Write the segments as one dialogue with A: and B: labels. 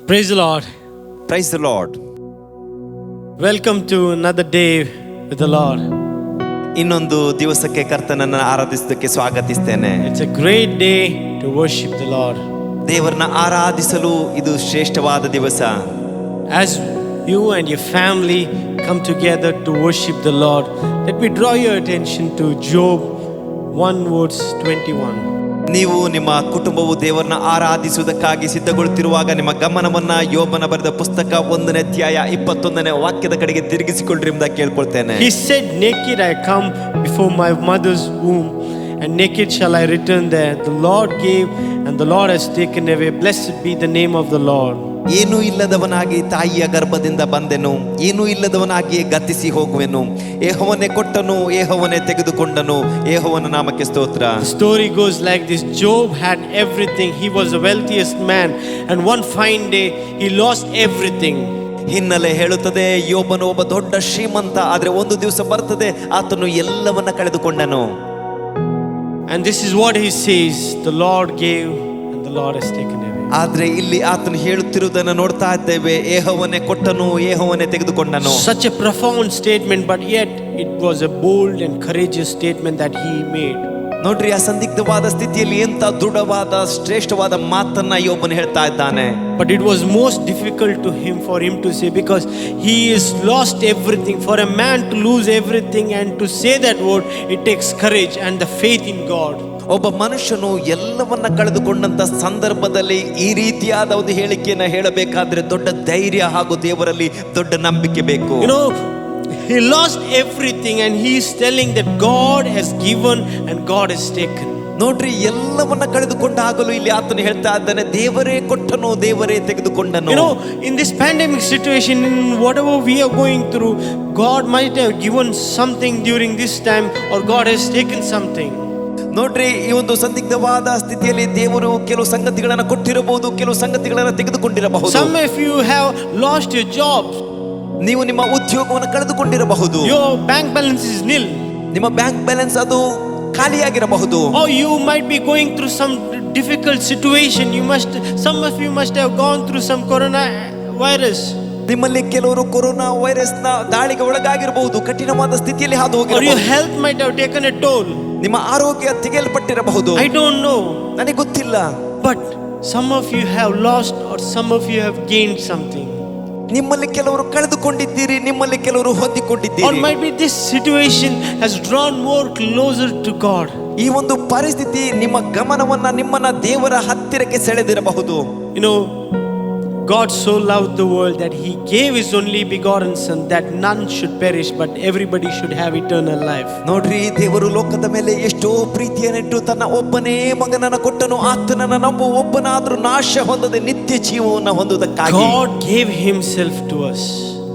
A: Praise the Lord.
B: Praise the Lord.
A: Welcome to another day with the Lord.
B: ಇನ್ನೊಂದು ದಿವಸಕ್ಕೆ ಕರ್ತನನ್ನು ಆರಾಧಿಸೋದಕ್ಕೆ ಸ್ವಾಗತಿಸ್ತೇನೆ.
A: It's a great day to worship the Lord.
B: ದೇವರನ್ನ ಆರಾಧಿಸಲು ಇದು ಶ್ರೇಷ್ಠವಾದ ದಿವಸ.
A: As you and your family come together to worship the Lord, let me draw your attention to Job 1 verse 21.
B: ನೀವು ನಿಮ್ಮ ಕುಟುಂಬವು ದೇವರನ್ನ ಆರಾಧಿಸುವುದಕ್ಕಾಗಿ ಸಿದ್ಧಗೊಳ್ಳುತ್ತಿರುವಾಗ ನಿಮ್ಮ ಗಮನವನ್ನ ಯೋಬನ ಬರೆದ ಪುಸ್ತಕ 1ನೇ ಅಧ್ಯಾಯ 21ನೇ ವಾಕ್ಯದ ಕಡೆಗೆ ತಿರುಗಿಸಿಕೊಳ್ಳ್ರಿ ಎಂಬುದಾಗಿ ಕೇಳ್ಕೊಳ್ತೇನೆ.
A: He said, naked I come before my mother's womb, and naked shall I return there. The Lord gave and the Lord has taken away. Blessed be the name of the Lord.
B: ಏನೂ ಇಲ್ಲದವನಾಗಿ ತಾಯಿಯ ಗರ್ಭದಿಂದ ಬಂದೆನು, ಏನೂ ಇಲ್ಲದವನಾಗಿ ಗತಿಸಿ ಹೋಗುವೆನು. ಯೆಹೋವನೇ ಕೊಟ್ಟನು, ಯೆಹೋವನೇ ತೆಗೆದುಕೊಂಡನು, ಯೆಹೋವನ ನಾಮಕ್ಕೆ ಸ್ತೋತ್ರ.
A: The story goes like this. Job had everything. He was the wealthiest man, and one fine day he lost everything.
B: ಹಿನ್ನೆಲೆ ಹೇಳುತ್ತದೆ, ಯೋಬನು ಒಬ್ಬ ದೊಡ್ಡ ಶ್ರೀಮಂತ, ಆದ್ರೆ ಒಂದು ದಿವಸ ಬರ್ತದೆ ಆತನು ಎಲ್ಲವನ್ನ ಕಳೆದುಕೊಂಡನು.
A: And this is what he says, the Lord gave and the Lord has taken away.
B: ಆದ್ರೆ ಇಲ್ಲಿ ಆತನು ಹೇಳುತ್ತಿರುವುದನ್ನು ನೋಡ್ತಾ ಇದ್ದೇವೆ, ಯೆಹೋವನೇ ಕೊಟ್ಟನು, ಯೆಹೋವನೇ ತೆಗೆದುಕೊಂಡನು.
A: Such a profound statement, but yet it was a bold and courageous statement that he made.
B: ನೋಡ್ರಿ, ಆ ಸಂದಿಗ್ಧವಾದ ಸ್ಥಿತಿಯಲ್ಲಿ ಎಂತ ದೃಢವಾದ ಶ್ರೇಷ್ಠವಾದ ಮಾತನ್ನ ಯೋಬನು ಹೇಳ್ತಾ ಇದ್ದಾನೆ.
A: But it was most difficult for him to say, because he has lost everything. For a man to lose everything and to say that word, it takes courage and the faith in God.
B: ಒಬ್ಬ ಮನುಷ್ಯನು ಎಲ್ಲವನ್ನ ಕಳೆದುಕೊಂಡಂತ ಸಂದರ್ಭದಲ್ಲಿ ಈ ರೀತಿಯಾದ ಒಂದು ಹೇಳಿಕೆಯನ್ನ ಹೇಳಬೇಕಾದ್ರೆ ದೊಡ್ಡ ಧೈರ್ಯ ಹಾಗೂ ದೇವರಲ್ಲಿ ದೊಡ್ಡ ನಂಬಿಕೆ ಬೇಕು.
A: You know, he lost everything and he is telling that God has given and God has taken.
B: ನೋಡ್ರಿ, ಎಲ್ಲವನ್ನ ಕಳೆದುಕೊಂಡಾಗಲೂ ಇಲ್ಲಿ ಆತನು ಹೇಳ್ತಾ ಇದ್ದಾನೆ, ದೇವರೇ ಕೊಟ್ಟನು, ದೇವರೇ ತೆಗೆದುಕೊಂಡನು.
A: You know, in this pandemic situation, in whatever we are going through, God might have given something during this time, or God has taken something.
B: ನೋಡ್ರಿ, ಈ ಒಂದು ಸಂದಿಗ್ಧವಾದ ಸ್ಥಿತಿಯಲ್ಲಿ ದೇವರು ಕೆಲವು ಸಂಗತಿಗಳನ್ನ ಕೊಟ್ಟಿರಬಹುದು, ಕೆಲವು ಸಂಗತಿಗಳನ್ನ ತೆಗೆದುಕೊಂಡಿರಬಹುದು.
A: Some of you have lost your jobs.
B: ನೀವು ನಿಮ್ಮ ಉದ್ಯೋಗವನ್ನು ಕಳೆದುಕೊಂಡಿರಬಹುದು.
A: Your bank balance is nil.
B: ನಿಮ್ಮ ಬ್ಯಾಂಕ್ ಬ್ಯಾಲೆನ್ಸ್ ಅದು ಖಾಲಿಯಾಗಿರಬಹುದು.
A: Or you might be going through some difficult situation. Some of you must have gone through some corona virus.
B: ನಿಮ್ಮಲ್ಲಿ ಕೆಲವರು corona virus ನ ದಾಳಿಗೆ ಒಳಗಾಗಿರಬಹುದು, ಕಠಿಣವಾದ ಸ್ಥಿತಿಯಲ್ಲಿ ಹಾದು
A: Or your
B: ಹೋಗಿರಬಹುದು.
A: health might have taken a toll.
B: ನಿಮ್ಮ ಆರೋಗ್ಯ ತೆಗೆಯಲ್ಪಟ್ಟಿರಬಹುದು.
A: I don't know.
B: ನನಗೆ ಗೊತ್ತಿಲ್ಲ.
A: But some of you have lost, or some of you have gained something.
B: ನಿಮ್ಮಲ್ಲಿ ಕೆಲವರು ಕಳೆದುಕೊಂಡಿದ್ದೀರಿ, ನಿಮ್ಮಲ್ಲಿ ಕೆಲವರು
A: Or
B: ಹೊಂದಿಕೊಂಡಿದ್ದೀರಿ.
A: might be this situation has drawn more closer to God.
B: ಈ ಒಂದು ಪರಿಸ್ಥಿತಿ ನಿಮ್ಮ ಗಮನವನ್ನ, ನಿಮ್ಮನ್ನ ದೇವರ ಹತ್ತಿರಕ್ಕೆ ಸೆಳೆದಿರಬಹುದು.
A: You know, God so loved the world that he gave his only begotten son, that none should perish but everybody should have eternal life.
B: ನೋಡ್ರಿ, ದೇವರು ಲೋಕದ ಮೇಲೆ ಎಷ್ಟೋ ಪ್ರೀತಿಯನ್ನಿಟ್ಟು ತನ್ನ ಒಬ್ಬನೇ ಮಗನನ್ನ ಕೊಟ್ಟನು, ಆತನನ್ನ ನಂಬುವ ಒಬ್ಬನಾದ್ರೂ ನಾಶ ಹೊಂದದೆ ನಿತ್ಯ ಜೀವವನ್ನು ಹೊಂದುವುದಕ್ಕಾಗಿ.
A: God gave himself to us.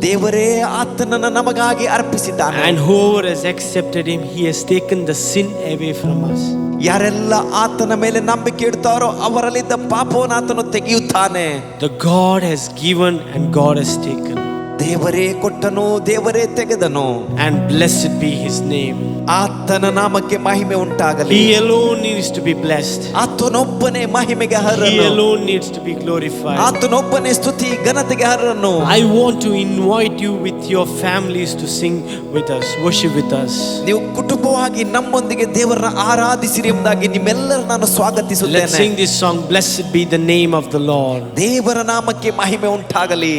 B: ದೇವರೇ ಆತನನ್ನ ನಮಗಾಗಿ ಅರ್ಪಿಸಿದ್ದಾನೆ.
A: And whoever has accepted him, he has taken the sin away from us.
B: ಯಾರೆಲ್ಲ ಆತನ ಮೇಲೆ ನಂಬಿಕೆ ಇಡ್ತಾರೋ ಅವರಲ್ಲಿದ್ದ ಪಾಪವನ್ನು ಆತನು ತೆಗೆಯುತ್ತಾನೆ.
A: The God has given and God has taken.
B: ದೇವರೇ ಕೊಟ್ಟನು, ದೇವರೇ ತೆಗೆದನು.
A: And blessed be his name.
B: ಆತನ ನಾಮಕ್ಕೆ ಮಹಿಮೆ ಉಂಟಾಗಲಿ.
A: He alone needs to be blessed.
B: ಆತನೊಬ್ಬನೇ ಮಹಿಮೆಗೆ
A: He
B: ಅರ್ಹನು.
A: alone needs to be glorified.
B: ಆತನೊಬ್ಬನೇ ಸ್ತುತಿ ಘನತೆಗೆ ಅರ್ಹನು.
A: I want to invite you with your families to sing with us, worship with us.
B: ನೀವು ಕುಟುಂಬವಾಗಿ ನಮ್ಮೊಂದಿಗೆ ದೇವರನ್ನ ಆರಾಧಿಸಿರಿ ಎಂಬುದಾಗಿ ನಿಮ್ಮೆಲ್ಲರೂ ನಾನು
A: Let's
B: ಸ್ವಾಗತಿಸುತ್ತೇನೆ.
A: sing this song, Blessed be the name of the Lord.
B: ದೇವರ ನಾಮಕ್ಕೆ ಮಹಿಮೆ ಉಂಟಾಗಲಿ.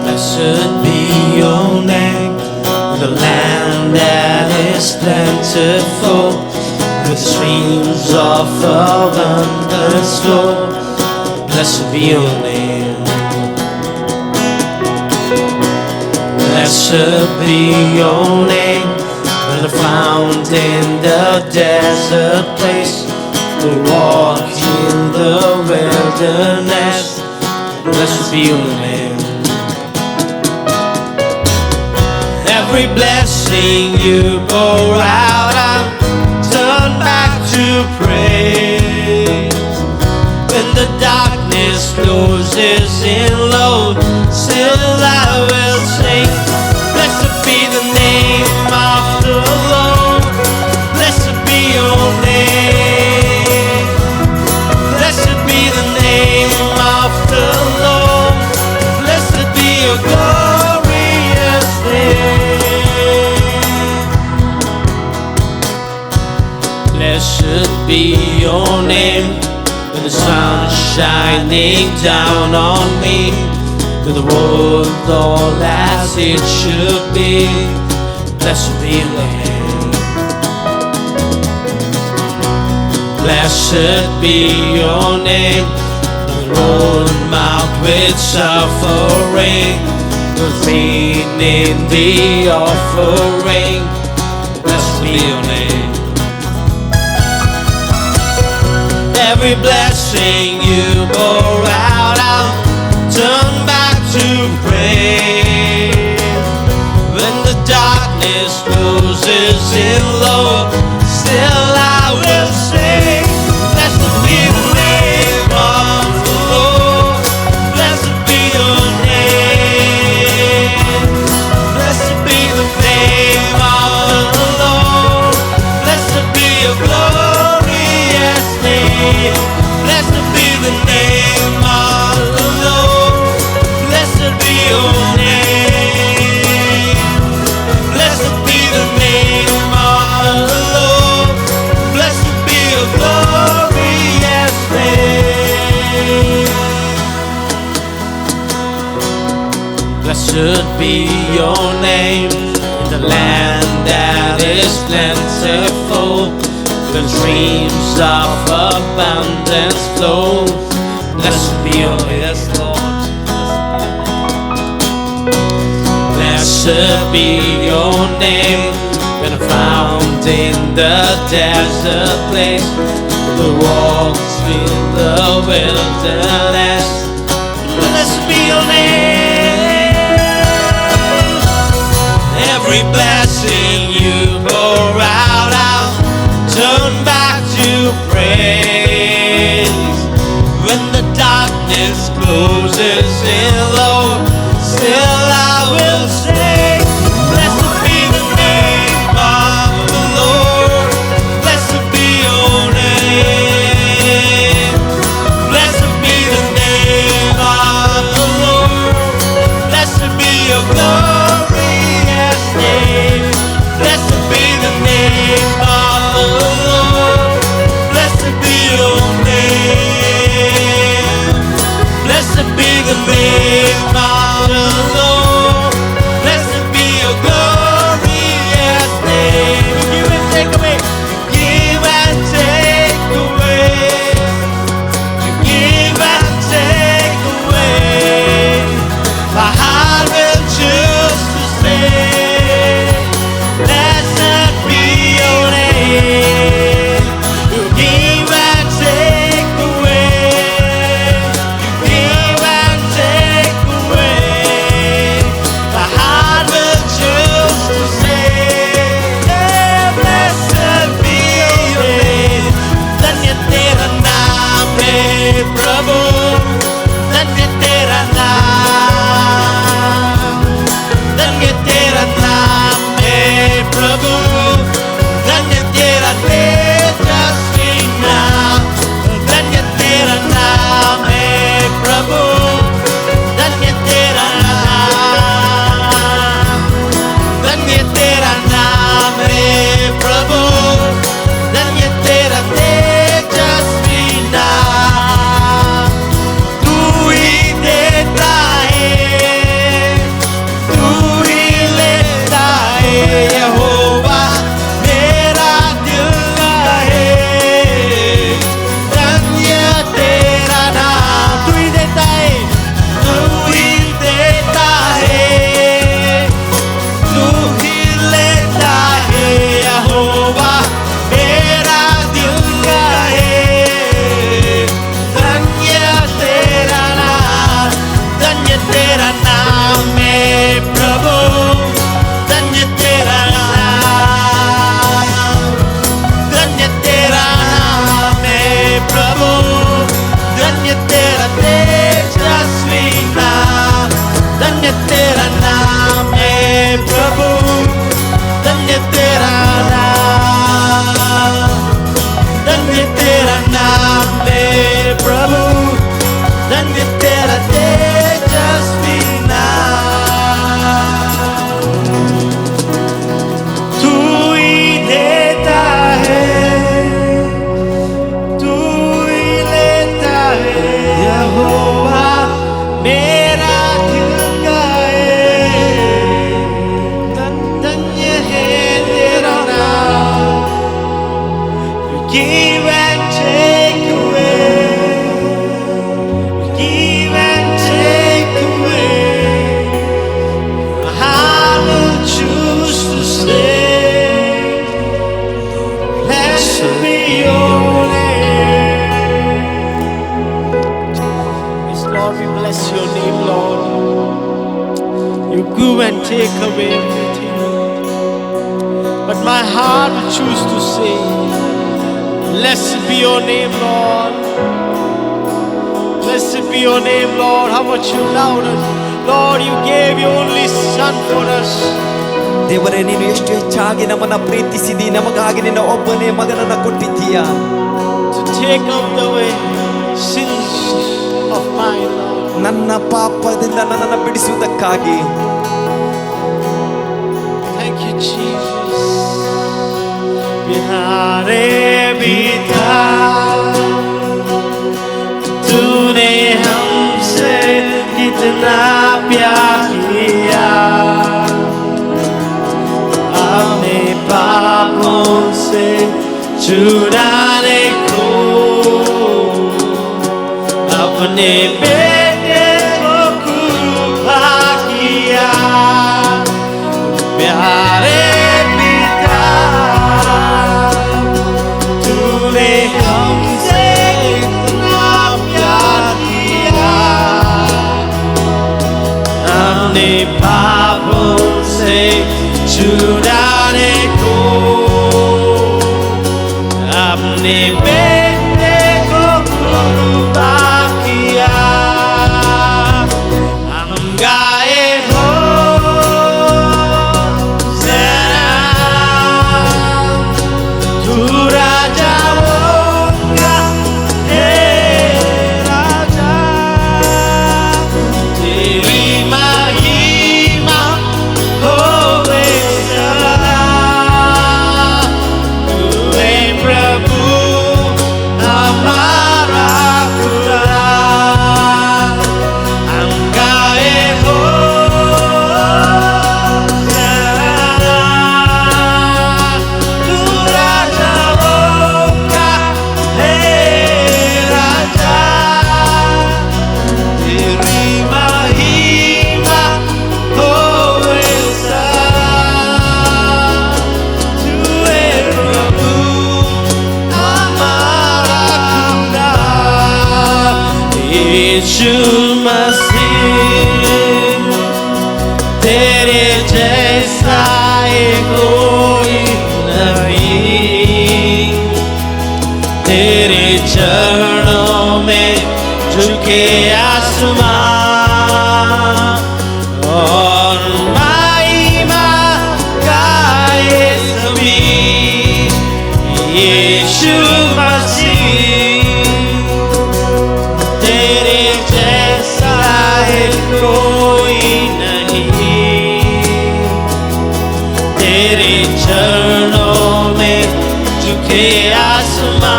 A: Blessed be your name, the land that is plentiful, with streams of abundance flow. Blessed be your name. Blessed be your name, when I found in the desert place, to walk in the wilderness. Blessed be your name. Every blessing you pour out, I'm turned back to praise. When the darkness closes in low, still I will sing. Blessed be the name of the Lord. Blessed be your name. Blessed be the name of the Lord. Blessed be your glorious name. Blessed be your name. When the sun is shining down on me, when the world all as it should be, blessed be your name. Blessed be your name. The Lord marked with suffering, the pain in the offering, blessed be your name. Every blessing you pour out, I'll turn back to praise. When the darkness closes in low, still I will sing. Blessed be the name of the Lord. Blessed be your name. Blessed be the name of the Lord. Blessed be your glorious name. Blessed be the name of the Lord. Blessed be your name. Blessed be the name of the Lord. Blessed be your glorious name. Blessed be your name in the land that is plentiful. The streams of abundance flow. Blessed be your name, Lord. Blessed be your name. When I'm found in the desert place, the walks in the wilderness. Blessed be your name. Every blessing you pour out, I'll turn back to praise. When the darkness closes in low, still I will sing. Blessed be the name of the Lord. Blessed be your name. Blessed be the name of the Lord. Blessed be your glorious name. Blessed be the name of the Lord. Blessed be your name. Blessed be the name of the Lord. Blessed be your glorious name. Give and take away. Give and take away. Give and take away. My heart will choose to say, blessed be your name. You give and take away. You give and take away. bless your name, Lord. You go and take away everything. But my heart will choose to say, blessed be your name, Lord. Blessed be your name, Lord. How much you loved us. Lord, you gave your only Son for us.
B: ದೇವರೇ, ನೀನು ಎಷ್ಟು ಹೆಚ್ಚಾಗಿ ನಮ್ಮನ್ನ ಪ್ರೀತಿಸಿದಿ, ನಮಗಾಗಿ ನಿನ್ನ ಒಬ್ಬನೇ ಮಗನನ್ನ ಕೊಟ್ಟಿದ್ದೀಯಾ.
A: To take out the way sins of mine, Lord.
B: ನನ್ನ ಪಾಪದಿಂದ ನನ್ನನ್ನು ಬಿಡಿಸುವುದಕ್ಕಾಗಿ.
A: Thank you, Jesus. Bihare bita तूने हमसे कितना प्यार किया, अपने पापों से छुड़ाने को अपने बेटे को कुर्बान किया. प्यारे पिता, तूने हमसे इतना प्यार किया, अपने पापों से छुड़ाने को अपने बेटे को कुर्बान किया. हम गाए हो सेना, तू राजाओं का हे राजा, तेरी महिमा होवे सदा. तू है प्रभु हमारा खुदा. हम गाए हो सेना, तू राजाओं का हे राजा, तेरी महिमा होवे सदा. तू है प्रभु हमारा खुदा. यीशु मसीह, तेरे जैसा कोई नहीं. तेरे चरणों में झुके आसमान और महिमा गाए सभी. यीशु मसीह, तेरे जैसा कोई नहीं. तेरे चरणों में झुके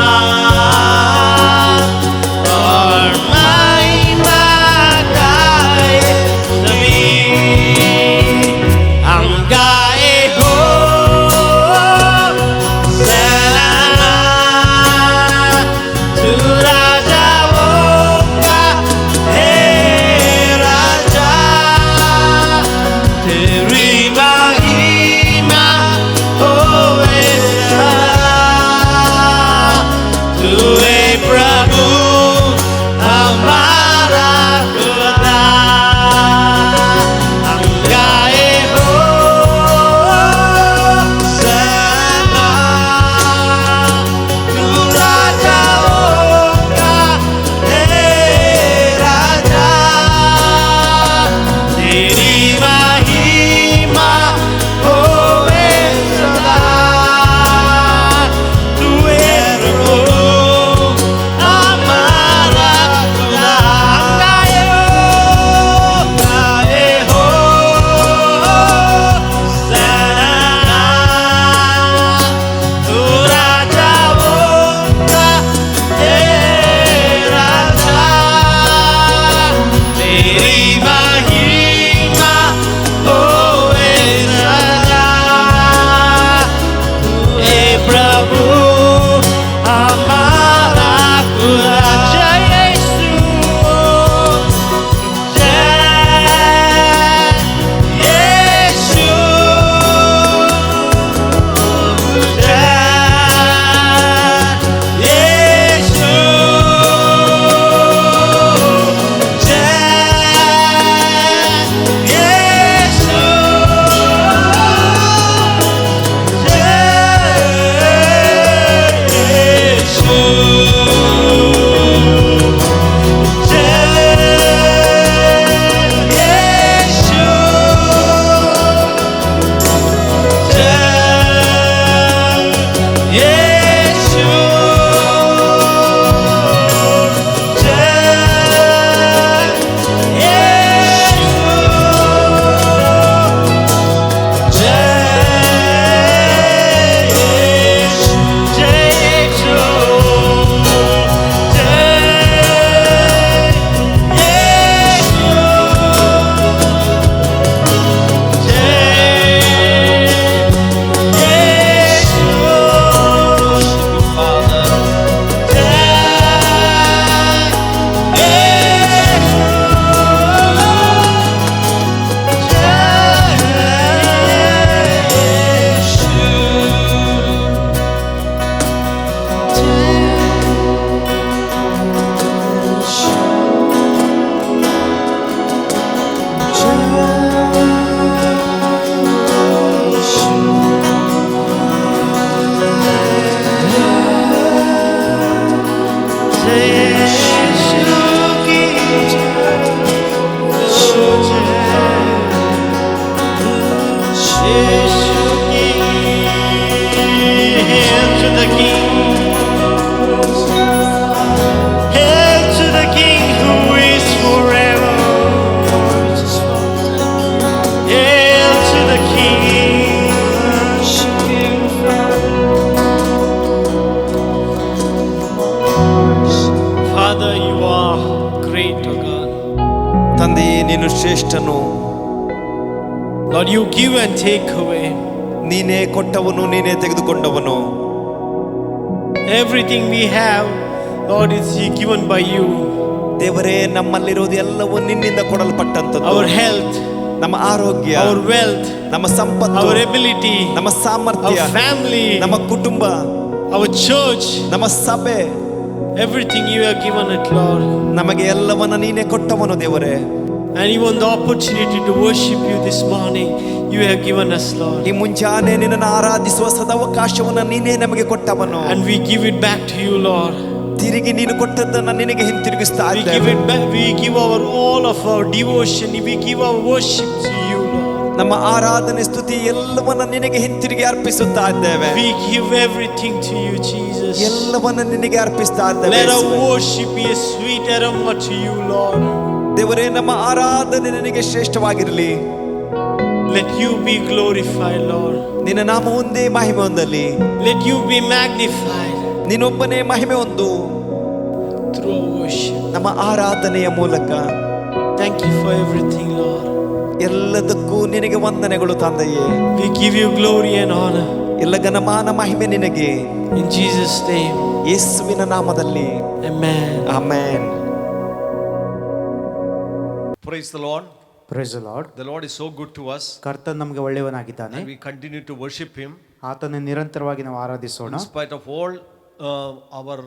A: आसमान और महिमा गाए सभी. हम गाए हो सेना, तू राजाओं का हे राजा, तेरी महिमा होवे सदा. तू है प्रभु हमारा खुदा. हम गाए हो सेना, तू राजाओं का हे राजा, तेरी महिमा होवे सदा. तू है प्रभु हमारा खुदा. हम गाए हो सेना, तू राजाओं का हे राजा, तेरी महिमा होवे सदा. तू है प्रभु हमारा खुदा. जय यीशु, जय यीशु, जय यीशु, जय Yes, King. Hail to the King. Hail to the King who is forever. Hail to the King. Father, you are great, O God.
B: ತಂದೆಯೇ, ನೀನು ಶ್ರೇಷ್ಠನು.
A: Lord, you give and take away.
B: ನೀನೇ ಕೊಟ್ಟವನು, ನೀನೇ ತೆಗೆದುಕೊಂಡವನು.
A: Everything we have, Lord, is given by you.
B: ದೇವರೇ, ನಮ್ಮಲ್ಲಿರುವುದು ಎಲ್ಲವೂ ನಿನ್ನಿಂದ ಕೊಡಲ್ಪಟ್ಟಂತದ್ದು.
A: Our health,
B: ನಮ್ಮ ಆರೋಗ್ಯ,
A: our wealth,
B: ನಮ್ಮ ಸಂಪತ್ತು,
A: our ability,
B: ನಮ್ಮ ಸಾಮರ್ಥ್ಯ,
A: our family,
B: ನಮ್ಮ ಕುಟುಂಬ,
A: our church,
B: ನಮ್ಮ ಸಭೆ,
A: everything you have given it, Lord.
B: ನಮಗೆ ಎಲ್ಲವನ್ನ ನೀನೇ ಕೊಟ್ಟವನು ದೇವರೇ.
A: And even the opportunity to worship you this morning, you have given us, Lord.
B: ಈ ಮುಂಜಾನೆ ನಿನ್ನನ್ನು ಆರಾಧಿಸುವ ಸದಾವಕಾಶವನ್ನು ನೀನೇ ನಮಗೆ ಕೊಟ್ಟವನು.
A: And we give it back to you, Lord.
B: ತಿರುಗಿ ನೀನು ಕೊಟ್ಟದ್ದನ್ನು ನಿನಗೆ ಹಿಂತಿರುಗಿಸ್ತಾ
A: We give
B: ಇದ್ದೇವೆ.
A: it back. We give all of our devotion. We give our worship to you, Lord.
B: ನಮ್ಮ ಆರಾಧನೆ, ಸ್ತುತಿ ಎಲ್ಲವನ್ನ ನಿನಗೆ ಹಿಂತಿರುಗಿ ಅರ್ಪಿಸುತ್ತಾ ಇದ್ದೇವೆ.
A: We give everything to you, Jesus.
B: ಎಲ್ಲವನ್ನ ನಿನಗೆ ಅರ್ಪಿಸ್ತಾ ಇದ್ದೇವೆ.
A: Let our worship be a sweet aroma to you, Lord.
B: ದೇವರೇ, ನಮ್ಮ ಆರಾಧನೆ ನಿನಗೆ ಶ್ರೇಷ್ಠವಾಗಿರಲಿ.
A: Let you be glorified, Lord.
B: ನಿನ್ನ ನಾಮ ಒಂದೇ ಮಹಿಮೆ ಹೊಂದಲಿ.
A: Let you be magnified
B: ನೀನೊಬ್ಬನೇ ಮಹಿಮೆ ಹೊಂದು
A: through our worship.
B: ನಮ್ಮ ಆರಾಧನೆಯ ಮೂಲಕ.
A: Thank you for everything, Lord.
B: ಎಲ್ಲದಕ್ಕೂ ನಿನಗೆ ವಂದನೆಗಳು ತಂದೆಯೇ.
A: We give you glory and honor.
B: ಎಲ್ಲ ಘನಮಾನ ಮಹಿಮೆ ನಿನಗೆ.
A: In Jesus' name,
B: ಯೇಸುವಿನ ನಾಮದಲ್ಲಿ.
A: amen.
B: Amen.
C: Praise the Lord.
D: Praise the lord.
C: The Lord is so good to us.
D: ಕರ್ತನು ನಮಗೆ ಒಳ್ಳೆಯವನಾಗಿದ್ದಾನೆ.
C: And we continue to worship Him
D: ಆತನ ನಿರಂತರವಾಗಿ ನಾವು ಆರಾಧಿಸೋಣ.
C: in spite of all our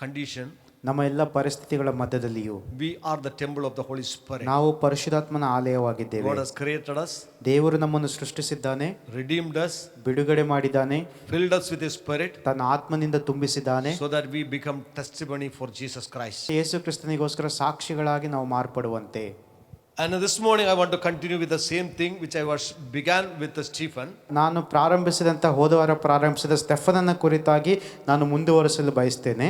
C: condition.
D: ನಮ್ಮ ಎಲ್ಲ ಪರಿಸ್ಥಿತಿಗಳ ಮಧ್ಯದಲ್ಲಿಯೂ
C: We are the temple of the Holy Spirit.
D: ನಾವು ಪರಿಶುದ್ಧಾತ್ಮನ ಆಲಯವಾಗಿದ್ದೇವೆ.
C: God has created us,
D: ದೇವರು ನಮ್ಮನ್ನು ಸೃಷ್ಟಿಸಿದ್ದಾನೆ,
C: redeemed us,
D: ಬಿಡುಗಡೆ ಮಾಡಿದ್ದಾನೆ,
C: filled us with His Spirit,
D: ತನ್ನ ಆತ್ಮನಿಂದ ತುಂಬಿಸಿದ್ದಾನೆ,
C: so that we become testimony for Jesus Christ.
D: ಯೇಸು ಕ್ರಿಸ್ತನಿಗೋಸ್ಕರ ಸಾಕ್ಷಿಗಳಾಗಿ ನಾವು ಮಾರ್ಪಡುವಂತೆ.
C: And this morning I want to continue with the same thing which I began with Stephen.
D: ನಾನು ಹೋದ ವಾರ ಪ್ರಾರಂಭಿಸಿದ ಸ್ಟೆಫನನ ಕುರಿತಾಗಿ ನಾನು ಮುಂದುವರಿಸಲು ಬಯಸ್ತೇನೆ.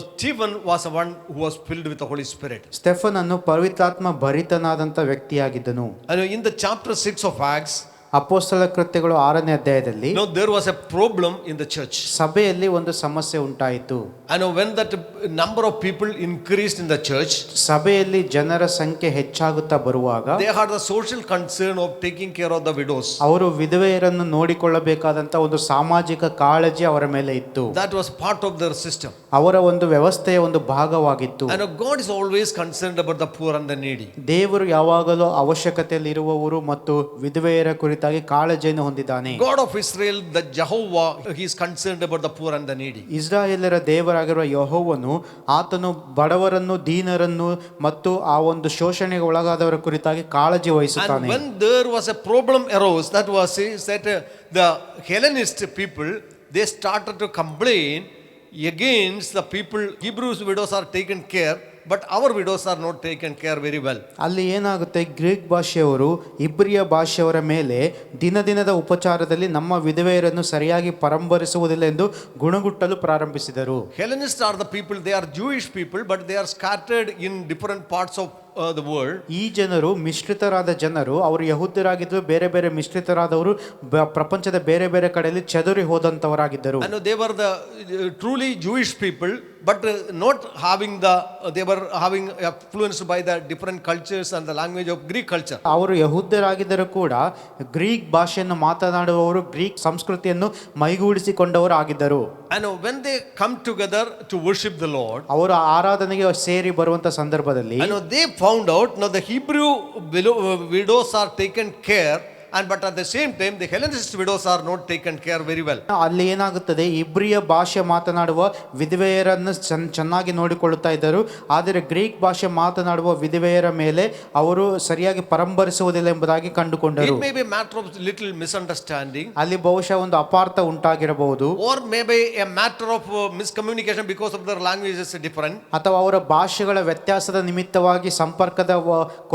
C: Stephen was a one who was filled with the Holy Spirit.
D: ಸ್ಟೆಫನನು ಪವಿತ್ರಾತ್ಮ ಭರಿತನಾದಂಥ ವ್ಯಕ್ತಿಯಾಗಿದ್ದನು.
C: And in the chapter 6 of Acts,
D: ಅಪೊಸ್ತಲ ಕೃತ್ಯಗಳು 6ನೇ ಅಧ್ಯಾಯದಲ್ಲಿ
C: there was a problem in the church.
D: ಸಭೆಯಲ್ಲಿ ಒಂದು ಸಮಸ್ಯೆ ಉಂಟಾಯಿತು.
C: And when that number of people increased in the church,
D: ಸಭೆಯಲ್ಲಿ ಜನರ ಸಂಖ್ಯೆ ಹೆಚ್ಚಾಗುತ್ತಾ ಬರುವಾಗ
C: they had the social concern of taking care of the widows.
D: ಅವರು ವಿಧವೆಯರನ್ನು ನೋಡಿಕೊಳ್ಳಬೇಕಾದಂತ ಒಂದು ಸಾಮಾಜಿಕ ಕಾಳಜಿ ಅವರ ಮೇಲೆ ಇತ್ತು.
C: That was part of their system.
D: ಅವರ ಒಂದು ವ್ಯವಸ್ಥೆಯ ಒಂದು ಭಾಗವಾಗಿತ್ತು.
C: And God is always concerned about the poor and the needy.
D: ದೇವರು ಯಾವಾಗಲೂ ಅವಶ್ಯಕತೆಯಲ್ಲಿ ಇರುವವರು ಮತ್ತು ವಿಧವೆಯರ ಕುರಿತಾಗಿ ಕಾಳಜಿಯನ್ನು ಹೊಂದಿದ್ದಾನೆ.
C: God of Israel, the Jehovah, he is concerned about the poor and the needy.
D: ಇಸ್ರಾಯೇಲರ ದೇವರಾಗಿರುವ ಯೆಹೋವನು ಆತನು ಬಡವರನ್ನು, ದೀನರನ್ನು ಮತ್ತು ಆ ಒಂದು ಶೋಷಣೆಗೆ ಒಳಗಾದವರ ಕುರಿತಾಗಿ ಕಾಳಜಿ ವಹಿಸುತ್ತಾನೆ.
C: And when there was a problem arose, that was that the Hellenist people, they started to complain against the people. Hebrews widows are taken care, but our widows are not taken care very well.
D: ಅಲ್ಲಿ ಏನಾಗುತ್ತೆ, Greek ಭಾಷೆಯವರು ಇಬ್ರಿಯ ಭಾಷೆಯವರ ಮೇಲೆ ದಿನದಿನದ ಉಪಚಾರದಲ್ಲಿ ನಮ್ಮ ವಿಧವೆಯರನ್ನು ಸರಿಯಾಗಿ ಪರಂಬರಿಸುವುದಿಲ್ಲ ಎಂದು ಗುಣಗುಟ್ಟಲು ಪ್ರಾರಂಭಿಸಿದರು.
C: Hellenists are the people, they are Jewish people, but they are scattered in different parts of the world.
D: ಈ ಜನರು ಮಿಶ್ರಿತರಾದ ಜನರು, ಅವರು ಯಹೂದ್ಯರಾಗಿದ್ದು ಬೇರೆ ಬೇರೆ ಮಿಶ್ರಿತರಾದವರು ಪ್ರಪಂಚದ ಬೇರೆ ಬೇರೆ ಕಡೆಯಲ್ಲಿ ಚದುರಿ ಹೋದಂತವರಾಗಿದ್ದರು.
C: And they were the truly Jewish people, but not having they were having influenced by the different cultures and the language of Greek culture.
D: ಅವರು ಯಹೂದ್ಯರಾಗಿದ್ದರೂ ಕೂಡ ಗ್ರೀಕ್ ಭಾಷೆಯನ್ನು ಮಾತನಾಡುವವರು, ಗ್ರೀಕ್ ಸಂಸ್ಕೃತಿಯನ್ನು ಮೈಗೂಡಿಸಿಕೊಂಡವರು ಆಗಿದ್ದರು.
C: And when they come together to worship the Lord,
D: ಅವರು ಆರಾಧನೆಗೆ ಸೇರಿ ಬರುವಂತ ಸಂದರ್ಭದಲ್ಲಿ
C: they found out now the Hebrew widows are taken care, but at the same time the Hellenist widows are not taken care very well.
D: ಅಲ್ಲಿ ಏನಾಗುತ್ತದೆ, ಇಬ್ರಿಯ ಭಾಷೆ ಮಾತನಾಡುವ ವಿಧವೆಯರನ್ನು ಚೆನ್ನಾಗಿ ನೋಡಿಕೊಳ್ಳುತ್ತಾ ಇದ್ದರು, ಆದರೆ ಗ್ರೀಕ್ ಭಾಷೆ ಮಾತನಾಡುವ ವಿಧವೆಯರ ಮೇಲೆ ಅವರು ಸರಿಯಾಗಿ ಪರಂಬರಿಸುವುದಿಲ್ಲ ಎಂಬುದಾಗಿ ಕಂಡುಕೊಂಡರು.
C: It may be a matter of little misunderstanding,
D: ಅಲ್ಲಿ ಬಹುಶಃ ಒಂದು ಅಪಾರ್ಥ ಉಂಟಾಗಿರಬಹುದು,
C: or maybe a matter of miscommunication because of their languages different,
D: ಅಥವಾ ಅವರ ಭಾಷೆಗಳ ವ್ಯತ್ಯಾಸದ ನಿಮಿತ್ತವಾಗಿ ಸಂಪರ್ಕದ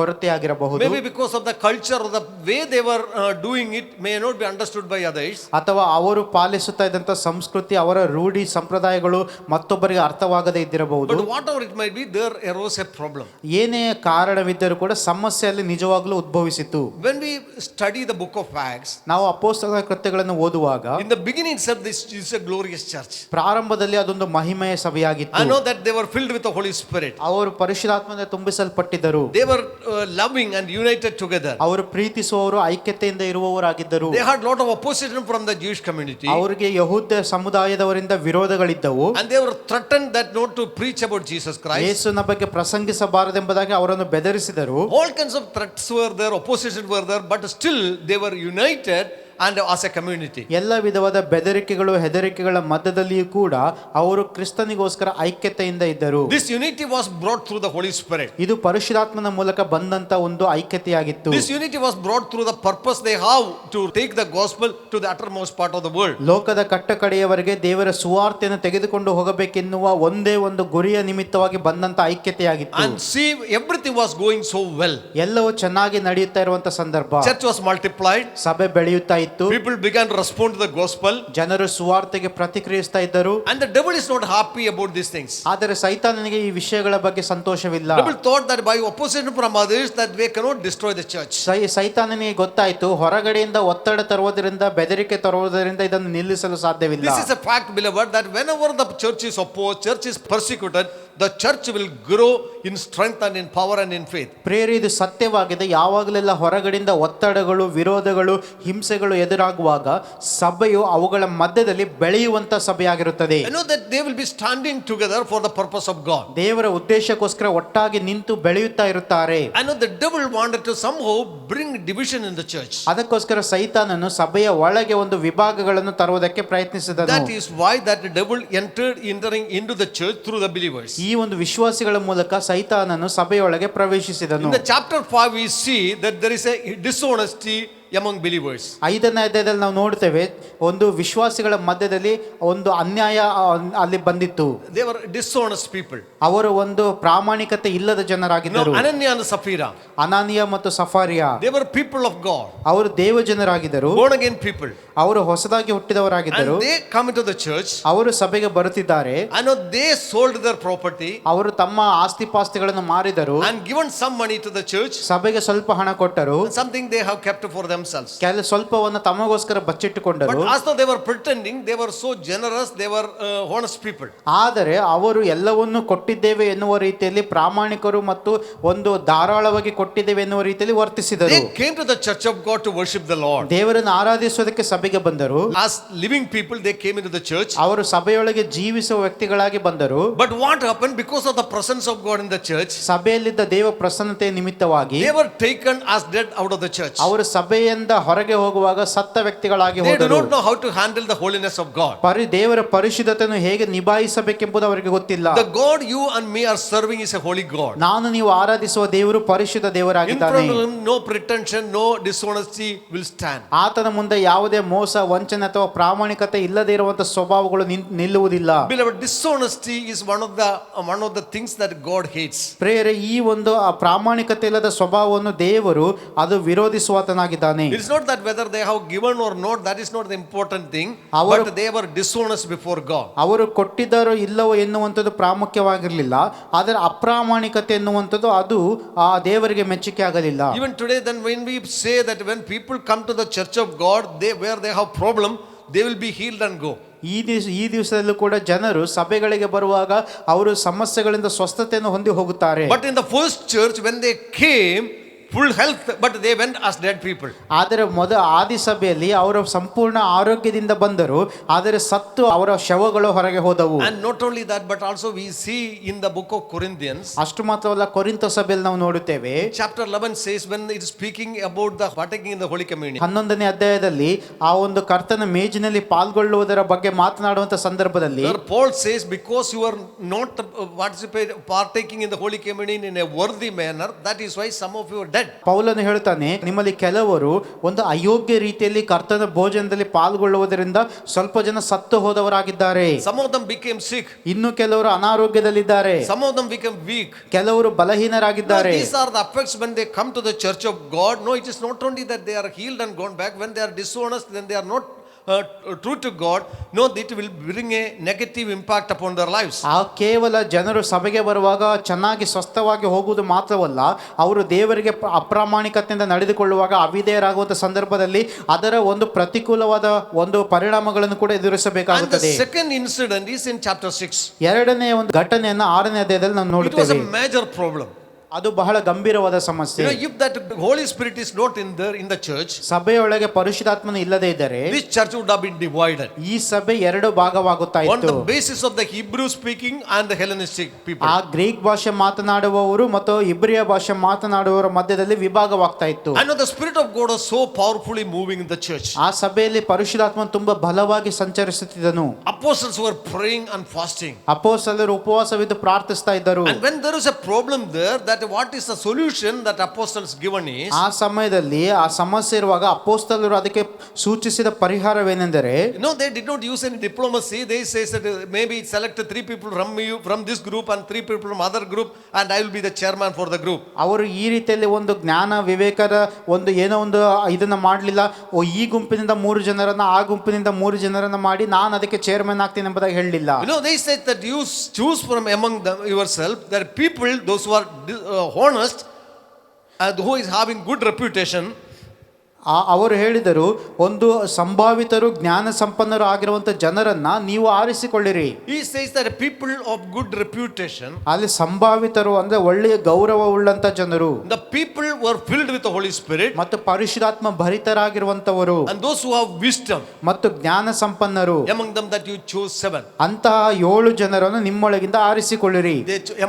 D: ಕೊರತೆ ಆಗಿರಬಹುದು,
C: maybe because of the culture or the way they were doing it may not be understood by others.
D: ಅಥವಾ ಅವರು ಪಾಲಿಸುತ್ತಾ ಇದ್ದಂಥ ಸಂಸ್ಕೃತಿ, ಅವರ ರೂಢಿ ಸಂಪ್ರದಾಯಗಳು ಮತ್ತೊಬ್ಬರಿಗೆ ಅರ್ಥವಾಗದೇ ಇದ್ದಿರಬಹುದು.
C: But whatever it might be, there arose a problem.
D: ಏನೇ ಕಾರಣವಿದ್ದರೂ ಕೂಡ ಸಮಸ್ಯೆಯಲ್ಲಿ ನಿಜವಾಗ್ಲೂ ಉದ್ಭವಿಸಿತು.
C: When we study the book of Acts,
D: ನಾವು ಅಪೊಸ್ತಲರ ಕೃತ್ಯಗಳನ್ನು ಓದುವಾಗ
C: in the beginning itself, this is a glorious church.
D: ಪ್ರಾರಂಭದಲ್ಲಿ ಅದೊಂದು ಮಹಿಮೆಯ ಸಭೆಯಾಗಿತ್ತು.
C: I know that they were filled with the Holy Spirit.
D: ಅವರು ಪರಿಶುದ್ಧಾತ್ಮದಿಂದ ತುಂಬಿಸಲ್ಪಟ್ಟಿದ್ದರು.
C: They were loving and united together.
D: ಅವರು ಪ್ರೀತಿಸುವವರು, ಐಕ್ಯತೆಯಿಂದ ಇರುವವರಾಗಿದ್ದರು.
C: They had lot of opposition from the Jewish community.
D: ಅವರಿಗೆ ಯಹೂದ ಸಮುದಾಯದವರಿಂದ ವಿರೋಧಗಳಿದ್ದವು.
C: And they were threatened that not to preach about Jesus Christ.
D: ಯೇಸುವಿನ ಬಗ್ಗೆ ಪ್ರಸಂಗಿಸಬಾರದೆಂಬುದಾಗಿ ಅವರನ್ನು ಬೆದರಿಸಿದರು.
C: All kinds of threats were there, opposition were there, but still they were united and as a community.
D: ಎಲ್ಲ ವಿಧವಾದ ಬೆದರಿಕೆಗಳು, ಹೆದರಿಕೆಗಳ ಮಧ್ಯದಲ್ಲಿಯೂ ಕೂಡ ಅವರು ಕ್ರಿಸ್ತನಿಗೋಸ್ಕರ ಐಕ್ಯತೆಯಿಂದ ಇದ್ದರು.
C: This unity was brought through the Holy Spirit.
D: ಇದು ಪರಿಶುದ್ಧಾತ್ಮನ ಮೂಲಕ ಬಂದಂತ ಒಂದು ಐಕ್ಯತೆಯಾಗಿತ್ತು.
C: This unity was brought through the purpose they have to take the gospel to the uttermost part of the world.
D: ಲೋಕದ ಕಟ್ಟಕಡೆಯವರೆಗೆ ದೇವರ ಸುವಾರ್ತೆಯನ್ನು ತೆಗೆದುಕೊಂಡು ಹೋಗಬೇಕೆನ್ನುವ ಒಂದೇ ಒಂದು ಗುರಿಯ ನಿಮಿತ್ತವಾಗಿ ಬಂದಂತ ಐಕ್ಯತೆಯಾಗಿತ್ತು.
C: And see, everything was going so well.
D: ಎಲ್ಲವೂ ಚೆನ್ನಾಗಿ ನಡೆಯುತ್ತಾ ಇರುವಂತ ಸಂದರ್ಭ.
C: Church was multiplied.
D: ಸಭೆ ಬೆಳೆಯುತ್ತಾ ಇತ್ತು.
C: People began to respond to the gospel.
D: ಜನರು ಸುವಾರ್ತೆಗೆ ಪ್ರತಿಕ್ರಿಯಿಸ್ತಾ ಇದ್ದರು.
C: And the devil is not happy about these things.
D: ಆದರೆ ಸೈತಾನನಿಗೆ ಈ ವಿಷಯಗಳ ಬಗ್ಗೆ ಸಂತೋಷವಿಲ್ಲ.
C: Devil thought that by opposition from others that they cannot destroy the church.
D: ಸೈತಾನನಿಗೆ ಗೊತ್ತಾಯಿತು, ಹೊರಗಡೆಯಿಂದ ಒತ್ತಡ ತರುವುದರಿಂದ, ಬೆದರಿಕೆ ತರುವುದರಿಂದ ಇದನ್ನು ನಿಲ್ಲಿಸಲು ಸಾಧ್ಯವಿಲ್ಲ.
C: This is a fact, beloved, that whenever the church is opposed, church is persecuted, the church will grow in strength and in power and in faith.
D: ಪ್ರೇರಿ, ಇದು ಸತ್ಯವಾಗಿದೆ. ಯಾವಾಗಲೆಲ್ಲ ಹೊರಗಡೆಯಿಂದ ಒತ್ತಡಗಳು, ವಿರೋಧಗಳು, ಹಿಂಸೆಗಳು ಎದುರಾಗುವಾಗ ಸಭೆಯು ಅವುಗಳ ಮಧ್ಯದಲ್ಲಿ ಬೆಳೆಯುವಂತ ಸಭೆಯಾಗಿರುತ್ತದೆ.
C: I know that they will be standing together for the purpose of God.
D: ದೇವರ ಉದ್ದೇಶಕ್ಕೋಸ್ಕರ ಒಟ್ಟಾಗಿ ನಿಂತು ಬೆಳೆಯುತ್ತಾ ಇರುತ್ತಾರೆ.
C: I know the devil wanted to somehow bring division in the church.
D: ಅದಕ್ಕೋಸ್ಕರ ಸೈತಾನನು ಸಭೆಯ ಒಳಗೆ ಒಂದು ವಿಭಾಗಗಳನ್ನು ತರುವುದಕ್ಕೆ ಪ್ರಯತ್ನಿಸಿದನು.
C: That is why that the devil entering into the church through the believers.
D: ಈ ಒಂದು ವಿಶ್ವಾಸಿಗಳ ಮೂಲಕ ಸೈತಾನನು ಸಭೆಯೊಳಗೆ ಪ್ರವೇಶಿಸಿದನು.
C: In the chapter 5 we see that there is a dishonesty among believers.
D: 5ನೇ ಅಧ್ಯಾಯದಲ್ಲಿ ನಾವು ನೋಡ್ತೇವೆ, ಒಂದು ವಿಶ್ವಾಸಿಗಳ ಮಧ್ಯದಲ್ಲಿ ಒಂದು ಅನ್ಯಾಯ ಅಲ್ಲಿ ಬಂದಿತ್ತು.
C: They were dishonest people.
D: ಅವರು ಒಂದು ಪ್ರಾಮಾಣಿಕತೆ ಇಲ್ಲದ ಜನರಾಗಿದ್ದರು.
C: Anania and Sapphira,
D: ಅನಾನಿಯ ಮತ್ತು ಸಫಾರಿಯಾ,
C: they were people of God,
D: ಅವರು ದೇವ ಜನರಾಗಿದ್ದರು,
C: born again people.
D: ಅವರು ಹೊಸದಾಗಿ ಹುಟ್ಟಿದವರಾಗಿದ್ದರು.
C: And they come into the church.
D: ಅವರು ಸಭೆಗೆ ಬರುತ್ತಿದ್ದಾರೆ.
C: I know they sold their property.
D: ಅವರು ತಮ್ಮ ಆಸ್ತಿಪಾಸ್ತಿಗಳನ್ನು ಮಾರಿದರು
C: And given some money to the church.
D: ಸಭೆಗೆ ಸ್ವಲ್ಪ ಹಣ ಕೊಟ್ಟರು.
C: Something they have kept for themselves.
D: ಸ್ವಲ್ಪವನ್ನು ತಮಗೋಸ್ಕರ ಬಚ್ಚಿಟ್ಟುಕೊಂಡರು.
C: But as though they were pretending, they were so generous, they were honest people.
D: ಆದರೆ ಅವರು ಎಲ್ಲವನ್ನೂ ಕೊಟ್ಟಿದ್ದೇವೆ ಎನ್ನುವ ರೀತಿಯಲ್ಲಿ ಪ್ರಾಮಾಣಿಕರು ಮತ್ತು ಒಂದು ಧಾರಾಳವಾಗಿ ಕೊಟ್ಟಿದ್ದೇವೆ ಎನ್ನುವ ರೀತಿಯಲ್ಲಿ ವರ್ತಿಸಿದರು.
C: They came to the church of God to worship the Lord.
D: ದೇವರನ್ನು ಆರಾಧಿಸುವುದಕ್ಕೆ ಸಭೆಗೆ ಬಂದರು.
C: As living people, they came into the church.
D: ಅವರು ಸಭೆಯೊಳಗೆ ಜೀವಿಸುವ ವ್ಯಕ್ತಿಗಳಾಗಿ ಬಂದರು.
C: But what happened because of the presence of God in the church?
D: ಸಭೆಯಲ್ಲಿದ್ದ ದೇವ ಪ್ರಸನ್ನತೆಯ ನಿಮಿತ್ತವಾಗಿ
C: They were taken as dead out of the church.
D: ಅವರು ಸಭೆಯಿಂದ ಹೊರಗೆ ಹೋಗುವಾಗ ಸತ್ತ ವ್ಯಕ್ತಿಗಳಾಗಿ
C: They do
D: ಹೋದರು.
C: not know how to handle the holiness of God.
D: ದೇವರ ಪರಿಶುದ್ಧತೆಯನ್ನು ಹೇಗೆ ನಿಭಾಯಿಸಬೇಕೆಂಬುದು ಅವರಿಗೆ ಗೊತ್ತಿಲ್ಲ.
C: The God you and me are serving is a holy God.
D: ನಾನು ನೀವು ಆರಾಧಿಸುವ ದೇವರು ಪರಿಶುದ್ಧ
C: In
D: ದೇವರಾಗಿದ್ದಾನೆ.
C: front of him, no pretension, no dishonesty will stand.
D: ಆತನ ಮುಂದೆ ಯಾವುದೇ ಮೋಸ, ವಂಚನೆ ಅಥವಾ ಪ್ರಾಮಾಣಿಕತೆ ಇಲ್ಲದೇ ಇರುವಂತಹ ಸ್ವಭಾವಗಳು ನಿಲ್ಲುವುದಿಲ್ಲ.
C: Beloved, dishonesty is one of the things that God hates.
D: ಪ್ರೇರೆ, ಈ ಒಂದು ಪ್ರಾಮಾಣಿಕತೆ ಇಲ್ಲದ ಸ್ವಭಾವವನ್ನು ದೇವರು ಅದು ವಿರೋಧಿಸುವಾತನಾಗಿದ್ದಾನೆ.
C: It is not that whether they have given or not, that is not the important thing, but they were dishonest before God.
D: ಅವರು ಕೊಟ್ಟಿದ್ದಾರೋ ಇಲ್ಲವೋ ಎನ್ನುವಂಥದ್ದು ಪ್ರಾಮುಖ್ಯವಾಗಿರಲಿಲ್ಲ, ಆದರೆ ಅಪ್ರಾಮಾಣಿಕತೆ ಎನ್ನುವಂಥದ್ದು ಅದು ಆ ದೇವರಿಗೆ ಮೆಚ್ಚುಗೆ ಆಗಲಿಲ್ಲ.
C: Even today, then when we say that when people come to the church of God, where they have problem, they will be healed and go.
D: ಈ ದಿವಸದಲ್ಲೂ ಕೂಡ ಜನರು ಸಭೆಗಳಿಗೆ ಬರುವಾಗ ಅವರು ಸಮಸ್ಯೆಗಳಿಂದ ಸ್ವಸ್ಥತೆಯನ್ನು ಹೊಂದಿ ಹೋಗುತ್ತಾರೆ.
C: But in the first church, when they came, full health, but they went as dead people.
D: ಆದರೆ ಆದಿ ಸಭೆಯಲ್ಲಿ ಅವರು ಸಂಪೂರ್ಣ ಆರೋಗ್ಯದಿಂದ ಬಂದರು, ಆದರೆ ಸತ್ತು ಅವರ ಶವಗಳು ಹೊರಗೆ ಹೋದವು.
C: And not only that, but also we see in the book of Corinthians,
D: ಅಷ್ಟು ಮಾತ್ರವಲ್ಲ, ಕೊರಿಂಥ ಸಭೆಯಲ್ಲಿ ನಾವು ನೋಡುತ್ತೇವೆ,
C: chapter 11 says, when it is speaking about the partaking in the holy communion,
D: 11ನೇ ಅಧ್ಯಾಯದಲ್ಲಿ ಆ ಒಂದು ಕರ್ತನ ಮೇಜಿನಲ್ಲಿ ಪಾಲ್ಗೊಳ್ಳುವುದರ ಬಗ್ಗೆ ಮಾತನಾಡುವಂತ ಸಂದರ್ಭದಲ್ಲಿ
C: there Paul says, because you are not partaking in the holy communion in a worthy manner, that is why some of you are dead. dead.
D: ಪೌಲನು ಹೇಳ್ತಾನೆ, ನಿಮ್ಮಲ್ಲಿ ಕೆಲವರು ಒಂದು ಅಯೋಗ್ಯ ರೀತಿಯಲ್ಲಿ ಕರ್ತನ ಭೋಜನದಲ್ಲಿ ಪಾಲ್ಗೊಳ್ಳುವುದರಿಂದ ಸ್ವಲ್ಪ ಜನ ಸತ್ತು ಹೋದವರಾಗಿದ್ದಾರೆ.
C: Some of them became sick.
D: ಇನ್ನು ಕೆಲವರು ಅನಾರೋಗ್ಯದಲ್ಲಿದ್ದಾರೆ.
C: Some of them became weak.
D: ಕೆಲವರು
C: No,
D: ಬಲಹೀನರಾಗಿದ್ದಾರೆ.
C: these are the effects when they come to the church of God. No, it is not only that they are healed and gone back. When they are dishonest, then they are not true to God. No, it will bring a negative impact upon their lives.
D: ಆ ಕೇವಲ ಜನರು ಸಭೆಗೆ ಬರುವಾಗ ಚೆನ್ನಾಗಿ ಸ್ವಸ್ಥವಾಗಿ ಹೋಗುವುದು ಮಾತ್ರವಲ್ಲ, ಅವರು ದೇವರಿಗೆ ಅಪ್ರಾಮಾಣಿಕತೆಯಿಂದ ನಡೆದುಕೊಳ್ಳುವಾಗ ಅವಿಧೇಯರಾಗುವಂತ ಸಂದರ್ಭದಲ್ಲಿ ಅದರ ಒಂದು ಪ್ರತಿಕೂಲವಾದ ಒಂದು ಪರಿಣಾಮಗಳನ್ನು ಕೂಡ
C: And the
D: ಎದುರಿಸಬೇಕಾಗುತ್ತದೆ.
C: second incident is in chapter 6.
D: ಎರಡನೇ ಒಂದು ಘಟನೆಯನ್ನು 6ನೇ ಅಧ್ಯಾಯದಲ್ಲಿ ನಾವು
C: It was
D: ನೋಡುತ್ತೇವೆ.
C: a major problem.
D: ಅದು ಬಹಳ ಗಂಭೀರವಾದ ಸಮಸ್ಯೆ.
C: If that Holy Spirit is not in the church,
D: ಸಭೆಯೊಳಗೆ ಪರಿಶುದ್ಧಾತ್ಮನು ಇಲ್ಲದೆ ಇದ್ದರೆ
C: this church would have been divided
D: ಈ ಸಭೆ ಎರಡು ಭಾಗವಾಗುತ್ತಾ
C: on
D: ಇತ್ತು.
C: the basis of the Hebrew speaking and the Hellenistic people.
D: ಆ ಗ್ರೀಕ್ ಭಾಷೆ ಮಾತನಾಡುವವರು ಮತ್ತು ಇಬ್ರಿಯ ಭಾಷೆ ಮಾತನಾಡುವವರ ಮಧ್ಯದಲ್ಲಿ ವಿಭಾಗವಾಗ್ತಾ ಇತ್ತು.
C: I know the Spirit of God was so powerfully moving in the church.
D: ಆ ಸಭೆಯಲ್ಲಿ ಪರಿಶುದ್ಧಾತ್ಮನು ತುಂಬಾ ಬಲವಾಗಿ ಸಂಚರಿಸುತ್ತಿದ್ದನು.
C: Apostles were praying and fasting.
D: ಅಪೊಸ್ತಲರು ಉಪವಾಸವಿದ್ದು ಪ್ರಾರ್ಥಿಸ್ತಾ ಇದ್ದರು.
C: And when there is a problem there, that what is the solution that apostles given is,
D: ಆ ಸಮಯದಲ್ಲಿ ಆ ಸಮಸ್ಯೆ ಇರುವಾಗ ಅಪೊಸ್ತಲರು ಅದಕ್ಕೆ ಸೂಚಿಸಿದ ಪರಿಹಾರವೇನೆಂದರೆ,
C: they did not use any diplomacy. They say that maybe select 3 people from this group and 3 people from other group, and I will be the chairman for the group.
D: ಅವರು ಈ ರೀತಿಯಲ್ಲಿ ಒಂದು ಜ್ಞಾನ ವಿವೇಕದ ಒಂದು ಏನೋ ಒಂದು ಇದನ್ನ ಮಾಡಲಿಲ್ಲ. ಈ ಗುಂಪಿನಿಂದ 3 ಜನರನ್ನ ಆ ಗುಂಪಿನಿಂದ 3 ಜನರನ್ನ ಮಾಡಿ ನಾನು ಅದಕ್ಕೆ ಚೇರ್ಮನ್ ಆಗ್ತೀನಿ ಎಂಬುದಾಗಿ ಹೇಳಲಿಲ್ಲ.
C: They said that you choose from among them yourself, that people, those who are honest and who is having good reputation.
D: ಅವರು ಹೇಳಿದರು, ಒಂದು ಸಂಭಾವಿತರು ಜ್ಞಾನ ಸಂಪನ್ನರು ಆಗಿರುವಂತ ಜನರನ್ನ ನೀವು ಆರಿಸಿಕೊಳ್ಳಿರಿ.
C: He says that people of good reputation,
D: ಅಲ್ಲಿ ಸಂಭಾವಿತರು ಅಂದ್ರೆ ಒಳ್ಳೆಯ ಗೌರವವುಳ್ಳಂತ ಜನರು,
C: the people were filled with the Holy Spirit,
D: ಮತ್ತು ಪರಿಶುದ್ಧಾತ್ಮ ಭರಿತರಾಗಿರುವಂತವರು,
C: and those who have wisdom,
D: ಮತ್ತು ಜ್ಞಾನ ಸಂಪನ್ನರು.
C: among them that you chose 7.
D: ಅಂತಹ 7 ಜನರನ್ನು ನಿಮ್ಮೊಳಗಿಂದ ಆರಿಸಿಕೊಳ್ಳಿರಿ.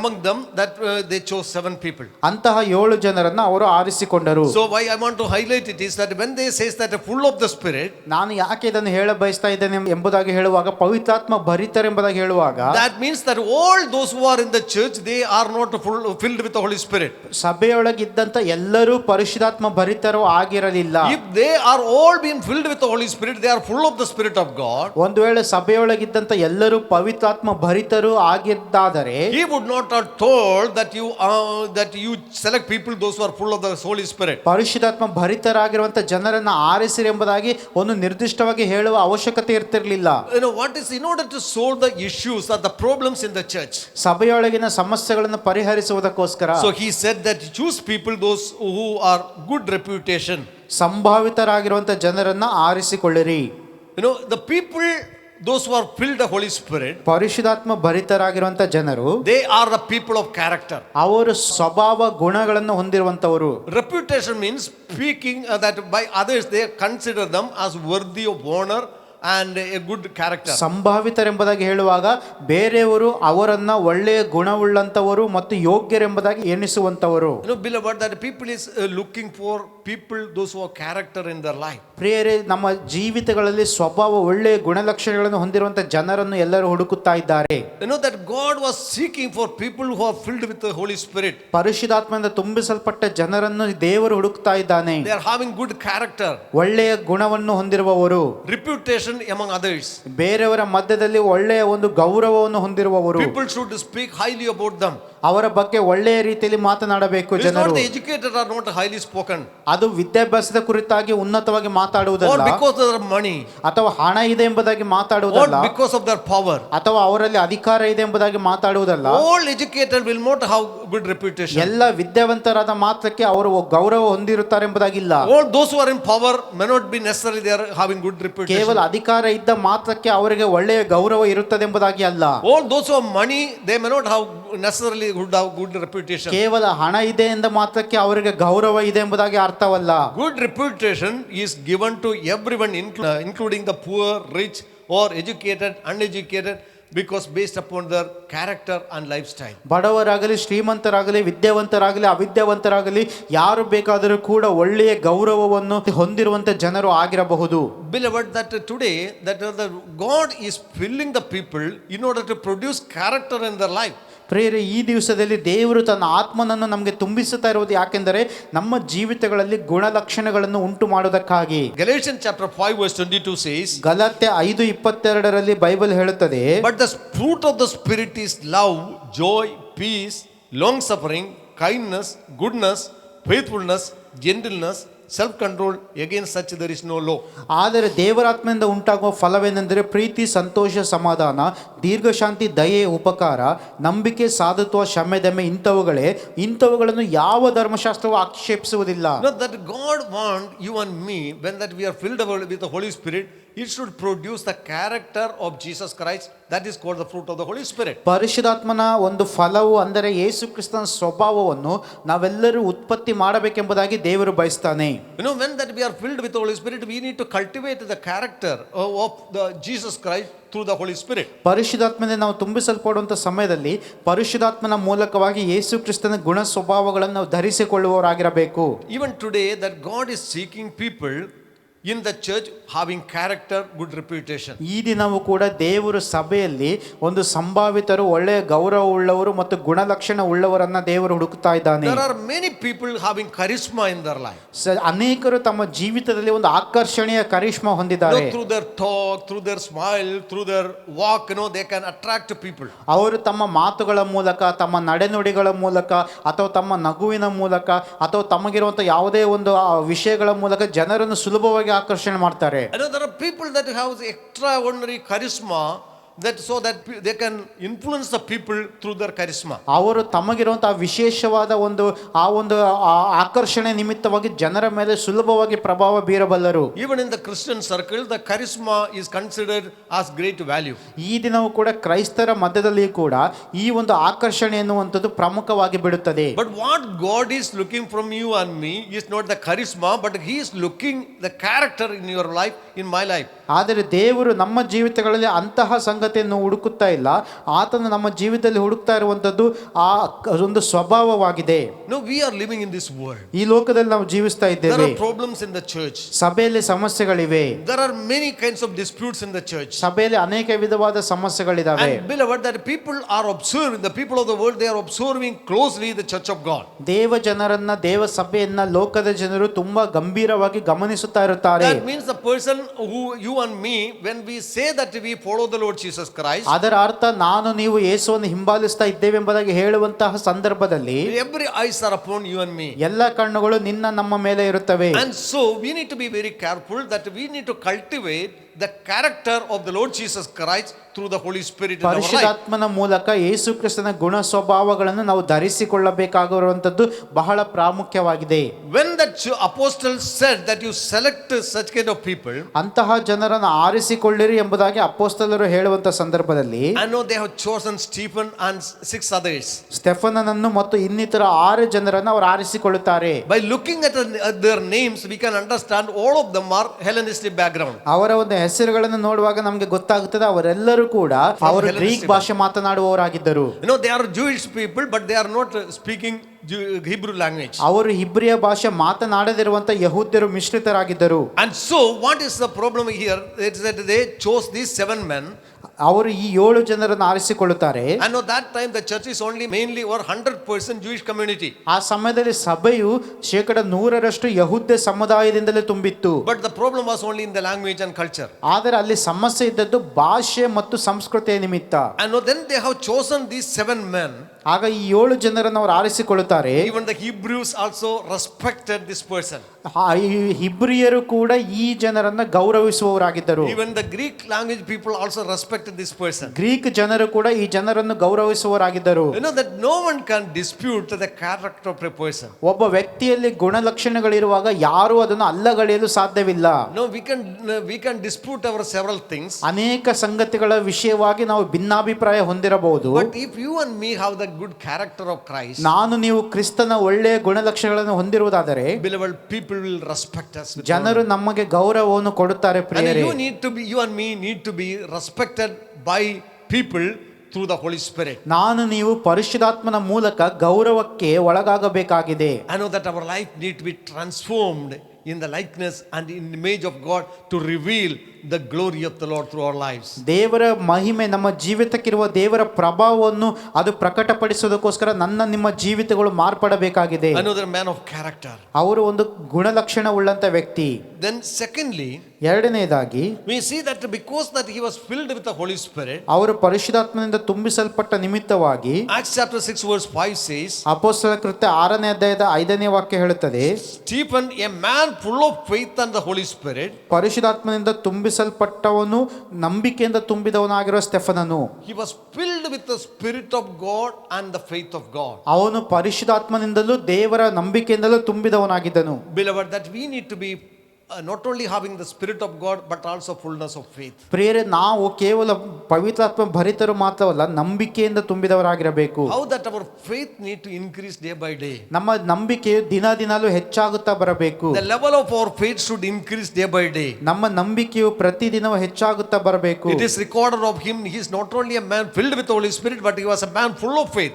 C: Among them that they chose 7 people.
D: ಅಂತಹ 7 ಜನರನ್ನ ಅವರು ಆರಿಸಿಕೊಂಡರು.
C: So why I want to highlight it is that when they says that full of the Spirit,
D: ನಾನು ಯಾಕೆ ಇದನ್ನು ಹೇಳ ಬಯಸ್ತಾ ಇದ್ದೇನೆ ಎಂಬುದಾಗಿ ಹೇಳುವಾಗ, ಪವಿತ್ರಾತ್ಮ ಭರಿತರೆಂಬುದಾಗಿ ಹೇಳುವಾಗ,
C: that means that all those who are in the church, they are not filled with the Holy Spirit.
D: ಸಭೆಯೊಳಗಿದ್ದಂತ ಎಲ್ಲರೂ ಪರಿಶುದ್ಧಾತ್ಮ ಭರಿತರು ಆಗಿರಲಿಲ್ಲ.
C: If they are all being filled with the Holy Spirit, they are full of the Spirit of God.
D: ಒಂದು ವೇಳೆ ಸಭೆಯೊಳಗಿದ್ದಂತ ಎಲ್ಲರೂ ಪವಿತ್ರಾತ್ಮ ಭರಿತರು ಆಗಿದ್ದಾದರೆ,
C: He would not have told that you select people those who are full of the Holy Spirit.
D: ಪರಿಶುದ್ಧಾತ್ಮ ಭರಿತರಾಗಿರುವಂತ ಜನರನ್ನ ಆರಿಸಿರಿ ಎಂಬುದಾಗಿ ಒಂದು ನಿರ್ದಿಷ್ಟವಾಗಿ ಹೇಳುವ ಅವಶ್ಯಕತೆ ಇರ್ತಿರ್ಲಿಲ್ಲ.
C: What is in order to solve the issues or the problems in the church?
D: ಸಭೆಯೊಳಗಿನ ಸಮಸ್ಯೆಗಳನ್ನು ಪರಿಹರಿಸುವುದಕ್ಕೋಸ್ಕರ
C: So he said that choose people those who are good reputation.
D: ಸಂಭಾವಿತರಾಗಿರುವಂತ ಜನರನ್ನ ಆರಿಸಿಕೊಳ್ಳಿರಿ.
C: The people those who are filled the Holy Spirit,
D: ಪರಿಶುದ್ಧಾತ್ಮ ಭರಿತರಾಗಿರುವಂತ ಜನರು,
C: they are the people of character.
D: ಅವರು ಸ್ವಭಾವ ಗುಣಗಳನ್ನು ಹೊಂದಿರುವಂತವರು.
C: Reputation means speaking that by others they consider them as worthy of honor and a good character.
D: ಸಂಭಾವಿತರೆಂಬುದಾಗಿ ಹೇಳುವಾಗ ಬೇರೆಯವರು ಅವರನ್ನ ಒಳ್ಳೆಯ ಗುಣವುಳ್ಳಂತವರು ಮತ್ತು ಯೋಗ್ಯರೆಂಬುದಾಗಿ ಎಣಿಸುವಂತವರು.
C: Beloved, that people is looking for people those who have character in their life.
D: ಪ್ರಿಯರೇ, ನಮ್ಮ ಜೀವಿತಗಳಲ್ಲಿ ಸ್ವಭಾವ ಒಳ್ಳೆಯ ಗುಣಲಕ್ಷಣಗಳನ್ನು ಹೊಂದಿರುವಂತ ಜನರನ್ನು ಎಲ್ಲರೂ ಹುಡುಕುತ್ತಾ ಇದ್ದಾರೆ.
C: That God was seeking for people who are filled with the Holy Spirit.
D: ಪರಿಶುದ್ಧಾತ್ಮದಿಂದ ತುಂಬಿಸಲ್ಪಟ್ಟ ಜನರನ್ನು ದೇವರು ಹುಡುಕ್ತಾ ಇದ್ದಾನೆ.
C: They are having good character,
D: ಒಳ್ಳೆಯ ಗುಣವನ್ನು ಹೊಂದಿರುವವರು,
C: reputation among others.
D: ಬೇರೆಯವರ ಮಧ್ಯದಲ್ಲಿ ಒಳ್ಳೆಯ ಒಂದು ಗೌರವವನ್ನು ಹೊಂದಿರುವವರು.
C: People should speak highly about them.
D: ಅವರ ಬಗ್ಗೆ ಒಳ್ಳೆಯ ರೀತಿಯಲ್ಲಿ ಮಾತನಾಡಬೇಕು
C: It is not
D: ಜನರು.
C: the educated are not highly spoken,
D: ಅದು ವಿದ್ಯಾಭ್ಯಾಸದ ಕುರಿತಾಗಿ ಉನ್ನತವಾಗಿ
C: or
D: ಮಾತಾಡುವುದಲ್ಲ,
C: because of their money,
D: ಅಥವಾ ಹಣ ಇದೆ ಎಂಬುದಾಗಿ
C: or
D: ಮಾತಾಡುವುದಲ್ಲ,
C: because of their power.
D: ಅಥವಾ ಅವರಲ್ಲಿ ಅಧಿಕಾರ ಇದೆ ಎಂಬುದಾಗಿ ಮಾತಾಡುವುದಲ್ಲ.
C: All educated will not have good reputation.
D: ಎಲ್ಲ ವಿದ್ಯಾವಂತರಾದ ಮಾತ್ರಕ್ಕೆ ಅವರು ಗೌರವ ಹೊಂದಿರುತ್ತಾರೆ ಎಂಬುದಾಗಿಲ್ಲ.
C: All those who are in power may not be necessarily they are having good reputation.
D: ಕೇವಲ ಅಧಿಕಾರ ಇದ್ದ ಮಾತ್ರಕ್ಕೆ ಅವರಿಗೆ ಒಳ್ಳೆಯ ಗೌರವ ಇರುತ್ತದೆ ಎಂಬುದಾಗಿ ಅಲ್ಲ.
C: All those who have money, they may not have necessarily have good reputation.
D: ಕೇವಲ ಹಣ ಇದೆ ಎಂದ ಮಾತ್ರಕ್ಕೆ ಅವರಿಗೆ ಗೌರವ ಇದೆ ಎಂಬುದಾಗಿ ಅರ್ಥವಲ್ಲ.
C: Good reputation is given to everyone, including the poor, rich, or educated, uneducated, because based upon their character and lifestyle.
D: ಬಡವರಾಗಲಿ ಶ್ರೀಮಂತರಾಗಲಿ ವಿದ್ಯಾವಂತರಾಗಲಿ ಅವಿದ್ಯಾವಂತರಾಗಲಿ ಯಾರು ಬೇಕಾದರೂ ಕೂಡ ಒಳ್ಳೆಯ ಗೌರವವನ್ನು ಹೊಂದಿರುವಂತ ಜನರು ಆಗಿರಬಹುದು.
C: Beloved, that today that the God is filling the people in order to produce character in their life.
D: ಪ್ರಿಯರೇ, ಈ ದಿವಸದಲ್ಲಿ ದೇವರು ತನ್ನ ಆತ್ಮನನ್ನು ನಮಗೆ ತುಂಬಿಸುತ್ತಾ ಇರುವುದು ಯಾಕೆಂದರೆ ನಮ್ಮ ಜೀವಿತಗಳಲ್ಲಿ ಗುಣಲಕ್ಷಣಗಳನ್ನು ಉಂಟು ಮಾಡುವುದಕ್ಕಾಗಿ.
C: Galatians chapter 5 verse 22 says,
D: Galatia 5:22 Bible ಹೇಳುತ್ತದೆ,
C: but the fruit of the Spirit is love, joy, peace, long suffering, kindness, goodness, faithfulness, gentleness, self-control. Against such there is no law.
D: ಆದರೆ ದೇವರಾತ್ಮದಿಂದ ಉಂಟಾಗುವ ಫಲವೇನೆಂದರೆ ಪ್ರೀತಿ, ಸಂತೋಷ, ಸಮಾಧಾನ, ದೀರ್ಘಶಾಂತಿ, ದಯೆ, ಉಪಕಾರ, ನಂಬಿಕೆ, ಸಾಧುತ್ವ, ಕ್ಷಮೆದಮೆ ಇಂಥವುಗಳನ್ನು ಯಾವ ಧರ್ಮಶಾಸ್ತ್ರವೂ ಆಕ್ಷೇಪಿಸುವುದಿಲ್ಲ.
C: Not that God want you and me, when that we are filled with the Holy Spirit, it should produce the character of Jesus Christ. That is called the fruit of the Holy Spirit.
D: ಪರಿಶುದ್ಧಾತ್ಮನ ಒಂದು ಫಲವು ಅಂದರೆ ಯೇಸು ಕ್ರಿಸ್ತನ ಸ್ವಭಾವವನ್ನು ನಾವೆಲ್ಲರೂ ಉತ್ಪತ್ತಿ ಮಾಡಬೇಕೆಂಬುದಾಗಿ ದೇವರು ಬಯಸ್ತಾನೆ.
C: When that we are filled with the Holy Spirit, we need to cultivate the character of the Jesus Christ through the Holy Spirit.
D: ಪರಿಶುದ್ಧಾತ್ಮದಿಂದ ನಾವು ತುಂಬಿಸಲ್ಪಡುವಂಥ ಸಮಯದಲ್ಲಿ ಪರಿಶುದ್ಧಾತ್ಮನ ಮೂಲಕವಾಗಿ ಯೇಸು ಕ್ರಿಸ್ತನ ಗುಣ ಸ್ವಭಾವಗಳನ್ನು ನಾವು ಧರಿಸಿಕೊಳ್ಳುವವರಾಗಿರಬೇಕು.
C: Even today that God is seeking people in the church having character, good reputation.
D: ಈ ದಿನವೂ ಕೂಡ ದೇವರು ಸಭೆಯಲ್ಲಿ ಒಂದು ಸಂಭಾವಿತರು, ಒಳ್ಳೆಯ ಗೌರವ ಉಳ್ಳವರು ಮತ್ತು ಗುಣಲಕ್ಷಣ ಉಳ್ಳವರನ್ನ ದೇವರು ಹುಡುಕ್ತಾ ಇದ್ದಾನೆ.
C: There are many people having charisma in their life.
D: ಅನೇಕರು ತಮ್ಮ ಜೀವಿತದಲ್ಲಿ ಒಂದು ಆಕರ್ಷಣೀಯ ಕರಿಷ್ಮಾ ಹೊಂದಿದ್ದಾರೆ.
C: Through their talk, through their smile, through their walk, they can attract people.
D: ಅವರು ತಮ್ಮ ಮಾತುಗಳ ಮೂಲಕ, ತಮ್ಮ ನಡೆನುಡಿಗಳ ಮೂಲಕ, ಅಥವಾ ತಮ್ಮ ನಗುವಿನ ಮೂಲಕ, ಅಥವಾ ತಮಗಿರುವಂಥ ಯಾವುದೇ ಒಂದು ವಿಷಯಗಳ ಮೂಲಕ ಜನರನ್ನು ಸುಲಭವಾಗಿ ಆಕರ್ಷಣೆ ಮಾಡ್ತಾರೆ.
C: There are people that have extraordinary charisma, that so that they can influence the people through their charisma.
D: ಅವರು ತಮಗಿರುವಂತಹ ವಿಶೇಷವಾದ ಒಂದು ಆಕರ್ಷಣೆ ನಿಮಿತ್ತವಾಗಿ ಜನರ ಮೇಲೆ ಸುಲಭವಾಗಿ ಪ್ರಭಾವ ಬೀರಬಲ್ಲರು.
C: Even in the Christian circle, the charisma is considered as great value.
D: ಈ ದಿನವೂ ಕೂಡ ಕ್ರೈಸ್ತರ ಮಧ್ಯದಲ್ಲಿ ಕೂಡ ಈ ಒಂದು ಆಕರ್ಷಣೆ ಎನ್ನುವಂಥದ್ದು ಪ್ರಮುಖವಾಗಿ ಬಿಡುತ್ತದೆ.
C: But what God is looking from you and me is not the charisma, but He is looking the character in your life, in my life.
D: ಆದರೆ ದೇವರು ನಮ್ಮ ಜೀವಿತಗಳಲ್ಲಿ ಅಂತಹ ಸಂಗತಿಯನ್ನು ಹುಡುಕುತ್ತಾ ಇಲ್ಲ, ಆತನು ನಮ್ಮ ಜೀವಿತದಲ್ಲಿ ಹುಡುಕ್ತಾ ಇರುವಂತದ್ದು ಆ ಒಂದು ಸ್ವಭಾವವಾಗಿದೆ.
C: No, we are living in this world.
D: ಈ ಲೋಕದಲ್ಲಿ ನಾವು ಜೀವಿಸ್ತಾ ಇದ್ದೇವೆ.
C: There are problems in the church.
D: ಸಭೆಯಲ್ಲಿ ಸಮಸ್ಯೆಗಳಿವೆ.
C: There are many kinds of disputes in the church.
D: ಸಭೆಯಲ್ಲಿ ಅನೇಕ ವಿಧವಾದ ಸಮಸ್ಯೆಗಳಿದಾವೆ.
C: And beloved, that people are observing, the people of the world, they are observing closely the church of God.
D: ದೇವ ಜನರನ್ನ, ದೇವ ಸಭೆಯನ್ನ ಲೋಕದ ಜನರು ತುಂಬಾ ಗಂಭೀರವಾಗಿ ಗಮನಿಸುತ್ತಾ ಇರುತ್ತಾರೆ.
C: That means the person who you and me, when we say that we follow the Lord Jesus Christ,
D: ಅದರ ಅರ್ಥ ನಾನು ನೀವು ಯೇಸುವನ್ನು ಹಿಂಬಾಲಿಸ್ತಾ ಇದ್ದೇವೆ ಎಂಬುದಾಗಿ ಹೇಳುವಂತಹ ಸಂದರ್ಭದಲ್ಲಿ
C: every eyes are upon you and me.
D: ಎಲ್ಲ ಕಣ್ಣುಗಳು ನಿನ್ನ ನಮ್ಮ ಮೇಲೆ ಇರುತ್ತವೆ.
C: And so we need to be very careful that we need to cultivate the character of the Lord Jesus Christ through the Holy Spirit in our life.
D: ಪರಿಶುದ್ಧಾತ್ಮನ ಮೂಲಕ ಯೇಸು ಕ್ರಿಸ್ತನ ಗುಣ ಸ್ವಭಾವಗಳನ್ನು ನಾವು ಧರಿಸಿಕೊಳ್ಳಬೇಕಾಗಿರುವಂತದ್ದು ಬಹಳ ಪ್ರಾಮುಖ್ಯವಾಗಿದೆ.
C: When the apostles said that you select such kind of people,
D: ಅಂತಹ ಜನರನ್ನು ಆರಿಸಿಕೊಳ್ಳಿರಿ ಎಂಬುದಾಗಿ ಅಪೊಸ್ತಲರು ಹೇಳುವಂತ ಸಂದರ್ಭದಲ್ಲಿ,
C: I know they have chosen Stephen and 6 others.
D: ಸ್ಟೆಫನನನ್ನು ಮತ್ತು ಇನ್ನಿತರ 6 ಜನರನ್ನು ಅವರು ಆರಿಸಿಕೊಳ್ಳುತ್ತಾರೆ.
C: By looking at their names, we can understand all of them are Hellenistic background.
D: ಅವರ ಒಂದು ಹೆಸರುಗಳನ್ನು ನೋಡುವಾಗ ನಮಗೆ ಗೊತ್ತಾಗುತ್ತದೆ ಅವರೆಲ್ಲರೂ ಕೂಡ ಅವರು ಗ್ರೀಕ್ ಭಾಷೆ ಮಾತನಾಡುವವರಾಗಿದ್ದರು.
C: They are Jewish people, but they are not speaking Hebrew language.
D: ಅವರು ಇಬ್ರಿಯ ಭಾಷೆ ಮಾತನಾಡದಿರುವಂತ ಯಹೂದ್ಯರು ಮಿಶ್ರಿತರಾಗಿದ್ದರು.
C: And so what is the problem here? It's that they chose these 7 men.
D: ಅವರು ಈ 7 ಜನರನ್ನು ಆರಿಸಿಕೊಳ್ಳುತ್ತಾರೆ.
C: And at that time the church is only mainly or 100% Jewish community.
D: ಆ ಸಮಯದಲ್ಲಿ ಸಭೆಯು 100% ಯಹೂದ್ಯ ಸಮುದಾಯದಿಂದಲೇ ತುಂಬಿತ್ತು.
C: But the problem was only in the language and culture.
D: ಆದರೆ ಅಲ್ಲಿ ಸಮಸ್ಯೆ ಇದ್ದದ್ದು ಭಾಷೆ ಮತ್ತು ಸಂಸ್ಕೃತಿಯ ನಿಮಿತ್ತ.
C: And then they have chosen these 7 men.
D: ಆಗ ಈ 7 ಜನರನ್ನು ಅವರು ಆರಿಸಿಕೊಳ್ಳುತ್ತಾರೆ.
C: Even the Hebrews also respected this person.
D: ಹಿಬ್ರಿಯರು ಕೂಡ ಈ ಜನರನ್ನ ಗೌರವಿಸುವವರಾಗಿದ್ದರು.
C: Even the Greek language people also respected this person.
D: Greek ಜನರು ಕೂಡ ಈ ಜನರನ್ನು ಗೌರವಿಸುವವರಾಗಿದ್ದರು.
C: That no one can dispute the character of a person.
D: ಒಬ್ಬ ವ್ಯಕ್ತಿಯಲ್ಲಿ ಗುಣಲಕ್ಷಣಗಳಿರುವಾಗ ಯಾರು ಅದನ್ನು ಅಲ್ಲಗಳೆಯಲು ಸಾಧ್ಯವಿಲ್ಲ.
C: No, we can dispute our several things.
D: ಅನೇಕ ಸಂಗತಿಗಳ ವಿಷಯವಾಗಿ ನಾವು ಭಿನ್ನಾಭಿಪ್ರಾಯ ಹೊಂದಿರಬಹುದು.
C: But if you and me have the good character of Christ,
D: ನಾನು ನೀವು ಕ್ರಿಸ್ತನ ಒಳ್ಳೆಯ ಗುಣಲಕ್ಷಣಗಳನ್ನು ಹೊಂದಿರುವುದಾದರೆ,
C: beloved, people will respect us.
D: ಜನರು ನಮಗೆ ಗೌರವವನ್ನು ಕೊಡುತ್ತಾರೆ. ಪ್ರಿಯರೇ,
C: you and me need to be respected by people through the Holy Spirit.
D: ನಾನು ನೀವು ಪರಿಶುದ್ಧಾತ್ಮನ ಮೂಲಕ ಗೌರವಕ್ಕೆ ಒಳಗಾಗಬೇಕಾಗಿದೆ.
C: I know that our life need to be transformed in the likeness and in the image of God to reveal the glory of the Lord through our lives.
D: ದೇವರ ಮಹಿಮೆ ನಮ್ಮ ಜೀವಿತಕ್ಕಿರುವ ದೇವರ ಪ್ರಭಾವವನ್ನು ಅದು ಪ್ರಕಟಪಡಿಸೋದಕ್ಕೋಸ್ಕರ ನಿಮ್ಮ ಜೀವಿತಗಳು ಮಾರ್ಪಡಬೇಕಾಗಿದೆ.
C: Another man of character.
D: ಅವರು ಒಂದು ಗುಣಲಕ್ಷಣ ಉಳ್ಳಂತ ವ್ಯಕ್ತಿ.
C: Then secondly,
D: ಎರಡನೇದಾಗಿ
C: we see that because that he was filled with the Holy Spirit,
D: ಅವರು ಪರಿಶುದ್ಧಾತ್ಮನಿಂದ ತುಂಬಿಸಲ್ಪಟ್ಟ ನಿಮಿತ್ತವಾಗಿ
C: Acts chapter 6 verse 5 says,
D: ಅಪೊಸ್ತಲರ ಕೃತ್ಯ 6ನೇ ಅಧ್ಯಾಯದ 5ನೇ ವಾಕ್ಯ ಹೇಳುತ್ತದೆ,
C: Stephen, a man full of faith and the Holy Spirit,
D: ಪರಿಶುದ್ಧಾತ್ಮನಿಂದ ತುಂಬಿಸಲ್ಪಟ್ಟವನು ನಂಬಿಕೆಯಿಂದ ತುಂಬಿದವನಾಗಿರುವ ಸ್ಟೆಫನನು,
C: he was filled with the Spirit of God and the faith of God.
D: ಅವನು ಪರಿಶುದ್ಧಾತ್ಮನಿಂದಲೂ ದೇವರ ನಂಬಿಕೆಯಿಂದಲೂ ತುಂಬಿದವನಾಗಿದ್ದನು.
C: Beloved, that we need to be not only having the Spirit of God but also fullness of faith.
D: ಪ್ರಿಯರೇ, ನಾವು ಕೇವಲ ಪವಿತ್ರಾತ್ಮ ಭರಿತರು ಮಾತ್ರವಲ್ಲ, ನಂಬಿಕೆಯಿಂದ ತುಂಬಿದವರಾಗಿರಬೇಕು.
C: How that our faith need to increase day by day.
D: ನಮ್ಮ ನಂಬಿಕೆಯು ದಿನದಿನಲೂ ಹೆಚ್ಚಾಗುತ್ತಾ ಬರಬೇಕು.
C: The level of our faith should increase day by day.
D: ನಮ್ಮ ನಂಬಿಕೆಯು ಪ್ರತಿದಿನವೂ ಹೆಚ್ಚಾಗುತ್ತಾ ಬರಬೇಕು.
C: It is recorded of him, he is not only a man filled with the Holy Spirit but he was a man full of faith.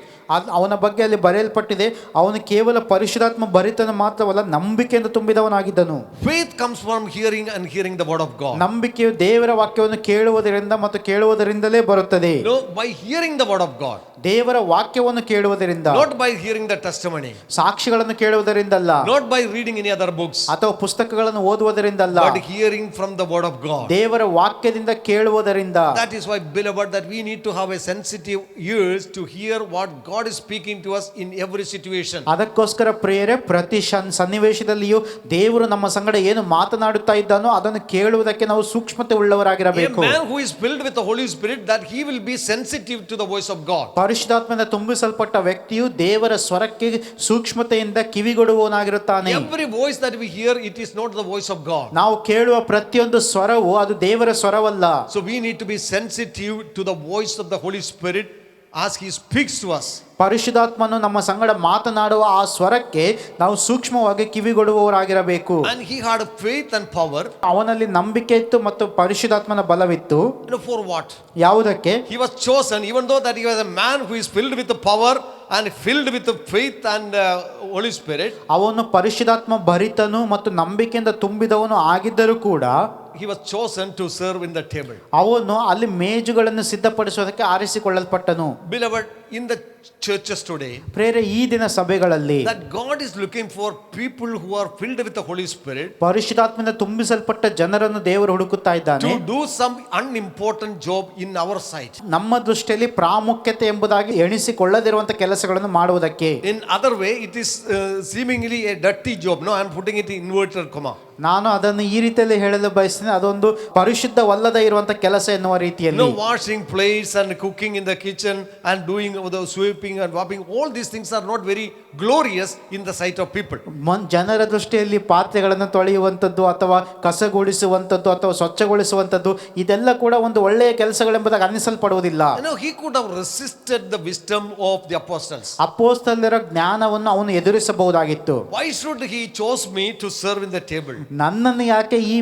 D: ಅವನ ಬಗ್ಗೆ ಅಲ್ಲಿ ಬರೆಯಲ್ಪಟ್ಟಿದೆ, ಅವನು ಕೇವಲ ಪರಿಶುದ್ಧಾತ್ಮ ಭರಿತನು ಮಾತ್ರವಲ್ಲ, ನಂಬಿಕೆಯಿಂದ ತುಂಬಿದವನಾಗಿದ್ದನು.
C: Faith comes from hearing and hearing the word of God.
D: ನಂಬಿಕೆಯು ದೇವರ ವಾಕ್ಯವನ್ನು ಕೇಳುವುದರಿಂದ ಮತ್ತು ಕೇಳುವುದರಿಂದಲೇ ಬರುತ್ತದೆ.
C: No, by hearing the word of God.
D: ದೇವರ ವಾಕ್ಯವನ್ನು ಕೇಳುವುದರಿಂದ,
C: Not by hearing the testimony.
D: ಸಾಕ್ಷಿಗಳನ್ನು ಕೇಳುವುದರಿಂದಲ್ಲ,
C: Not by reading any other books.
D: ಅಥವಾ ಪುಸ್ತಕಗಳನ್ನು ಓದುವುದರಿಂದಲ್ಲ,
C: But hearing from the word of God.
D: ದೇವರ ವಾಕ್ಯದಿಂದ ಕೇಳುವುದರಿಂದ.
C: That is why, beloved, that we need to have a sensitive ears to hear what God is speaking to us in every situation.
D: ಅದಕ್ಕೋಸ್ಕರ ಪ್ರಿಯರೇ, ಪ್ರತಿ ಸನ್ನಿವೇಶದಲ್ಲಿಯೂ ದೇವರು ನಮ್ಮ ಸಂಗಡ ಏನು ಮಾತನಾಡುತ್ತಾ ಇದ್ದಾನೋ ಅದನ್ನು ಕೇಳುವುದಕ್ಕೆ ನಾವು ಸೂಕ್ಷ್ಮತೆ ಉಳ್ಳವರಾಗಿರಬೇಕು.
C: A man who is filled with the Holy Spirit, that he will be sensitive to the voice of God.
D: ಪರಿಶುದ್ಧಾತ್ಮದಿಂದ ತುಂಬಿಸಲ್ಪಟ್ಟ ವ್ಯಕ್ತಿಯು ದೇವರ ಸ್ವರಕ್ಕೆ ಸೂಕ್ಷ್ಮತೆಯಿಂದ ಕಿವಿಗೊಡುವವನಾಗಿರುತ್ತಾನೆ.
C: Every voice that we hear, it is not the voice of God.
D: ನಾವು ಕೇಳುವ ಪ್ರತಿಯೊಂದು ಸ್ವರವು ಅದು ದೇವರ ಸ್ವರವಲ್ಲ.
C: So we need to be sensitive to the voice of the Holy Spirit as he speaks to us.
D: ಪರಿಶುದ್ಧಾತ್ಮನು ನಮ್ಮ ಸಂಗಡ ಮಾತನಾಡುವ ಆ ಸ್ವರಕ್ಕೆ ನಾವು ಸೂಕ್ಷ್ಮವಾಗಿ ಕಿವಿಗೊಡುವವರಾಗಿರಬೇಕು.
C: And he had faith and power.
D: ಅವನಲ್ಲಿ ನಂಬಿಕೆ ಇತ್ತು ಮತ್ತು ಪರಿಶುದ್ಧಾತ್ಮನ ಬಲವಿತ್ತು.
C: For what?
D: ಯಾವುದಕ್ಕೆ?
C: He was chosen, even though that he was a man who is filled with the power and filled with the faith and Holy Spirit.
D: ಅವನು ಪರಿಶುದ್ಧಾತ್ಮ ಭರಿತನು ಮತ್ತು ನಂಬಿಕೆಯಿಂದ ತುಂಬಿದವನು ಆಗಿದ್ದರೂ ಕೂಡ
C: he was chosen to serve in the table.
D: ಅವನು ಅಲ್ಲಿ ಮೇಜುಗಳನ್ನು ಸಿದ್ಧಪಡಿಸುವುದಕ್ಕೆ ಆರಿಸಿಕೊಳ್ಳಲ್ಪಟ್ಟನು.
C: Beloved, in the churches today,
D: ಪ್ರಿಯರೇ, ಈ ದಿನ ಸಭೆಗಳಲ್ಲಿ
C: that God is looking for people who are filled with the Holy Spirit,
D: ಪರಿಶುದ್ಧಾತ್ಮದಿಂದ ತುಂಬಿಸಲ್ಪಟ್ಟ ಜನರನ್ನು ದೇವರು ಹುಡುಕುತ್ತಾ ಇದ್ದಾನೆ.
C: to do some unimportant job in our sight.
D: ನಮ್ಮ ದೃಷ್ಟಿಯಲ್ಲಿ ಪ್ರಾಮುಖ್ಯತೆ ಎಂಬುದಾಗಿ ಎಣಿಸಿಕೊಳ್ಳದಿರುವಂತ ಕೆಲಸಗಳನ್ನು ಮಾಡುವುದಕ್ಕೆ.
C: In other way, it is seemingly a dirty job. No, I am putting it in inverted comma.
D: ನಾನು ಅದನ್ನು ಈ ರೀತಿಯಲ್ಲಿ ಹೇಳಲು ಬಯಸ್ತೇನೆ, ಅದೊಂದು ಪರಿಶುದ್ಧವಲ್ಲದ ಇರುವಂತ ಕೆಲಸ ಎನ್ನುವ ರೀತಿಯಲ್ಲಿ.
C: No, washing plates and cooking in the kitchen and doing the sweeping and mopping, all these things are not very glorious in the sight of people.
D: ಜನರ ದೃಷ್ಟಿಯಲ್ಲಿ ಪಾತ್ರೆಗಳನ್ನು ತೊಳೆಯುವಂಥದ್ದು ಅಥವಾ ಕಸಗೊಳಿಸುವಂಥದ್ದು ಅಥವಾ ಸ್ವಚ್ಛಗೊಳಿಸುವಂಥದ್ದು ಇದೆಲ್ಲ ಕೂಡ ಒಂದು ಒಳ್ಳೆಯ ಕೆಲಸಗಳೆಂಬುದಾಗಿ ಅನ್ನಿಸಲ್ಪಡುವುದಿಲ್ಲ.
C: He could have resisted the wisdom of the apostles.
D: ಅಪೊಸ್ತಲರ ಜ್ಞಾನವನ್ನು ಅವನು ಎದುರಿಸಬಹುದಾಗಿತ್ತು.
C: Why should he chose me to serve in the table?
D: ನನ್ನನ್ನು ಯಾಕೆ ಈ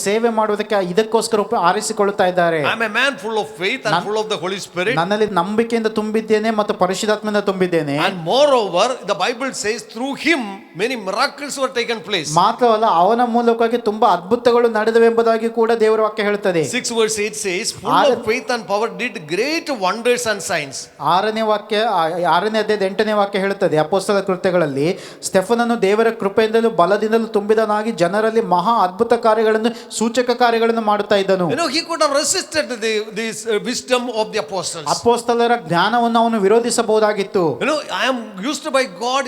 D: ಸೇವೆ ಮಾಡುವುದಕ್ಕೆ ಇದಕ್ಕೋಸ್ಕರ ಆರಿಸಿಕೊಳ್ಳುತ್ತಾ ಇದ್ದಾರೆ?
C: I am a man full of faith and full of the Holy Spirit.
D: ನನ್ನಲ್ಲಿ ನಂಬಿಕೆಯಿಂದ ತುಂಬಿದ್ದೇನೆ ಮತ್ತು ಪರಿಶುದ್ಧಾತ್ಮದಿಂದ ತುಂಬಿದ್ದೇನೆ.
C: And moreover, the Bible says through him many miracles were taken place.
D: ಮಾತ್ರವಲ್ಲ, ಅವನ ಮೂಲಕವಾಗಿ ತುಂಬಾ ಅದ್ಭುತಗಳು ನಡೆದವೆಂಬುದಾಗಿ ಕೂಡ ದೇವರ ವಾಕ್ಯ ಹೇಳುತ್ತದೆ.
C: 6 verse 8 says, full of faith and power did great wonders and signs.
D: 6ನೇ ಅಧ್ಯಾಯದ 8ನೇ ವಾಕ್ಯ ಹೇಳುತ್ತದೆ, ಅಪೊಸ್ತಲರ ಕೃತ್ಯಗಳಲ್ಲಿ ಸ್ಟೆಫನನು ದೇವರ ಕೃಪೆಯಿಂದಲೂ ಬಲದಿಂದಲೂ ತುಂಬಿದನಾಗಿ ಜನರಲ್ಲಿ ಮಹಾ ಅದ್ಭುತ ಕಾರ್ಯಗಳನ್ನು ಸೂಚಕ ಕಾರ್ಯಗಳನ್ನು ಮಾಡುತ್ತಾ ಇದ್ದನು.
C: He could have resisted this wisdom of the apostles.
D: ಅಪೊಸ್ತಲರ ಜ್ಞಾನವನ್ನು ಅವನು ವಿರೋಧಿಸಬಹುದಾಗಿತ್ತು.
C: I am used by God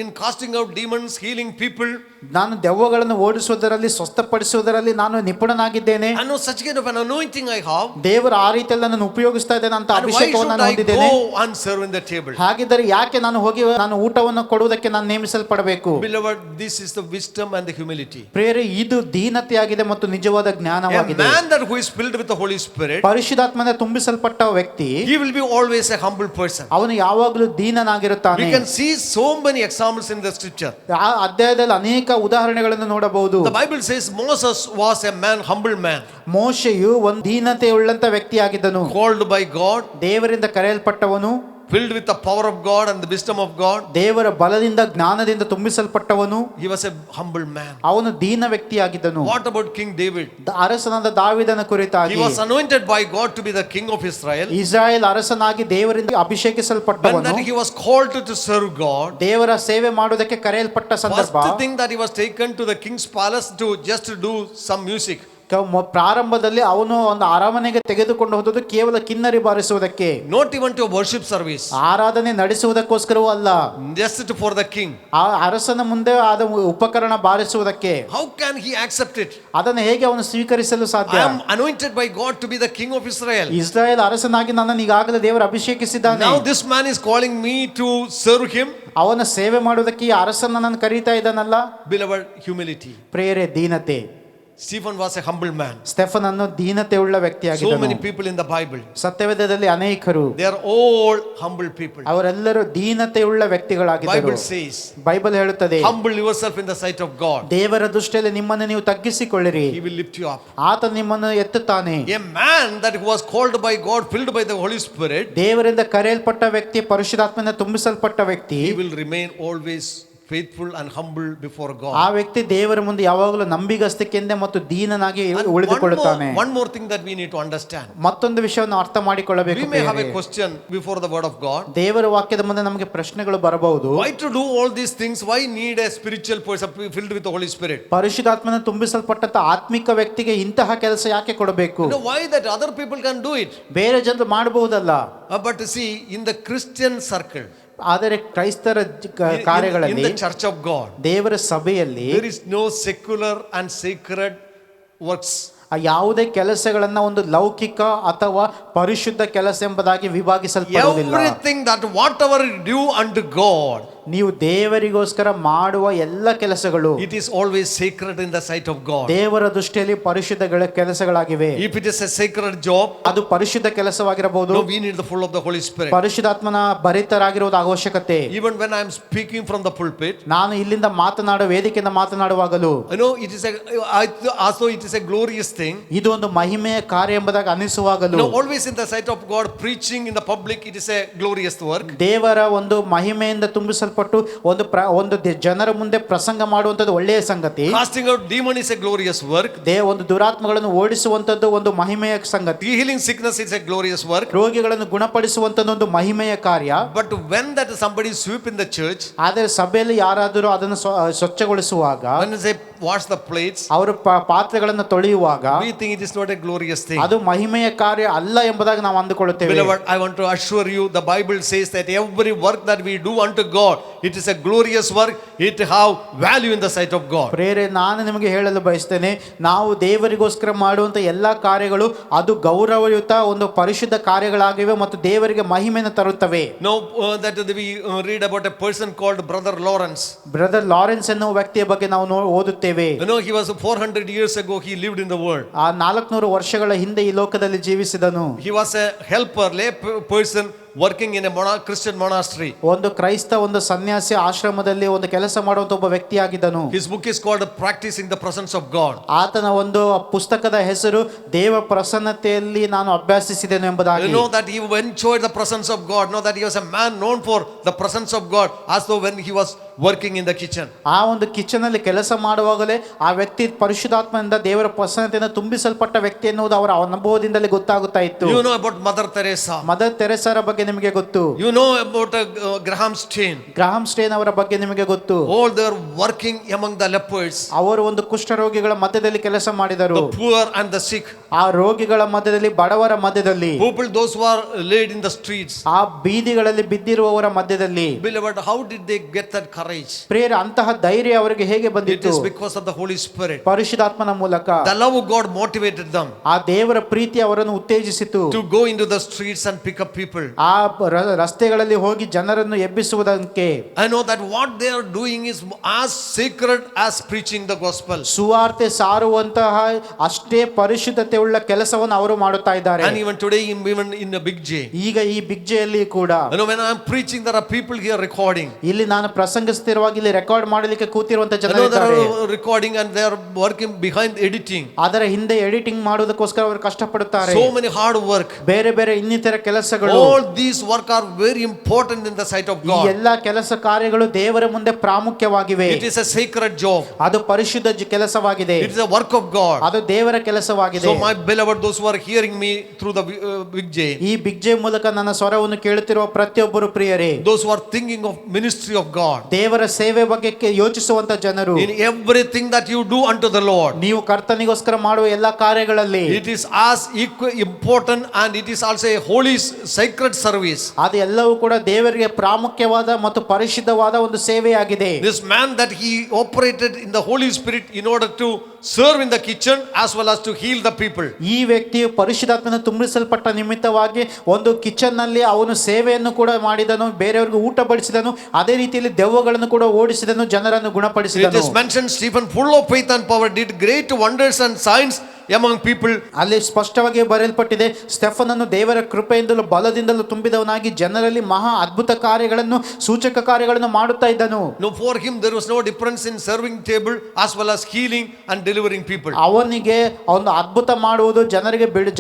C: in casting out demons, healing people.
D: ನಾನು ದೆವ್ವಗಳನ್ನು ಓಡಿಸುವುದರಲ್ಲಿ ಸ್ವಸ್ಥಪಡಿಸುವುದರಲ್ಲಿ ನಾನು ನಿಪುಣನಾಗಿದ್ದೇನೆ.
C: I know such kind of an anointing I have.
D: ದೇವರು ಆ ರೀತಿಯಲ್ಲಿ ನಾನು ಉಪಯೋಗಿಸ್ತಾ ಇದ್ದೇನೆ ಅಂತ ಅಭಿಷೇಕವನ್ನು ನಾನು ಹೊಂದಿದ್ದೇನೆ.
C: Go and serve in the table.
D: ಹಾಗಿದ್ದರೆ ಯಾಕೆ ನಾನು ಹೋಗಿ ನಾನು ಊಟವನ್ನು ಕೊಡುವುದಕ್ಕೆ ನಾನು ನೇಮಿಸಲ್ಪಡಬೇಕು?
C: Beloved, this is the wisdom and the humility.
D: ಪ್ರಿಯರೇ, ಇದು ದೀನತೆಯಾಗಿದೆ ಮತ್ತು ನಿಜವಾದ ಜ್ಞಾನವಾಗಿದೆ.
C: A man that who is filled with the Holy Spirit,
D: ಪರಿಶುದ್ಧಾತ್ಮದಿಂದ ತುಂಬಿಸಲ್ಪಟ್ಟ ವ್ಯಕ್ತಿ,
C: he will be always a humble person.
D: ಅವನು ಯಾವಾಗಲೂ ದೀನನಾಗಿರುತ್ತಾನೆ.
C: We can see so many examples in the scripture.
D: ಆ ಅಧ್ಯಾಯದಲ್ಲಿ ಅನೇಕ ಉದಾಹರಣೆಗಳನ್ನು ನೋಡಬಹುದು.
C: The Bible says Moses was a man, humble man.
D: ಮೋಶೆಯು ಒಂದು ದೀನತೆಯುಳ್ಳಂತ ವ್ಯಕ್ತಿಯಾಗಿದ್ದನು.
C: Called by God,
D: ದೇವರಿಂದ ಕರೆಯಲ್ಪಟ್ಟವನು.
C: filled with the power of God and the wisdom of God.
D: ದೇವರ ಬಲದಿಂದ ಜ್ಞಾನದಿಂದ ತುಂಬಿಸಲ್ಪಟ್ಟವನು.
C: He was a humble man.
D: ಅವನು ದೀನ ವ್ಯಕ್ತಿಯಾಗಿದ್ದನು.
C: What about King David?
D: ಅರಸನಾದ ದಾವೀದನ ಕುರಿತಾಗಿ
C: He was anointed by God to be the king of Israel.
D: Israel ಅರಸನಾಗಿ ದೇವರಿಂದ
C: When
D: ಅಭಿಷೇಕಿಸಲ್ಪಟ್ಟವನು.
C: that he was called to serve God,
D: ದೇವರ ಸೇವೆ ಮಾಡುವುದಕ್ಕೆ ಕರೆಯಲ್ಪಟ್ಟ ಸಂದರ್ಭ.
C: first thing that he was taken to the king's palace to just do some music.
D: ಪ್ರಾರಂಭದಲ್ಲಿ ಅವನು ಒಂದು ಅರಮನೆಗೆ ತೆಗೆದುಕೊಂಡು ಹೋದದ್ದು ಕೇವಲ ಕಿನ್ನರಿ ಬಾರಿಸುವುದಕ್ಕೆ,
C: Not even to a worship service.
D: ಆರಾಧನೆ ನಡೆಸುವುದಕ್ಕೋಸ್ಕರವೂ ಅಲ್ಲ,
C: Just for the king.
D: ಆ ಅರಸನ ಮುಂದೆ ಆದ ಉಪಕರಣ ಬಾರಿಸುವುದಕ್ಕೆ.
C: How can he accept it?
D: ಅದನ್ನು ಹೇಗೆ ಅವನು ಸ್ವೀಕರಿಸಲು ಸಾಧ್ಯ?
C: I am anointed by God to be the king of Israel.
D: Israel ಅರಸನಾಗಿ ನನ್ನನ್ನು ಈಗಾಗಲೇ ದೇವರು ಅಭಿಷೇಕಿಸಿದ್ದಾನೆ.
C: Now this man is calling me to serve him.
D: ಅವನ ಸೇವೆ ಮಾಡುವುದಕ್ಕೆ ಈ ಅರಸನ ನನ್ನ ಕರೀತಾ ಇದ್ದಾನಲ್ಲ.
C: Beloved, humility.
D: ಪ್ರೇರೆ ದೀನತೆ.
C: Stephen was a humble man.
D: ಸ್ಟೆಫನನ್ನು ದೀನತೆ ಉಳ್ಳ
C: So
D: ವ್ಯಕ್ತಿಯಾಗಿದ್ದನು.
C: many people in the Bible,
D: ಸತ್ಯವೇದದಲ್ಲಿ ಅನೇಕರು
C: they are all humble people.
D: ಅವರೆಲ್ಲರೂ ದೀನತೆ ಉಳ್ಳ ವ್ಯಕ್ತಿಗಳಾಗಿದ್ದರು.
C: Bible says,
D: ಬೈಬಲ್ ಹೇಳುತ್ತದೆ,
C: humble yourself in the sight of God.
D: ದೇವರ ದೃಷ್ಟಿಯಲ್ಲಿ ನಿಮ್ಮನ್ನು ನೀವು ತಗ್ಗಿಸಿಕೊಳ್ಳಿರಿ,
C: He will lift you up.
D: ಆತ ನಿಮ್ಮನ್ನು ಎತ್ತುತ್ತಾನೆ.
C: A man that was called by God, filled by the Holy Spirit,
D: ದೇವರಿಂದ ಕರೆಯಲ್ಪಟ್ಟ ವ್ಯಕ್ತಿ, ಪರಿಶುದ್ಧಾತ್ಮನ ತುಂಬಿಸಲ್ಪಟ್ಟ ವ್ಯಕ್ತಿ,
C: he will remain always faithful and humble before God.
D: ಆ ವ್ಯಕ್ತಿ ದೇವರ ಮುಂದೆ ಯಾವಾಗಲೂ ನಂಬಿಗಸ್ತಿಕೆಯಿಂದ ಮತ್ತು ದೀನನಾಗಿ ಉಳಿದುಕೊಳ್ಳುತ್ತಾನೆ.
C: One more thing that we need to understand.
D: ಮತ್ತೊಂದು ವಿಷಯವನ್ನು ಅರ್ಥ ಮಾಡಿಕೊಳ್ಳಬೇಕು.
C: We may have a question before the word of God.
D: ದೇವರ ವಾಕ್ಯದ ಮುಂದೆ ನಮಗೆ ಪ್ರಶ್ನೆಗಳು ಬರಬಹುದು.
C: Why to do all these things? Why need a spiritual person filled with the Holy Spirit?
D: ಪರಿಶುದ್ಧಾತ್ಮನ ತುಂಬಿಸಲ್ಪಟ್ಟಂತ ಆತ್ಮಿಕ ವ್ಯಕ್ತಿಗೆ ಇಂತಹ ಕೆಲಸ ಯಾಕೆ ಕೊಡಬೇಕು?
C: Why that other people can do it?
D: ಬೇರೆ ಜನರು ಮಾಡಬಹುದಲ್ಲ.
C: But see, in the Christian circle,
D: ಆದರೆ ಕ್ರೈಸ್ತರ
C: in
D: ಕಾರ್ಯಗಳಲ್ಲಿ,
C: the church of God,
D: ದೇವರ ಸಭೆಯಲ್ಲಿ
C: there is no secular and sacred works.
D: ಯಾವುದೇ ಕೆಲಸಗಳನ್ನ ಒಂದು ಲೌಕಿಕ ಅಥವಾ ಪರಿಶುದ್ಧ ಕೆಲಸ ಎಂಬುದಾಗಿ ವಿಭಾಗಿಸಲ್ಪಡುವುದಿಲ್ಲ.
C: Everything that whatever you do unto God,
D: ನೀವು ದೇವರಿಗೋಸ್ಕರ ಮಾಡುವ ಎಲ್ಲ ಕೆಲಸಗಳು,
C: it is always sacred in the sight of God.
D: ದೇವರ ದೃಷ್ಟಿಯಲ್ಲಿ ಪರಿಶುದ್ಧ ಕೆಲಸಗಳಾಗಿವೆ.
C: If it is a sacred job,
D: ಅದು ಪರಿಶುದ್ಧ ಕೆಲಸವಾಗಿರಬಹುದು.
C: no, we need the full of the Holy Spirit.
D: ಪರಿಶುದ್ಧಾತ್ಮನ ಭರಿತರಾಗಿರುವುದು ಅವಶ್ಯಕತೆ.
C: Even when I am speaking from the pulpit,
D: ನಾನು ಇಲ್ಲಿಂದ ಮಾತನಾಡುವ ವೇದಿಕೆಯಿಂದ ಮಾತನಾಡುವಾಗಲೂ,
C: it is also it is a glorious thing.
D: ಇದು ಒಂದು ಮಹಿಮೆಯ ಕಾರ್ಯ ಎಂಬುದಾಗಿ ಅನಿಸುವಾಗಲೂ,
C: Always in the sight of God, preaching in the public, it is a glorious work.
D: ದೇವರ ಒಂದು ಮಹಿಮೆಯಿಂದ ತುಂಬಿಸಲ್ಪಟ್ಟು ಒಂದು ಜನರ ಮುಂದೆ ಪ್ರಸಂಗ ಮಾಡುವಂತದ್ದು ಒಳ್ಳೆಯ ಸಂಗತಿ.
C: Casting out demon is a glorious work.
D: ಒಂದು ದುರಾತ್ಮಗಳನ್ನು ಓಡಿಸುವಂತದ್ದು ಒಂದು ಮಹಿಮೆಯ ಸಂಗತಿ.
C: Healing sickness is a glorious work.
D: ರೋಗಿಗಳನ್ನು ಗುಣಪಡಿಸುವಂತದ್ದು ಒಂದು ಮಹಿಮೆಯ ಕಾರ್ಯ.
C: But when that somebody sweep in the church,
D: ಆದರೆ ಸಭೆಯಲ್ಲಿ ಯಾರಾದರೂ ಅದನ್ನು ಸ್ವಚ್ಛಗೊಳಿಸುವಾಗ,
C: when they wash the plates,
D: ಅವರು ಪಾತ್ರೆಗಳನ್ನು ತೊಳೆಯುವಾಗ,
C: we think it is not a glorious thing.
D: ಅದು ಮಹಿಮೆಯ ಕಾರ್ಯ ಅಲ್ಲ ಎಂಬುದಾಗಿ ನಾವು ಅಂದುಕೊಳ್ಳುತ್ತೇವೆ.
C: Beloved, I want to assure you, the Bible says that every work that we do unto God, it is a glorious work. It have value in the sight of God.
D: ಪ್ರೇರೆ, ನಾನು ನಿಮಗೆ ಹೇಳಲು ಬಯಸ್ತೇನೆ, ನಾವು ದೇವರಿಗೋಸ್ಕರ ಮಾಡುವಂತ ಎಲ್ಲಾ ಕಾರ್ಯಗಳು ಅದು ಗೌರವಯುತ ಒಂದು ಪರಿಶುದ್ಧ ಕಾರ್ಯಗಳಾಗಿವೆ ಮತ್ತು ದೇವರಿಗೆ ಮಹಿಮೆಯನ್ನು ತರುತ್ತವೆ.
C: Now that we read about a person called Brother Lawrence.
D: Brother Lawrence ಎನ್ನುವ ವ್ಯಕ್ತಿಯ ಬಗ್ಗೆ ನಾವು ಓದುತ್ತೇವೆ.
C: He was 400 years ago, he lived in the world.
D: ಆ 400 ವರ್ಷಗಳ ಹಿಂದೆ ಈ ಲೋಕದಲ್ಲಿ ಜೀವಿಸಿದನು.
C: He was a helper, lay person working in a Christian monastery.
D: ಒಂದು ಕ್ರೈಸ್ತ ಒಂದು ಸನ್ಯಾಸಿ ಆಶ್ರಮದಲ್ಲಿ ಒಂದು ಕೆಲಸ ಮಾಡುವಂತ ಒಬ್ಬ ವ್ಯಕ್ತಿಯಾಗಿದ್ದನು.
C: His book is called Practicing the Presence of God.
D: ಆತನ ಒಂದು ಪುಸ್ತಕದ ಹೆಸರು ದೇವ ಪ್ರಸನ್ನತೆಯಲ್ಲಿ ನಾನು ಅಭ್ಯಾಸಿಸಿದೆನು ಎಂಬುದಾಗಿ.
C: That he enjoyed the presence of God. That he was a man known for the presence of God, as though when he was working in the kitchen.
D: ಆ ಒಂದು kitchen ಅಲ್ಲಿ ಕೆಲಸ ಮಾಡುವಾಗಲೇ ಆ ವ್ಯಕ್ತಿ ಪರಿಶುದ್ಧಾತ್ಮದಿಂದ ದೇವರ ಪ್ರಸನ್ನತೆಯಿಂದ ತುಂಬಿಸಲ್ಪಟ್ಟ ವ್ಯಕ್ತಿ ಎನ್ನುವುದು ಅವರ ಅನುಭವದಿಂದಲೇ ಗೊತ್ತಾಗುತ್ತಾ ಇತ್ತು.
C: You know about Mother Teresa.
D: Mother ತೆರೆಸಾರ ಬಗ್ಗೆ ನಿಮಗೆ ಗೊತ್ತು.
C: You know about Graham Steen.
D: Graham Staines ಅವರ ಬಗ್ಗೆ ನಿಮಗೆ ಗೊತ್ತು.
C: All they are working among the lepers.
D: ಅವರು ಒಂದು ಕುಷ್ಠರೋಗಿಗಳ ಮಧ್ಯದಲ್ಲಿ ಕೆಲಸ ಮಾಡಿದರು.
C: The poor and the sick.
D: ಆ ರೋಗಿಗಳ ಮಧ್ಯದಲ್ಲಿ, ಬಡವರ ಮಧ್ಯದಲ್ಲಿ,
C: People, those who are laid in the streets.
D: ಆ ಬೀದಿಗಳಲ್ಲಿ ಬಿದ್ದಿರುವವರ ಮಧ್ಯದಲ್ಲಿ.
C: Beloved, how did they get that courage?
D: ಪ್ರೇರ, ಅಂತಹ ಧೈರ್ಯ ಅವರಿಗೆ ಹೇಗೆ
C: It
D: ಬಂದಿತ್ತು?
C: is because of the Holy Spirit.
D: ಪರಿಶುದ್ಧಾತ್ಮನ ಮೂಲಕ.
C: The love of God motivated them
D: ಆ ದೇವರ ಪ್ರೀತಿ ಅವರನ್ನು ಉತ್ತೇಜಿಸಿತು
C: to go into the streets and pick up people.
D: ಆ ರಸ್ತೆಗಳಲ್ಲಿ ಹೋಗಿ ಜನರನ್ನು ಎಬ್ಬಿಸುವುದಕ್ಕೆ.
C: I know that what they are doing is as sacred as preaching the gospel.
D: ಸುವಾರ್ತೆ ಸಾರುವಂತಹ ಅಷ್ಟೇ ಪರಿಶುದ್ಧತೆ ಉಳ್ಳ ಕೆಲಸವನ್ನು ಅವರು ಮಾಡುತ್ತಾ ಇದ್ದಾರೆ.
C: And even today, even in the Big J,
D: ಈಗ ಈ ಬಿಗ್ ಜೆಯಲ್ಲಿ ಕೂಡ
C: when I am preaching, there are people here recording.
D: ಇಲ್ಲಿ ನಾನು ಪ್ರಸಂಗಿಸುವ ನಡೆಸ್ತಿರುವಾಗ ಇಲ್ಲಿ ರೆಕಾರ್ಡ್ ಮಾಡಲಿಕ್ಕೆ ಕೂತಿರುವಂತ
C: I know
D: ಜನರು
C: they
D: ಇದ್ದಾರೆ.
C: are recording and they are working behind editing.
D: ಅದರ ಹಿಂದೆ ಎಡಿಟಿಂಗ್ ಮಾಡೋದಕ್ಕೋಸ್ಕರ ಅವರು ಕಷ್ಟಪಡುತ್ತಾರೆ.
C: So many hard work.
D: ಬೇರೆ ಬೇರೆ ಇನ್ನಿತರ ಕೆಲಸಗಳು.
C: All these work are very important in the sight of
D: ಈ
C: God.
D: ಎಲ್ಲಾ ಕೆಲಸ ಕಾರ್ಯಗಳು ದೇವರ ಮುಂದೆ ಪ್ರಾಮುಖ್ಯವಾಗಿವೆ.
C: It is a sacred job.
D: ಅದು ಪರಿಶುದ್ಧ ಕೆಲಸವಾಗಿದೆ.
C: It is a work of God.
D: ಅದು ದೇವರ ಕೆಲಸವಾಗಿದೆ.
C: So my beloved, those who are hearing me through the Big J,
D: ಈ ಬಿಗ್ ಜೆ ಮೂಲಕ ನನ್ನ ಸ್ವರವನ್ನು ಕೇಳುತ್ತಿರುವ ಪ್ರತಿಯೊಬ್ಬರು ಪ್ರಿಯರೇ,
C: those who are thinking of ministry of God,
D: ದೇವರ ಸೇವೆ ಬಗ್ಗೆ ಯೋಚಿಸುವಂತ ಜನರು,
C: in everything that you do unto the Lord,
D: ನೀವು ಕರ್ತನಿಗೋಸ್ಕರ ಮಾಡುವ ಎಲ್ಲಾ ಕಾರ್ಯಗಳಲ್ಲಿ
C: it is as important and it is also a holy sacred service.
D: ಅದು ಎಲ್ಲವೂ ಕೂಡ ದೇವರಿಗೆ ಪ್ರಾಮುಖ್ಯವಾದ ಮತ್ತು ಪರಿಶುದ್ಧವಾದ ಒಂದು ಸೇವೆಯಾಗಿದೆ.
C: This man that he operated in the Holy Spirit in order to serve in the kitchen as well as to heal the people.
D: ಈ ವ್ಯಕ್ತಿಯು ಪರಿಶುದ್ಧಾತ್ಮನ ತುಂಬಿಸಲ್ಪಟ್ಟ ನಿಮಿತ್ತವಾಗಿ ಒಂದು ಕಿಚನ್ ನಲ್ಲಿ ಅವನು ಸೇವೆಯನ್ನು ಕೂಡ ಮಾಡಿದನು, ಬೇರೆಯವರಿಗೆ ಊಟ ಬಡಿಸಿದನು, ಅದೇ ರೀತಿಯಲ್ಲಿ ದೆವ್ವಗಳನ್ನು ಕೂಡ ಓಡಿಸಿದನು, ಜನರನ್ನು ಗುಣಪಡಿಸಿದನು.
C: It is mentioned Stephen, full of faith and power, did great wonders and signs among people.
D: ಅಲ್ಲಿ ಸ್ಪಷ್ಟವಾಗಿ ಬರೆಯಲ್ಪಟ್ಟಿದೆ, ಸ್ಟೆಫನನ್ನು ದೇವರ ಕೃಪೆಯಿಂದಲೂ ಬಲದಿಂದಲೂ ತುಂಬಿದವನಾಗಿ ಜನರಲ್ಲಿ ಮಹಾ ಅದ್ಭುತ ಕಾರ್ಯಗಳನ್ನು ಸೂಚಕ ಕಾರ್ಯಗಳನ್ನು ಮಾಡುತ್ತಾ ಇದ್ದನು.
C: No, for him there was no difference in serving table as well as healing and delivering people.
D: ಅವನಿಗೆ ಒಂದು ಅದ್ಭುತ ಮಾಡುವುದು,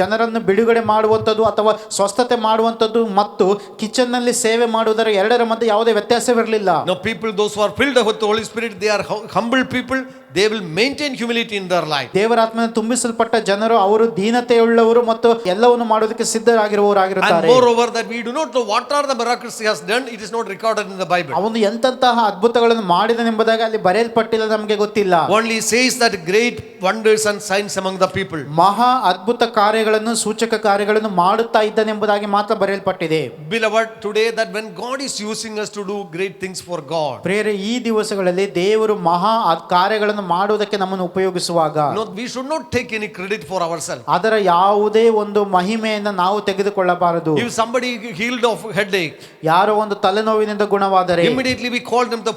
D: ಜನರನ್ನು ಬಿಡುಗಡೆ ಮಾಡುವಂಥದ್ದು ಅಥವಾ ಸ್ವಸ್ಥತೆ ಮಾಡುವಂಥದ್ದು ಮತ್ತು ಕಿಚನ್ ನಲ್ಲಿ ಸೇವೆ ಮಾಡುವುದರ ಎರಡರ ಮಧ್ಯೆ ಯಾವುದೇ ವ್ಯತ್ಯಾಸವಿರಲಿಲ್ಲ.
C: No, people those who are filled with the Holy Spirit, they are humble people. They will maintain humility in their life.
D: ದೇವರಾತ್ಮನ ತುಂಬಿಸಲ್ಪಟ್ಟ ಜನರು ಅವರು ದೀನತೆಯುಳ್ಳವರು ಮತ್ತು ಎಲ್ಲವನ್ನು ಮಾಡೋದಕ್ಕೆ ಸಿದ್ಧರಾಗಿರುವವರಾಗಿರುತ್ತಾರೆ.
C: And moreover that we do not know what are the miracles he has done, it is not recorded in the Bible.
D: ಅವನು ಎಂತಹ ಅದ್ಭುತಗಳನ್ನು ಮಾಡಿದನೆಂಬುದಾಗಿ ಅಲ್ಲಿ ಬರೆಯಲ್ಪಟ್ಟಿಲ್ಲ, ನಮಗೆ ಗೊತ್ತಿಲ್ಲ.
C: Only says that great wonders and signs among the people.
D: ಮಹಾ ಅದ್ಭುತ ಕಾರ್ಯಗಳನ್ನು ಸೂಚಕ ಕಾರ್ಯಗಳನ್ನು ಮಾಡುತ್ತಾ ಇದ್ದನೆಂಬುದಾಗಿ ಮಾತ್ರ ಬರೆಯಲ್ಪಟ್ಟಿದೆ.
C: Beloved, today that when God is using us to do great things for God,
D: ಪ್ರಿಯರೇ, ಈ ದಿವಸಗಳಲ್ಲಿ ದೇವರು ಮಹಾ ಕಾರ್ಯಗಳನ್ನು ಮಾಡುವುದಕ್ಕೆ ನಮ್ಮನ್ನು ಉಪಯೋಗಿಸುವಾಗ
C: no, we should not take any credit for ourselves.
D: ಅದರ ಯಾವುದೇ ಒಂದು ಮಹಿಮೆಯನ್ನು ನಾವು ತೆಗೆದುಕೊಳ್ಳಬಾರದು.
C: If somebody healed of headache,
D: ಯಾರೋ ಒಂದು ತಲೆನೋವಿನಿಂದ ಗುಣವಾದರೆ
C: immediately we call them the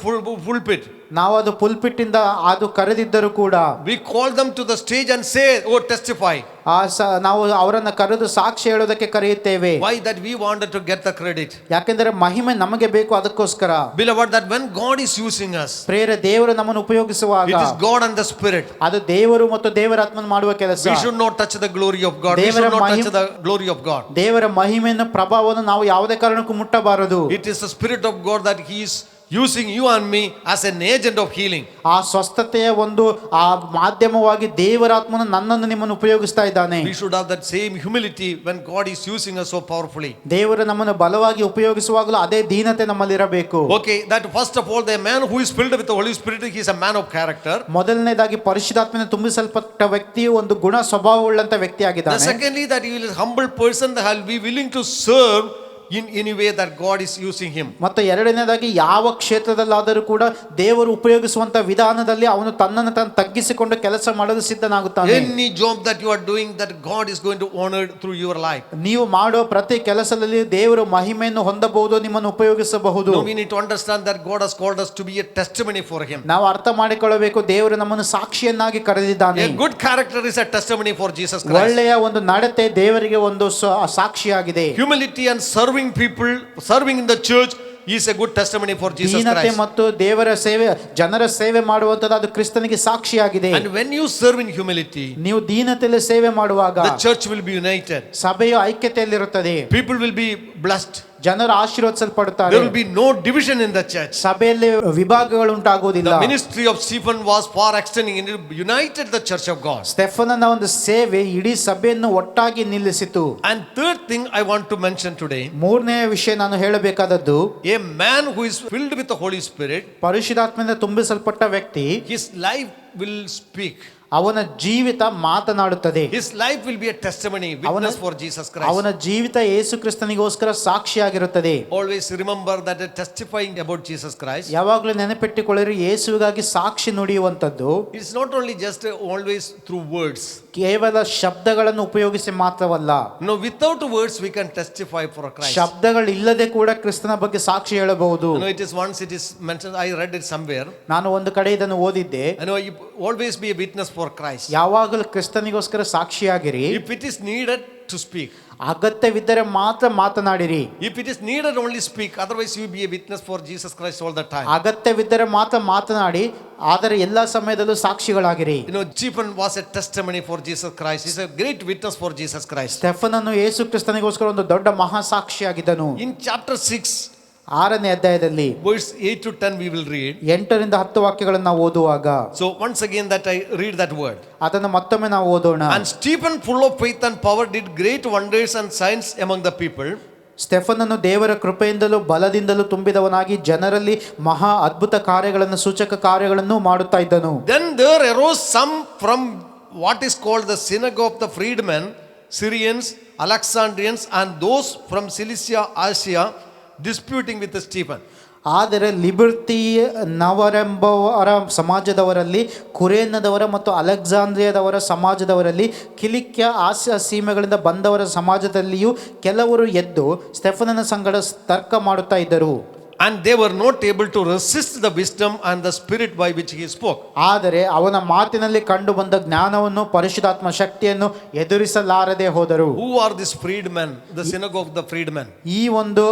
C: pulpit.
D: ನಾವು ಅದು ಪುಲ್ಪಿಟ್ ಇಂದ ಅದು ಕರೆದಿದ್ದರೂ ಕೂಡ
C: We call them to the stage and say, oh, testify.
D: ನಾವು ಅವರನ್ನ ಕರೆದು ಸಾಕ್ಷಿ ಹೇಳೋದಕ್ಕೆ ಕರೆಯುತ್ತೇವೆ.
C: Why? That we wanted to get the credit.
D: ಯಾಕೆಂದರೆ ಮಹಿಮೆ ನಮಗೆ ಬೇಕು, ಅದಕ್ಕೋಸ್ಕರ.
C: Beloved, that when God is using us,
D: ಪ್ರಿಯರೇ, ದೇವರು ನಮ್ಮನ್ನು ಉಪಯೋಗಿಸುವಾಗ
C: it is God and the Spirit.
D: ಅದು ದೇವರು ಮತ್ತು ದೇವರ ಆತ್ಮನ ಮಾಡುವ ಕೆಲಸ.
C: We should not touch the glory of God. We should not touch the glory of God.
D: ದೇವರ ಮಹಿಮೆಯನ್ನು ಪ್ರಭಾವವನ್ನು ನಾವು ಯಾವುದೇ ಕಾರಣಕ್ಕೂ ಮುಟ್ಟಬಾರದು.
C: It is the Spirit of God that He is using you and me as an agent of healing.
D: ಆ ಸ್ವಸ್ಥತೆಯ ಒಂದು ಆ ಮಾಧ್ಯಮವಾಗಿ ದೇವರಾತ್ಮನು ನನ್ನನ್ನು ನಿಮ್ಮನ್ನು ಉಪಯೋಗಿಸ್ತಾ ಇದ್ದಾನೆ.
C: We should have that same humility when God is using us so powerfully.
D: ದೇವರು ನಮ್ಮನ್ನು ಬಲವಾಗಿ ಉಪಯೋಗಿಸುವಾಗಲೂ ಅದೇ ದೀನತೆ ನಮ್ಮಲ್ಲಿ ಇರಬೇಕು.
C: Okay, that first of all, the man who is filled with the Holy Spirit, he is a man of character.
D: ಮೊದಲನೇದಾಗಿ ಪರಿಶುದ್ಧಾತ್ಮನ ತುಂಬಿಸಲ್ಪಟ್ಟ ವ್ಯಕ್ತಿಯು ಒಂದು ಗುಣ ಸ್ವಭಾವವುಳ್ಳಂತ ವ್ಯಕ್ತಿಯಾಗಿದ್ದಾನೆ.
C: Secondly, that he is a humble person that will be willing to serve in any way that God is using him.
D: ಮತ್ತು ಎರಡನೇದಾಗಿ ಯಾವ ಕ್ಷೇತ್ರದಲ್ಲಾದರೂ ಕೂಡ ದೇವರು ಉಪಯೋಗಿಸುವಂತ ವಿಧಾನದಲ್ಲಿ ಅವನು ತನ್ನನ್ನು ತಾನು ತಗ್ಗಿಸಿಕೊಂಡು ಕೆಲಸ ಮಾಡಲು ಸಿದ್ಧನಾಗುತ್ತಾನೆ.
C: Any job that you are doing, that God is going to honor through your life.
D: ನೀವು ಮಾಡುವ ಪ್ರತಿ ಕೆಲಸದಲ್ಲಿ ದೇವರು ಮಹಿಮೆಯನ್ನು ಹೊಂದಬಹುದು, ನಿಮ್ಮನ್ನು ಉಪಯೋಗಿಸಬಹುದು.
C: No, we need to understand that God has called us to be a testimony for him.
D: ನಾವು ಅರ್ಥ ಮಾಡಿಕೊಳ್ಳಬೇಕು, ದೇವರು ನಮ್ಮನ್ನು ಸಾಕ್ಷಿಯನ್ನಾಗಿ ಕರೆದಿದ್ದಾನೆ.
C: A good character is a testimony for Jesus Christ.
D: ಒಳ್ಳೆಯ ಒಂದು ನಡತೆ ದೇವರಿಗೆ ಒಂದು ಸಾಕ್ಷಿಯಾಗಿದೆ.
C: Humility and serving people, serving in the church is a good testimony for Jesus Christ.
D: ಮತ್ತು ದೇವರ ಸೇವೆ, ಜನರ ಸೇವೆ ಮಾಡುವಂತದ್ದು ಅದು ಕ್ರಿಸ್ತನಿಗೆ ಸಾಕ್ಷಿಯಾಗಿದೆ.
C: And when you serve in humility,
D: ನೀವು ದೀನತೆಯಲ್ಲಿ ಸೇವೆ ಮಾಡುವಾಗ
C: the church will be united.
D: ಸಭೆಯು ಐಕ್ಯತೆಯಲ್ಲಿರುತ್ತದೆ.
C: People will be blessed.
D: ಜನರು ಆಶೀರ್ವದಿಸಲ್ಪಡುತ್ತಾರೆ.
C: There will be no division in the church.
D: ಸಭೆಯಲ್ಲಿ ವಿಭಾಗಗಳು ಉಂಟಾಗುವುದಿಲ್ಲ.
C: The ministry of Stephen was far extending and it united the church of God.
D: ಸ್ಟೆಫನನ ಒಂದು ಸೇವೆ ಇಡೀ ಸಭೆಯನ್ನು ಒಟ್ಟಾಗಿ ನಿಲ್ಲಿಸಿತು.
C: And third thing I want to mention today,
D: ಮೂರನೇ ವಿಷಯ ನಾನು ಹೇಳಬೇಕಾದದ್ದು,
C: a man who is filled with the Holy Spirit,
D: ಪರಿಶುದ್ಧಾತ್ಮದಿಂದ ತುಂಬಿಸಲ್ಪಟ್ಟ ವ್ಯಕ್ತಿ,
C: his life will speak.
D: ಅವನ ಜೀವಿತ ಮಾತನಾಡುತ್ತದೆ.
C: His life will be a testimony, witness for Jesus Christ.
D: ಅವನ ಜೀವಿತ ಯೇಸು ಕ್ರಿಸ್ತನಿಗೋಸ್ಕರ ಸಾಕ್ಷಿಯಾಗಿರುತ್ತದೆ.
C: Always remember that testifying about Jesus Christ,
D: ಯಾವಾಗಲೂ ನೆನಪಿಟ್ಟುಕೊಳ್ಳಿರಿ, ಯೇಸುವಿಗಾಗಿ ಸಾಕ್ಷಿ ನುಡಿಯುವಂತದ್ದು
C: it's not only just always through words.
D: ಕೇವಲ ಶಬ್ದಗಳನ್ನು ಉಪಯೋಗಿಸಿ ಮಾತ್ರವಲ್ಲ.
C: No, without words we can testify for Christ.
D: ಶಬ್ದಗಳು ಇಲ್ಲದೆ ಕೂಡ ಕ್ರಿಸ್ತನ ಬಗ್ಗೆ ಸಾಕ್ಷಿ ಹೇಳಬಹುದು.
C: No, it is once it is mentioned, I read it somewhere.
D: ನಾನು ಒಂದು ಕಡೆ ಇದನ್ನು ಓದಿದ್ದೆ.
C: You always be a witness for Christ.
D: ಯಾವಾಗಲೂ ಕ್ರಿಸ್ತನಿಗೋಸ್ಕರ ಸಾಕ್ಷಿಯಾಗಿರಿ.
C: If it is needed to speak,
D: ಅಗತ್ಯವಿದ್ದರೆ ಮಾತ್ರ ಮಾತನಾಡಿರಿ.
C: If it is needed, only speak. Otherwise, you be a witness for Jesus Christ all the time.
D: ಅಗತ್ಯವಿದ್ದರೆ ಮಾತ್ರ ಮಾತನಾಡಿ, ಆದರೆ ಎಲ್ಲ ಸಮಯದಲ್ಲೂ ಸಾಕ್ಷಿಗಳಾಗಿರಿ.
C: You know, Stephen was a testimony for Jesus Christ. He's a great witness for Jesus Christ.
D: ಸ್ಟೆಫನನು ಯೇಸು ಕ್ರಿಸ್ತನಿಗೋಸ್ಕರ ಒಂದು ದೊಡ್ಡ ಮಹಾಸಾಕ್ಷಿಯಾಗಿದ್ದನು.
C: In chapter 6,
D: 6ನೇ ಅಧ್ಯಾಯದಲ್ಲಿ
C: verse 8 to 10, we will read.
D: 8ರಿಂದ 10 ವಾಕ್ಯಗಳನ್ನು ನಾವು ಓದುವಾಗ,
C: So once again that I read that word.
D: ಅದನ್ನು ಮತ್ತೊಮ್ಮೆ ನಾವು ಓದೋಣ.
C: And Stephen, full of faith and power, did great wonders and signs among the people.
D: ಸ್ಟೆಫನನು ದೇವರ ಕೃಪೆಯಿಂದಲೂ ಬಲದಿಂದಲೂ ತುಂಬಿದವನಾಗಿ ಜನರಲ್ಲಿ ಮಹಾ ಅದ್ಭುತ ಕಾರ್ಯಗಳನ್ನು, ಸೂಚಕ ಕಾರ್ಯಗಳನ್ನು ಮಾಡುತ್ತಾ ಇದ್ದನು.
C: Then there arose some from what is called the synagogue of the freedmen, Syrians, Alexandrians, and those from Cilicia, Asia, disputing with Stephen.
D: ಆದರೆ ಲಿಬರ್ಟಿ ನವರೆಂಬವರ ಸಮಾಜದವರಲ್ಲಿ, ಕುರೇನದವರ ಮತ್ತು ಅಲೆಕ್ಸಾಂದ್ರಿಯಾದವರ ಸಮಾಜದವರಲ್ಲಿ, ಕಿಲಿಕ್ಯ ಆಸ್ಯ ಸೀಮೆಗಳಿಂದ ಬಂದವರ ಸಮಾಜದಲ್ಲಿಯೂ ಕೆಲವರು ಎದ್ದು ಸ್ಟೆಫನನ ಸಂಗಡ ತರ್ಕ ಮಾಡುತ್ತಾ ಇದ್ದರು.
C: And they were not able to resist the wisdom and the spirit by which he spoke.
D: ಆದರೆ ಅವನ ಮಾತಿನಲ್ಲಿ ಕಂಡು ಬಂದ ಜ್ಞಾನವನ್ನು, ಪರಿಶುದ್ಧಾತ್ಮ ಶಕ್ತಿಯನ್ನು ಎದುರಿಸಲಾರದೆ ಹೋದರು.
C: Who are these freedmen? The synagogue of the freedmen.
D: ಈ ಒಂದು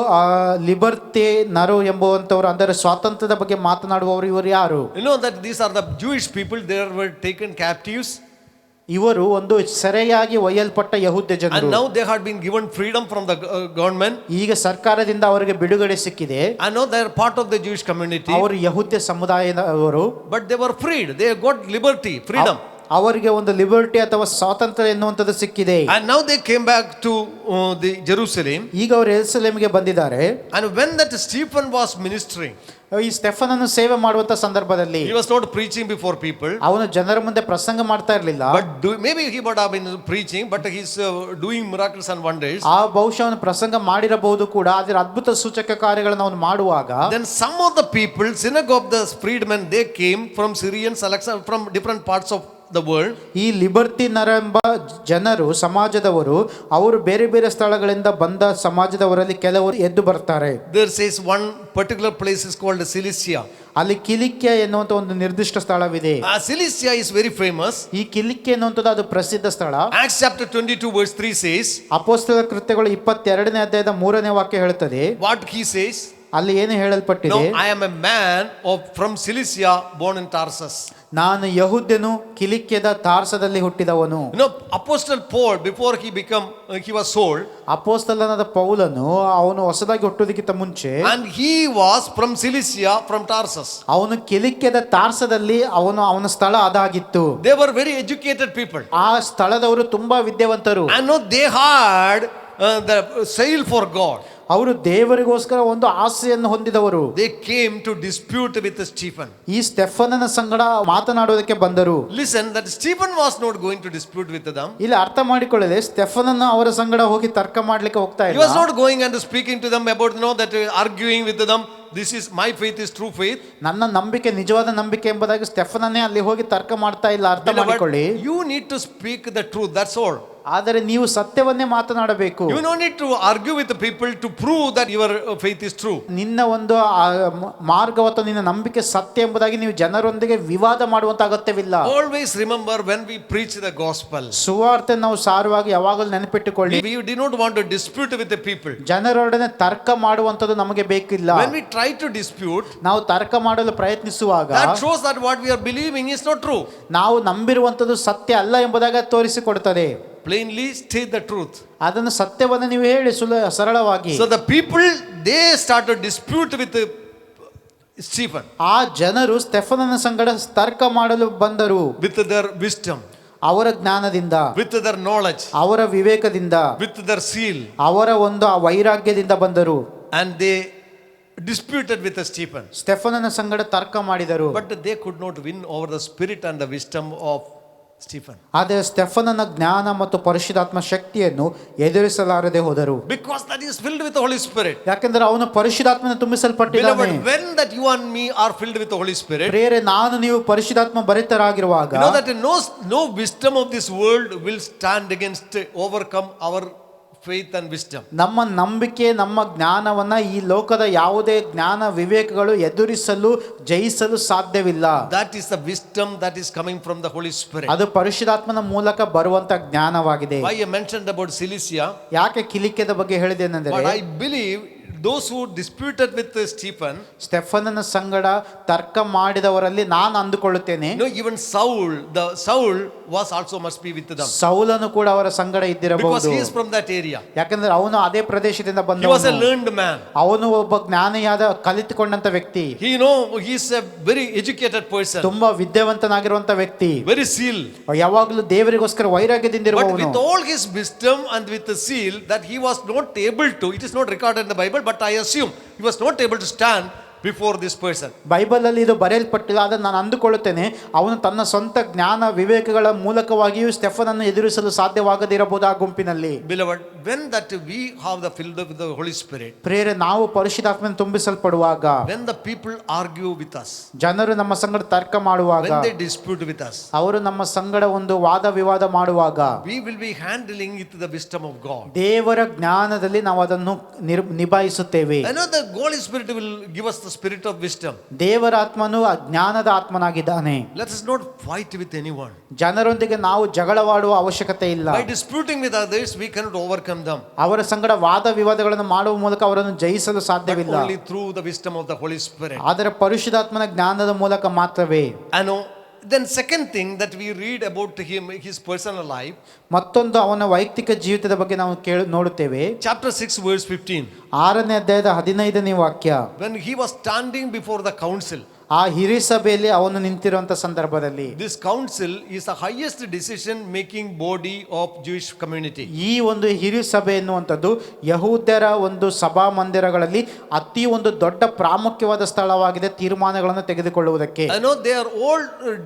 D: ಲಿಬರ್ಟಿ ನರು ಎಂಬುವಂತವರು, ಅಂದರೆ ಸ್ವಾತಂತ್ರ್ಯದ ಬಗ್ಗೆ ಮಾತನಾಡುವವರು, ಇವರು ಯಾರು?
C: You know that these are the Jewish people. They were taken captives.
D: ಇವರು ಒಂದು ಸೆರೆಯಾಗಿ ಒಯ್ಯಲ್ಪಟ್ಟ ಯಹೂದ್ಯ
C: And
D: ಜನರು.
C: now they had been given freedom from the government.
D: ಈಗ ಸರ್ಕಾರದಿಂದ ಅವರಿಗೆ ಬಿಡುಗಡೆ ಸಿಕ್ಕಿದೆ.
C: And now they are part of the Jewish community.
D: ಅವರು ಯಹೂದ್ಯ ಸಮುದಾಯದವರು.
C: But they were freed. They got liberty, freedom.
D: ಅವರಿಗೆ ಒಂದು ಲಿಬರ್ಟಿ ಅಥವಾ ಸ್ವಾತಂತ್ರ್ಯ ಎನ್ನುವಂಥದ್ದು ಸಿಕ್ಕಿದೆ.
C: And now they came back to the Jerusalem.
D: ಈಗ ಅವರು ಯೆರೂಸಲೇಮಿಗೆ ಬಂದಿದ್ದಾರೆ.
C: And when that Stephen was ministering,
D: ಈ ಸ್ಟೆಫನನ್ನು ಸೇವೆ ಮಾಡುವಂತ ಸಂದರ್ಭದಲ್ಲಿ
C: he was not preaching before people.
D: ಅವನು ಜನರ ಮುಂದೆ ಪ್ರಸಂಗ ಮಾಡ್ತಾ ಇರಲಿಲ್ಲ.
C: But maybe he would have been preaching, but he's doing miracles and wonders.
D: ಆ ಬಹುಶಃ ಅವನು ಪ್ರಸಂಗ ಮಾಡಿರಬಹುದು ಕೂಡ, ಆದರೆ ಅದ್ಭುತ ಸೂಚಕ ಕಾರ್ಯಗಳನ್ನು ಅವನು ಮಾಡುವಾಗ,
C: Then some of the people, synagogue of the freedmen, they came from Syrians, from different parts of the world.
D: ಈ ಲಿಬರ್ಟಿ ನರೆಂಬ ಜನರು, ಸಮಾಜದವರು, ಅವರು ಬೇರೆ ಬೇರೆ ಸ್ಥಳಗಳಿಂದ ಬಂದ ಸಮಾಜದವರಲ್ಲಿ ಕೆಲವರು ಎದ್ದು ಬರ್ತಾರೆ.
C: There says one particular place is called Cilicia.
D: ಅಲ್ಲಿ ಕಿಲಿಕ್ಯ ಎನ್ನುವಂತ ಒಂದು ನಿರ್ದಿಷ್ಟ ಸ್ಥಳವಿದೆ.
C: Cilicia is very famous.
D: ಈ ಕಿಲಿಕ್ಯ ಎನ್ನುವಂಥದ್ದು ಅದು ಪ್ರಸಿದ್ಧ ಸ್ಥಳ.
C: Acts chapter 22 verse 3 says,
D: ಅಪೊಸ್ತಲರ ಕೃತ್ಯಗಳು 22ನೇ ಅಧ್ಯಾಯದ 3ನೇ ವಾಕ್ಯ ಹೇಳುತ್ತದೆ.
C: what he says?
D: ಅಲ್ಲಿ ಏನು ಹೇಳಲ್ಪಟ್ಟಿದೆ?
C: No, I am a man from Cilicia, born in Tarsus.
D: ನಾನು ಯಹೂದ್ಯನು, ಕಿಲಿಕ್ಯದ ತಾರ್ಸದಲ್ಲಿ ಹುಟ್ಟಿದವನು.
C: You know, Apostle Paul, before he was sold.
D: ಅಪೊಸ್ತಲನಾದ ಪೌಲನು ಅವನು ಹೊಸದಾಗಿ ಹುಟ್ಟುವುದಕ್ಕಿಂತ ಮುಂಚೆ,
C: And he was from Cilicia, from Tarsus.
D: ಅವನು ಕಿಲಿಕ್ಯದ ತಾರ್ಸದಲ್ಲಿ ಅವನ ಸ್ಥಳ ಅದಾಗಿತ್ತು.
C: They were very educated people.
D: ಆ ಸ್ಥಳದವರು ತುಂಬಾ ವಿದ್ಯಾವಂತರು.
C: And no, they had the zeal for God.
D: ಅವರು ದೇವರಿಗೋಸ್ಕರ ಒಂದು ಆಸೆಯನ್ನು ಹೊಂದಿದವರು.
C: They came to dispute with Stephen.
D: ಈ ಸ್ಟೆಫನನ ಸಂಗಡ ಮಾತನಾಡುವುದಕ್ಕೆ ಬಂದರು.
C: Listen, that Stephen was not going to dispute with them.
D: ಇಲ್ಲಿ ಅರ್ಥ ಮಾಡಿಕೊಳ್ಳದೆ, ಸ್ಟೆಫನನ ಅವರ ಸಂಗಡ ಹೋಗಿ ತರ್ಕ ಮಾಡ್ಲಿಕ್ಕೆ ಹೋಗ್ತಾ
C: He
D: ಇಲ್ಲ.
C: was not going and speaking to them about, that arguing with them. This is my faith is true faith.
D: ನನ್ನ ನಂಬಿಕೆ ನಿಜವಾದ ನಂಬಿಕೆ ಎಂಬುದಾಗಿ ಸ್ಟೆಫನನೇ ಅಲ್ಲಿ ಹೋಗಿ ತರ್ಕ ಮಾಡ್ತಾ ಇಲ್ಲ. ಅರ್ಥ ಮಾಡಿಕೊಳ್ಳಿ.
C: You need to speak the truth. That's all.
D: ಆದರೆ ನೀವು ಸತ್ಯವನ್ನೇ ಮಾತನಾಡಬೇಕು.
C: You don't need to argue with the people to prove that your faith is true.
D: ನಿನ್ನ ಒಂದು ಮಾರ್ಗ ಅಥವಾ ನಿನ್ನ ನಂಬಿಕೆ ಸತ್ಯ ಎಂಬುದಾಗಿ ನೀವು ಜನರೊಂದಿಗೆ ವಿವಾದ ಮಾಡುವಂತ ಅಗತ್ಯವಿಲ್ಲ.
C: Always remember, when we preach the gospel,
D: ಸುವಾರ್ತೆ ನಾವು ಸಾರುವಾಗ ಯಾವಾಗಲೂ ನೆನಪಿಟ್ಟುಕೊಳ್ಳಿ,
C: we do not want to dispute with the people.
D: ಜನರೊಡನೆ ತರ್ಕ ಮಾಡುವಂತದ್ದು ನಮಗೆ ಬೇಕಿಲ್ಲ.
C: When we try to dispute,
D: ನಾವು ತರ್ಕ ಮಾಡಲು ಪ್ರಯತ್ನಿಸುವಾಗ
C: that shows that what we are believing is not true.
D: ನಾವು ನಂಬಿರುವಂತದ್ದು ಸತ್ಯ ಅಲ್ಲ ಎಂಬುದಾಗಿ ತೋರಿಸಿಕೊಡುತ್ತದೆ.
C: Plainly state the truth.
D: ಅದನ್ನು ಸತ್ಯವನ್ನು ನೀವು ಹೇಳಿ ಸರಳವಾಗಿ.
C: So the people, they started dispute with Stephen.
D: ಆ ಜನರು ಸ್ಟೆಫನನ ಸಂಗಡ ತರ್ಕ ಮಾಡಲು ಬಂದರು.
C: With their wisdom,
D: ಅವರ ಜ್ಞಾನದಿಂದ,
C: with their knowledge,
D: ಅವರ ವಿವೇಕದಿಂದ,
C: with their zeal,
D: ಅವರ ಒಂದು ವೈರಾಗ್ಯದಿಂದ ಬಂದರು.
C: and they disputed with Stephen.
D: ಸ್ಟೆಫನನ ಸಂಗಡ ತರ್ಕ ಮಾಡಿದರು.
C: But they could not win over the spirit and the wisdom of Stephen.
D: ಆದರೆ ಸ್ಟೆಫನನ ಜ್ಞಾನ ಮತ್ತು ಪರಿಶುದ್ಧಾತ್ಮ ಶಕ್ತಿಯನ್ನು ಎದುರಿಸಲಾರದೆ ಹೋದರು.
C: Because that is filled with the Holy Spirit.
D: ಯಾಕೆಂದರೆ ಅವನು ಪರಿಶುದ್ಧಾತ್ಮನ ತುಂಬಿಸಲ್ಪಟ್ಟಿದ್ದಾನೆ.
C: Beloved, when that you and me are filled with the Holy Spirit,
D: ಪ್ರಿಯರೇ, ನಾನು ನೀವು ಪರಿಶುದ್ಧಾತ್ಮ ಭರಿತರಾಗಿರುವಾಗ,
C: you know that no wisdom of this world will stand against, overcome our faith and wisdom.
D: ನಮ್ಮ ನಂಬಿಕೆ ನಮ್ಮ ಜ್ಞಾನವನ್ನ ಈ ಲೋಕದ ಯಾವುದೇ ಜ್ಞಾನ ವಿವೇಕಗಳು ಎದುರಿಸಲು ಜಯಿಸಲು ಸಾಧ್ಯವಿಲ್ಲ.
C: That is the wisdom that is coming from the Holy Spirit.
D: ಅದು ಪರಿಶುದ್ಧಾತ್ಮನ ಮೂಲಕ ಬರುವಂತ ಜ್ಞಾನವಾಗಿದೆ.
C: Why I mentioned about Cilicia?
D: ಯಾಕೆ ಕಿಲಿಕ್ಯದ ಬಗ್ಗೆ ಹೇಳಿದ್ದೇನೆಂದರೆ,
C: But I believe those who disputed with Stephen,
D: ಸ್ಟೆಫನನ ಸಂಗಡ ತರ್ಕ ಮಾಡಿದವರಲ್ಲಿ ನಾನು ಅಂದುಕೊಳ್ಳುತ್ತೇನೆ,
C: even Saul was also must be with them,
D: ಸೌಲನು ಕೂಡ ಅವರ ಸಂಗಡ
C: because
D: ಇದ್ದಿರಬಹುದು.
C: he is from that area.
D: ಯಾಕಂದ್ರೆ ಅವನು ಅದೇ ಪ್ರದೇಶದಿಂದ
C: He was a
D: ಬಂದವನು.
C: learned man.
D: ಅವನು ಒಬ್ಬ ಜ್ಞಾನಿಯಾದ ಕಲಿತುಕೊಂಡಂತ ವ್ಯಕ್ತಿ,
C: He is a very educated person,
D: ತುಂಬಾ ವಿದ್ಯಾವಂತನಾಗಿರುವಂತ ವ್ಯಕ್ತಿ,
C: very zeal.
D: ಯಾವಾಗಲೂ ದೇವರಿಗೋಸ್ಕರ
C: But
D: ವೈರಾಗ್ಯದಿಂದಿರುವವನು.
C: with all his wisdom and with the zeal, that he was not able to, it is not recorded in the Bible, but I assume he was not able to stand before this person.
D: Bible ಅಲ್ಲಿ ಇದು ಬರೆಯಲ್ಪಟ್ಟಿಲ್ಲ, ಅದನ್ನು ನಾನು ಅಂದುಕೊಳ್ಳುತ್ತೇನೆ ಅವನು ತನ್ನ ಸ್ವಂತ ಜ್ಞಾನ ವಿವೇಕಗಳ ಮೂಲಕವಾಗಿಯೂ ಸ್ಟೆಫನನ್ನು ಎದುರಿಸಲು ಸಾಧ್ಯವಾಗದಿರಬಹುದು ಆ ಗುಂಪಿನಲ್ಲಿ.
C: Beloved, when that we have the filled with the Holy Spirit,
D: ಪ್ರೇರೆ ನಾವು ಪರಿಶುದ್ಧಾತ್ಮನ ತುಂಬಿಸಲ್ಪಡುವಾಗ,
C: when the people argue with us,
D: ಜನರು ನಮ್ಮ ಸಂಗಡ ತರ್ಕ ಮಾಡುವಾಗ,
C: when they dispute with us,
D: ಅವರು ನಮ್ಮ ಸಂಗಡ ಒಂದು ವಾದ ವಿವಾದ ಮಾಡುವಾಗ,
C: we will be handling it the wisdom of God.
D: ದೇವರ ಜ್ಞಾನದಲ್ಲಿ ನಾವು ಅದನ್ನು ನಿಭಾಯಿಸುತ್ತೇವೆ.
C: I know the Holy Spirit will give us the spirit of wisdom.
D: ದೇವರ ಆತ್ಮನು ಆ ಜ್ಞಾನದ ಆತ್ಮನಾಗಿದ್ದಾನೆ.
C: Let us not fight with anyone.
D: ಜನರೊಂದಿಗೆ ನಾವು ಜಗಳವಾಡುವ ಅವಶ್ಯಕತೆ ಇಲ್ಲ.
C: By disputing with others, we cannot overcome them.
D: ಅವರ ಸಂಗಡ ವಾದ ವಿವಾದಗಳನ್ನು ಮಾಡುವ ಮೂಲಕ ಅವರನ್ನು ಜಯಿಸಲು
C: But
D: ಸಾಧ್ಯವಿಲ್ಲ.
C: only through the wisdom of the Holy Spirit.
D: ಆದರೆ ಪರಿಶುದ್ಧಾತ್ಮನ ಜ್ಞಾನದ ಮೂಲಕ ಮಾತ್ರವೇ.
C: I know. Then second thing that we read about him, his personal life,
D: ಮತ್ತೊಂದು ಅವನ ವೈಯಕ್ತಿಕ ಜೀವಿತದ ಬಗ್ಗೆ ನಾವು ನೋಡುತ್ತೇವೆ.
C: chapter 6 verse 15.
D: 6ನೇ ಅಧ್ಯಾಯದ 15ನೇ ವಾಕ್ಯ.
C: When he was standing before the council,
D: ಆ ಹಿರಿ ಸಭೆಯಲ್ಲಿ ಅವನು ನಿಂತಿರುವಂತ ಸಂದರ್ಭದಲ್ಲಿ,
C: this council is the highest decision making body of Jewish community.
D: ಈ ಒಂದು ಹಿರಿ ಸಭೆ ಎನ್ನುವಂಥದ್ದು ಯಹೂದ್ಯರ ಒಂದು ಸಭಾ ಮಂದಿರಗಳಲ್ಲಿ ಅತಿ ಒಂದು ದೊಡ್ಡ ಪ್ರಾಮುಖ್ಯವಾದ ಸ್ಥಳವಾಗಿದೆ ತೀರ್ಮಾನಗಳನ್ನು ತೆಗೆದುಕೊಳ್ಳುವುದಕ್ಕೆ.
C: I know they are all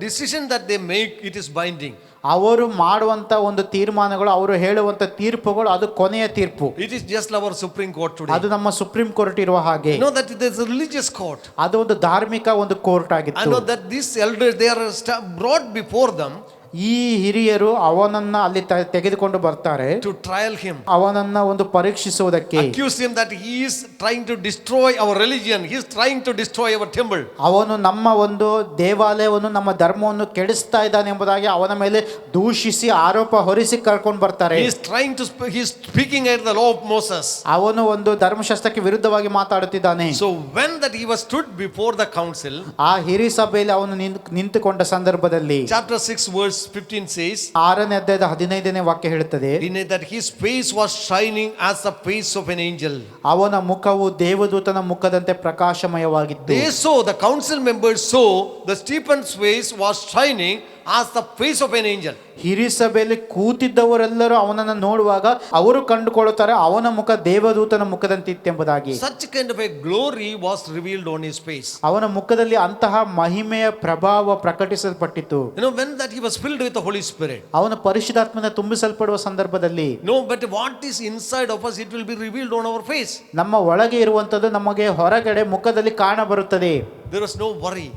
C: decision that they make, it is binding.
D: ಅವರು ಮಾಡುವಂತ ಒಂದು ತೀರ್ಮಾನಗಳು, ಅವರು ಹೇಳುವಂತ ತೀರ್ಪುಗಳು, ಅದು ಕೊನೆಯ ತೀರ್ಪು.
C: It is just our Supreme Court today.
D: ಅದು ನಮ್ಮ ಸುಪ್ರೀಂ ಕೋರ್ಟ್ ಇರುವ ಹಾಗೆ.
C: I know that it is a religious court.
D: ಅದು ಒಂದು ಧಾರ್ಮಿಕ ಒಂದು ಕೋರ್ಟ್
C: I
D: ಆಗಿತ್ತು.
C: know that these elders, they are brought before them
D: ಈ ಹಿರಿಯರು ಅವನನ್ನ ಅಲ್ಲಿ ತೆಗೆದುಕೊಂಡು ಬರ್ತಾರೆ,
C: to trial him,
D: ಅವನನ್ನ ಒಂದು ಪರೀಕ್ಷಿಸುವುದಕ್ಕೆ.
C: accuse him that he is trying to destroy our religion, he is trying to destroy our temple.
D: ಅವನು ನಮ್ಮ ಒಂದು ದೇವಾಲಯವನ್ನು, ನಮ್ಮ ಧರ್ಮವನ್ನು ಕೆಡಿಸ್ತಾ ಇದ್ದಾನೆ ಎಂಬುದಾಗಿ ಅವನ ಮೇಲೆ ದೂಷಿಸಿ ಆರೋಪ ಹೊರಿಸಿ ಕರ್ಕೊಂಡು ಬರ್ತಾರೆ.
C: He is trying to he is speaking at the law of Moses.
D: ಅವನು ಒಂದು ಧರ್ಮಶಾಸ್ತ್ರಕ್ಕೆ ವಿರುದ್ಧವಾಗಿ ಮಾತಾಡುತ್ತಿದ್ದಾನೆ.
C: So when that he was stood before the council,
D: ಆ ಹಿರಿ ಸಭೆಯಲ್ಲಿ ಅವನು ನಿಂತುಕೊಂಡ ಸಂದರ್ಭದಲ್ಲಿ,
C: chapter 6 verse 15 says,
D: 6ನೇ ಅಧ್ಯಾಯದ 15ನೇ ವಾಕ್ಯ ಹೇಳುತ್ತದೆ,
C: that his face was shining as the face of an angel.
D: ಅವನ ಮುಖವು ದೇವದೂತನ ಮುಖದಂತೆ ಪ್ರಕಾಶಮಯವಾಗಿತ್ತು.
C: They saw, the council members saw the Stephen's face was shining as the face of an angel.
D: ಹಿರಿ ಸಭೆಯಲ್ಲಿ ಕೂತಿದ್ದವರೆಲ್ಲರೂ ಅವನನ್ನು ನೋಡುವಾಗ ಅವರು ಕಂಡುಕೊಳ್ಳುತ್ತಾರೆ ಅವನ ಮುಖ ದೇವದೂತನ ಮುಖದಂತಿತ್ತೆಂಬುದಾಗಿ.
C: Such kind of a glory was revealed on his face.
D: ಅವನ ಮುಖದಲ್ಲಿ ಅಂತಹ ಮಹಿಮೆಯ ಪ್ರಭಾವ ಪ್ರಕಟಿಸಲ್ಪಟ್ಟಿತು.
C: When that he was filled with the Holy Spirit.
D: ಅವನ ಪರಿಶುದ್ಧಾತ್ಮನ ತುಂಬಿಸಲ್ಪಡುವ ಸಂದರ್ಭದಲ್ಲಿ,
C: No, but what is inside of us, it will be revealed on our face.
D: ನಮ್ಮ ಒಳಗೆ ಇರುವಂತದ್ದು ನಮಗೆ ಹೊರಗಡೆ ಮುಖದಲ್ಲಿ ಕಾಣಬರುತ್ತದೆ.
C: There was no worry.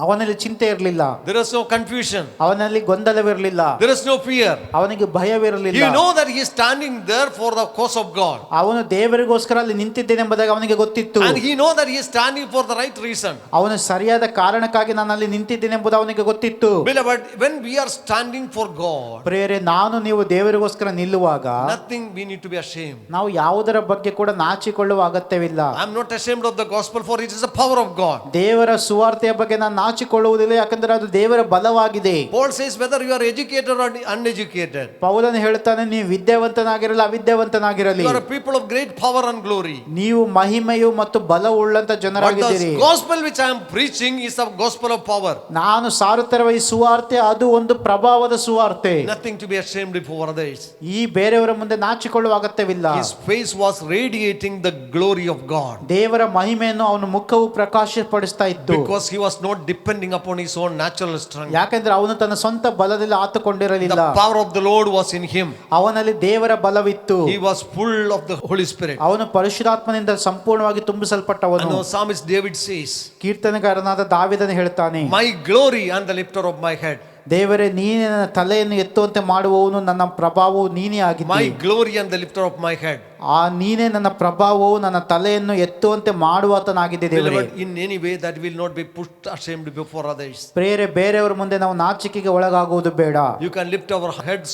D: ಅವನಲ್ಲಿ ಚಿಂತೆ ಇರಲಿಲ್ಲ,
C: there was no confusion,
D: ಅವನಲ್ಲಿ ಗೊಂದಲವಿರಲಿಲ್ಲ,
C: there is no fear.
D: ಅವನಿಗೆ ಭಯವಿರಲಿಲ್ಲ.
C: You know that he is standing there for the cause of God,
D: ಅವನು ದೇವರಿಗೋಸ್ಕರ ಅಲ್ಲಿ ನಿಂತಿದ್ದೇನೆ ಎಂಬುದಾಗಿ ಅವನಿಗೆ ಗೊತ್ತಿತ್ತು.
C: and he know that he is standing for the right reason.
D: ಅವನು ಸರಿಯಾದ ಕಾರಣಕ್ಕಾಗಿ ನಾನು ಅಲ್ಲಿ ನಿಂತಿದ್ದೇನೆ ಎಂಬುದು ಅವನಿಗೆ ಗೊತ್ತಿತ್ತು.
C: Beloved, when we are standing for God,
D: ಪ್ರಿಯರೇ, ನಾನು ನೀವು ದೇವರಿಗೋಸ್ಕರ ನಿಲ್ಲುವಾಗ
C: nothing we need to be ashamed.
D: ನಾವು ಯಾವುದರ ಬಗ್ಗೆ ಕೂಡ ನಾಚಿಕೊಳ್ಳುವ ಅಗತ್ಯವಿಲ್ಲ.
C: I am not ashamed of the gospel, for it is the power of God.
D: ದೇವರ ಸುವಾರ್ತೆಯ ಬಗ್ಗೆ ನಾನು ನಾಚಿಕೊಳ್ಳುವುದಿಲ್ಲ, ಯಾಕಂದ್ರೆ ಅದು ದೇವರ ಬಲವಾಗಿದೆ.
C: Paul says whether you are educated or uneducated,
D: ಪೌಲನು ಹೇಳ್ತಾನೆ, ನೀವು ವಿದ್ಯಾವಂತನಾಗಿರಲಿ ಅವಿದ್ಯಾವಂತನಾಗಿರಲಿ,
C: you are a people of great power and glory.
D: ನೀವು ಮಹಿಮೆಯು ಮತ್ತು ಬಲವುಳ್ಳಂತ
C: But
D: ಜನರಾಗಿದ್ದೀರಿ.
C: the gospel which I am preaching is the gospel of power.
D: ನಾನು ಸಾರುತ್ತಿರುವ ಈ ಸುವಾರ್ತೆ ಅದು ಒಂದು ಪ್ರಭಾವದ ಸುವಾರ್ತೆ.
C: Nothing to be ashamed before others.
D: ಈ ಬೇರೆಯವರ ಮುಂದೆ ನಾಚಿಕೊಳ್ಳುವ ಅಗತ್ಯವಿಲ್ಲ.
C: His face was radiating the glory of God,
D: ದೇವರ ಮಹಿಮೆಯನ್ನು ಅವನ ಮುಖವು ಪ್ರಕಾಶಪಡಿಸ್ತಾ ಇತ್ತು.
C: because he was not depending upon his own natural strength.
D: ಯಾಕಂದ್ರೆ ಅವನು ತನ್ನ ಸ್ವಂತ ಬಲದಲ್ಲಿ ಆತುಕೊಂಡಿರಲಿಲ್ಲ.
C: The power of the Lord was in him.
D: ಅವನಲ್ಲಿ ದೇವರ ಬಲವಿತ್ತು.
C: He was full of the Holy Spirit.
D: ಅವನು ಪರಿಶುದ್ಧಾತ್ಮನಿಂದ ಸಂಪೂರ್ಣವಾಗಿ ತುಂಬಿಸಲ್ಪಟ್ಟವನು.
C: And the psalmist David says,
D: ಕೀರ್ತನೆಗಾರನಾದ ದಾವೀದನು ಹೇಳ್ತಾನೆ,
C: my glory and the lifter of my head.
D: ದೇವರೇ ನೀನೇ ನನ್ನ ತಲೆಯನ್ನು ಎತ್ತುವಂತೆ ಮಾಡುವವನು, ನನ್ನ ಪ್ರಭಾವವು ನೀನೇ ಆಗಿದ್ದಿ.
C: My glory and the lifter of my head.
D: ಆ ನೀನೇ ನನ್ನ ಪ್ರಭಾವವು, ನನ್ನ ತಲೆಯನ್ನು ಎತ್ತುವಂತೆ ಮಾಡುವಾತನಾಗಿದೆ ದೇವರೇ.
C: Beloved, in any way that will not be pushed ashamed before others.
D: ಪ್ರೇರೆ ಬೇರೆಯವರ ಮುಂದೆ ನಾವು ನಾಚಿಕೆಗೆ ಒಳಗಾಗುವುದು ಬೇಡ.
C: You can lift our heads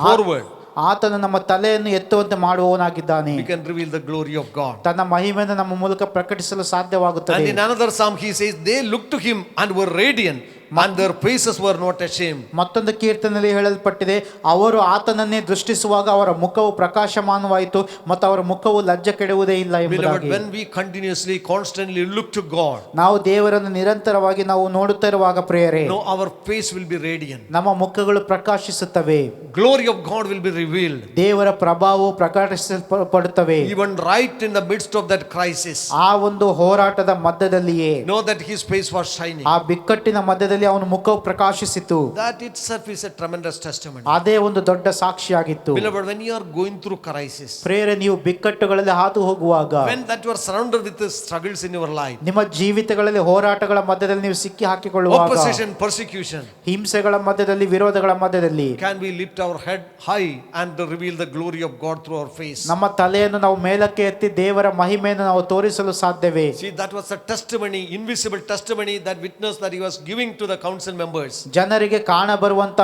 C: forward.
D: ಆತನು ನಮ್ಮ ತಲೆಯನ್ನು ಎತ್ತುವಂತೆ ಮಾಡುವವನಾಗಿದ್ದಾನೆ.
C: We can reveal the glory of God.
D: ತನ್ನ ಮಹಿಮೆಯನ್ನು ನಮ್ಮ ಮೂಲಕ ಪ್ರಕಟಿಸಲು ಸಾಧ್ಯವಾಗುತ್ತದೆ.
C: And in another psalm he says, they looked to him and were radiant, and their faces were not ashamed.
D: ಮತ್ತೊಂದು ಕೀರ್ತನೆಯಲ್ಲಿ ಹೇಳಲ್ಪಟ್ಟಿದೆ, ಅವರು ಆತನನ್ನೇ ದೃಷ್ಟಿಸುವಾಗ ಅವರ ಮುಖವು ಪ್ರಕಾಶಮಾನವಾಯಿತು ಮತ್ತು ಅವರ ಮುಖವು ಲಜ್ಜೆ ಕೆಡುವುದೇ ಇಲ್ಲ
C: Beloved,
D: ಎಂಬುದಾಗಿ.
C: when we continuously, constantly look to God,
D: ನಾವು ದೇವರನ್ನು ನಿರಂತರವಾಗಿ ನಾವು ನೋಡುತ್ತಾ ಇರುವಾಗ ಪ್ರೇಯರೇ,
C: no, our face will be radiant.
D: ನಮ್ಮ ಮುಖಗಳು ಪ್ರಕಾಶಿಸುತ್ತವೆ.
C: Glory of God will be revealed.
D: ದೇವರ ಪ್ರಭಾವವು ಪ್ರಕಾಶಿಸಲ್ಪಡುತ್ತವೆ.
C: Even right in the midst of that crisis,
D: ಆ ಒಂದು ಹೋರಾಟದ ಮಧ್ಯದಲ್ಲಿಯೇ,
C: know that his face was shining.
D: ಆ ಬಿಕ್ಕಟ್ಟಿನ ಮಧ್ಯದಲ್ಲಿ ಅವನ ಮುಖವು ಪ್ರಕಾಶಿಸಿತು.
C: That itself is a tremendous testimony.
D: ಅದೇ ಒಂದು ದೊಡ್ಡ ಸಾಕ್ಷಿಯಾಗಿತ್ತು.
C: Beloved, when you are going through crisis,
D: ಪ್ರೇರೆ ನೀವು ಬಿಕ್ಕಟ್ಟುಗಳಲ್ಲಿ ಹಾದು ಹೋಗುವಾಗ,
C: when that you are surrounded with the struggles in your life,
D: ನಿಮ್ಮ ಜೀವಿತಗಳಲ್ಲಿ ಹೋರಾಟಗಳ ಮಧ್ಯದಲ್ಲಿ ನೀವು ಸಿಕ್ಕಿ ಹಾಕಿಕೊಳ್ಳುವಾಗ,
C: opposition, persecution,
D: ಹಿಂಸೆಗಳ ಮಧ್ಯದಲ್ಲಿ, ವಿರೋಧಗಳ ಮಧ್ಯದಲ್ಲಿ,
C: can we lift our head high and reveal the glory of God through our face?
D: ನಮ್ಮ ತಲೆಯನ್ನು ನಾವು ಮೇಲಕ್ಕೆ ಎತ್ತಿ ದೇವರ ಮಹಿಮೆಯನ್ನು ನಾವು ತೋರಿಸಲು ಸಾಧ್ಯವೇ?
C: See, that was a testimony, invisible testimony, that witness that he was giving to the council members.
D: ಜನರಿಗೆ ಕಾಣಬರುವಂತ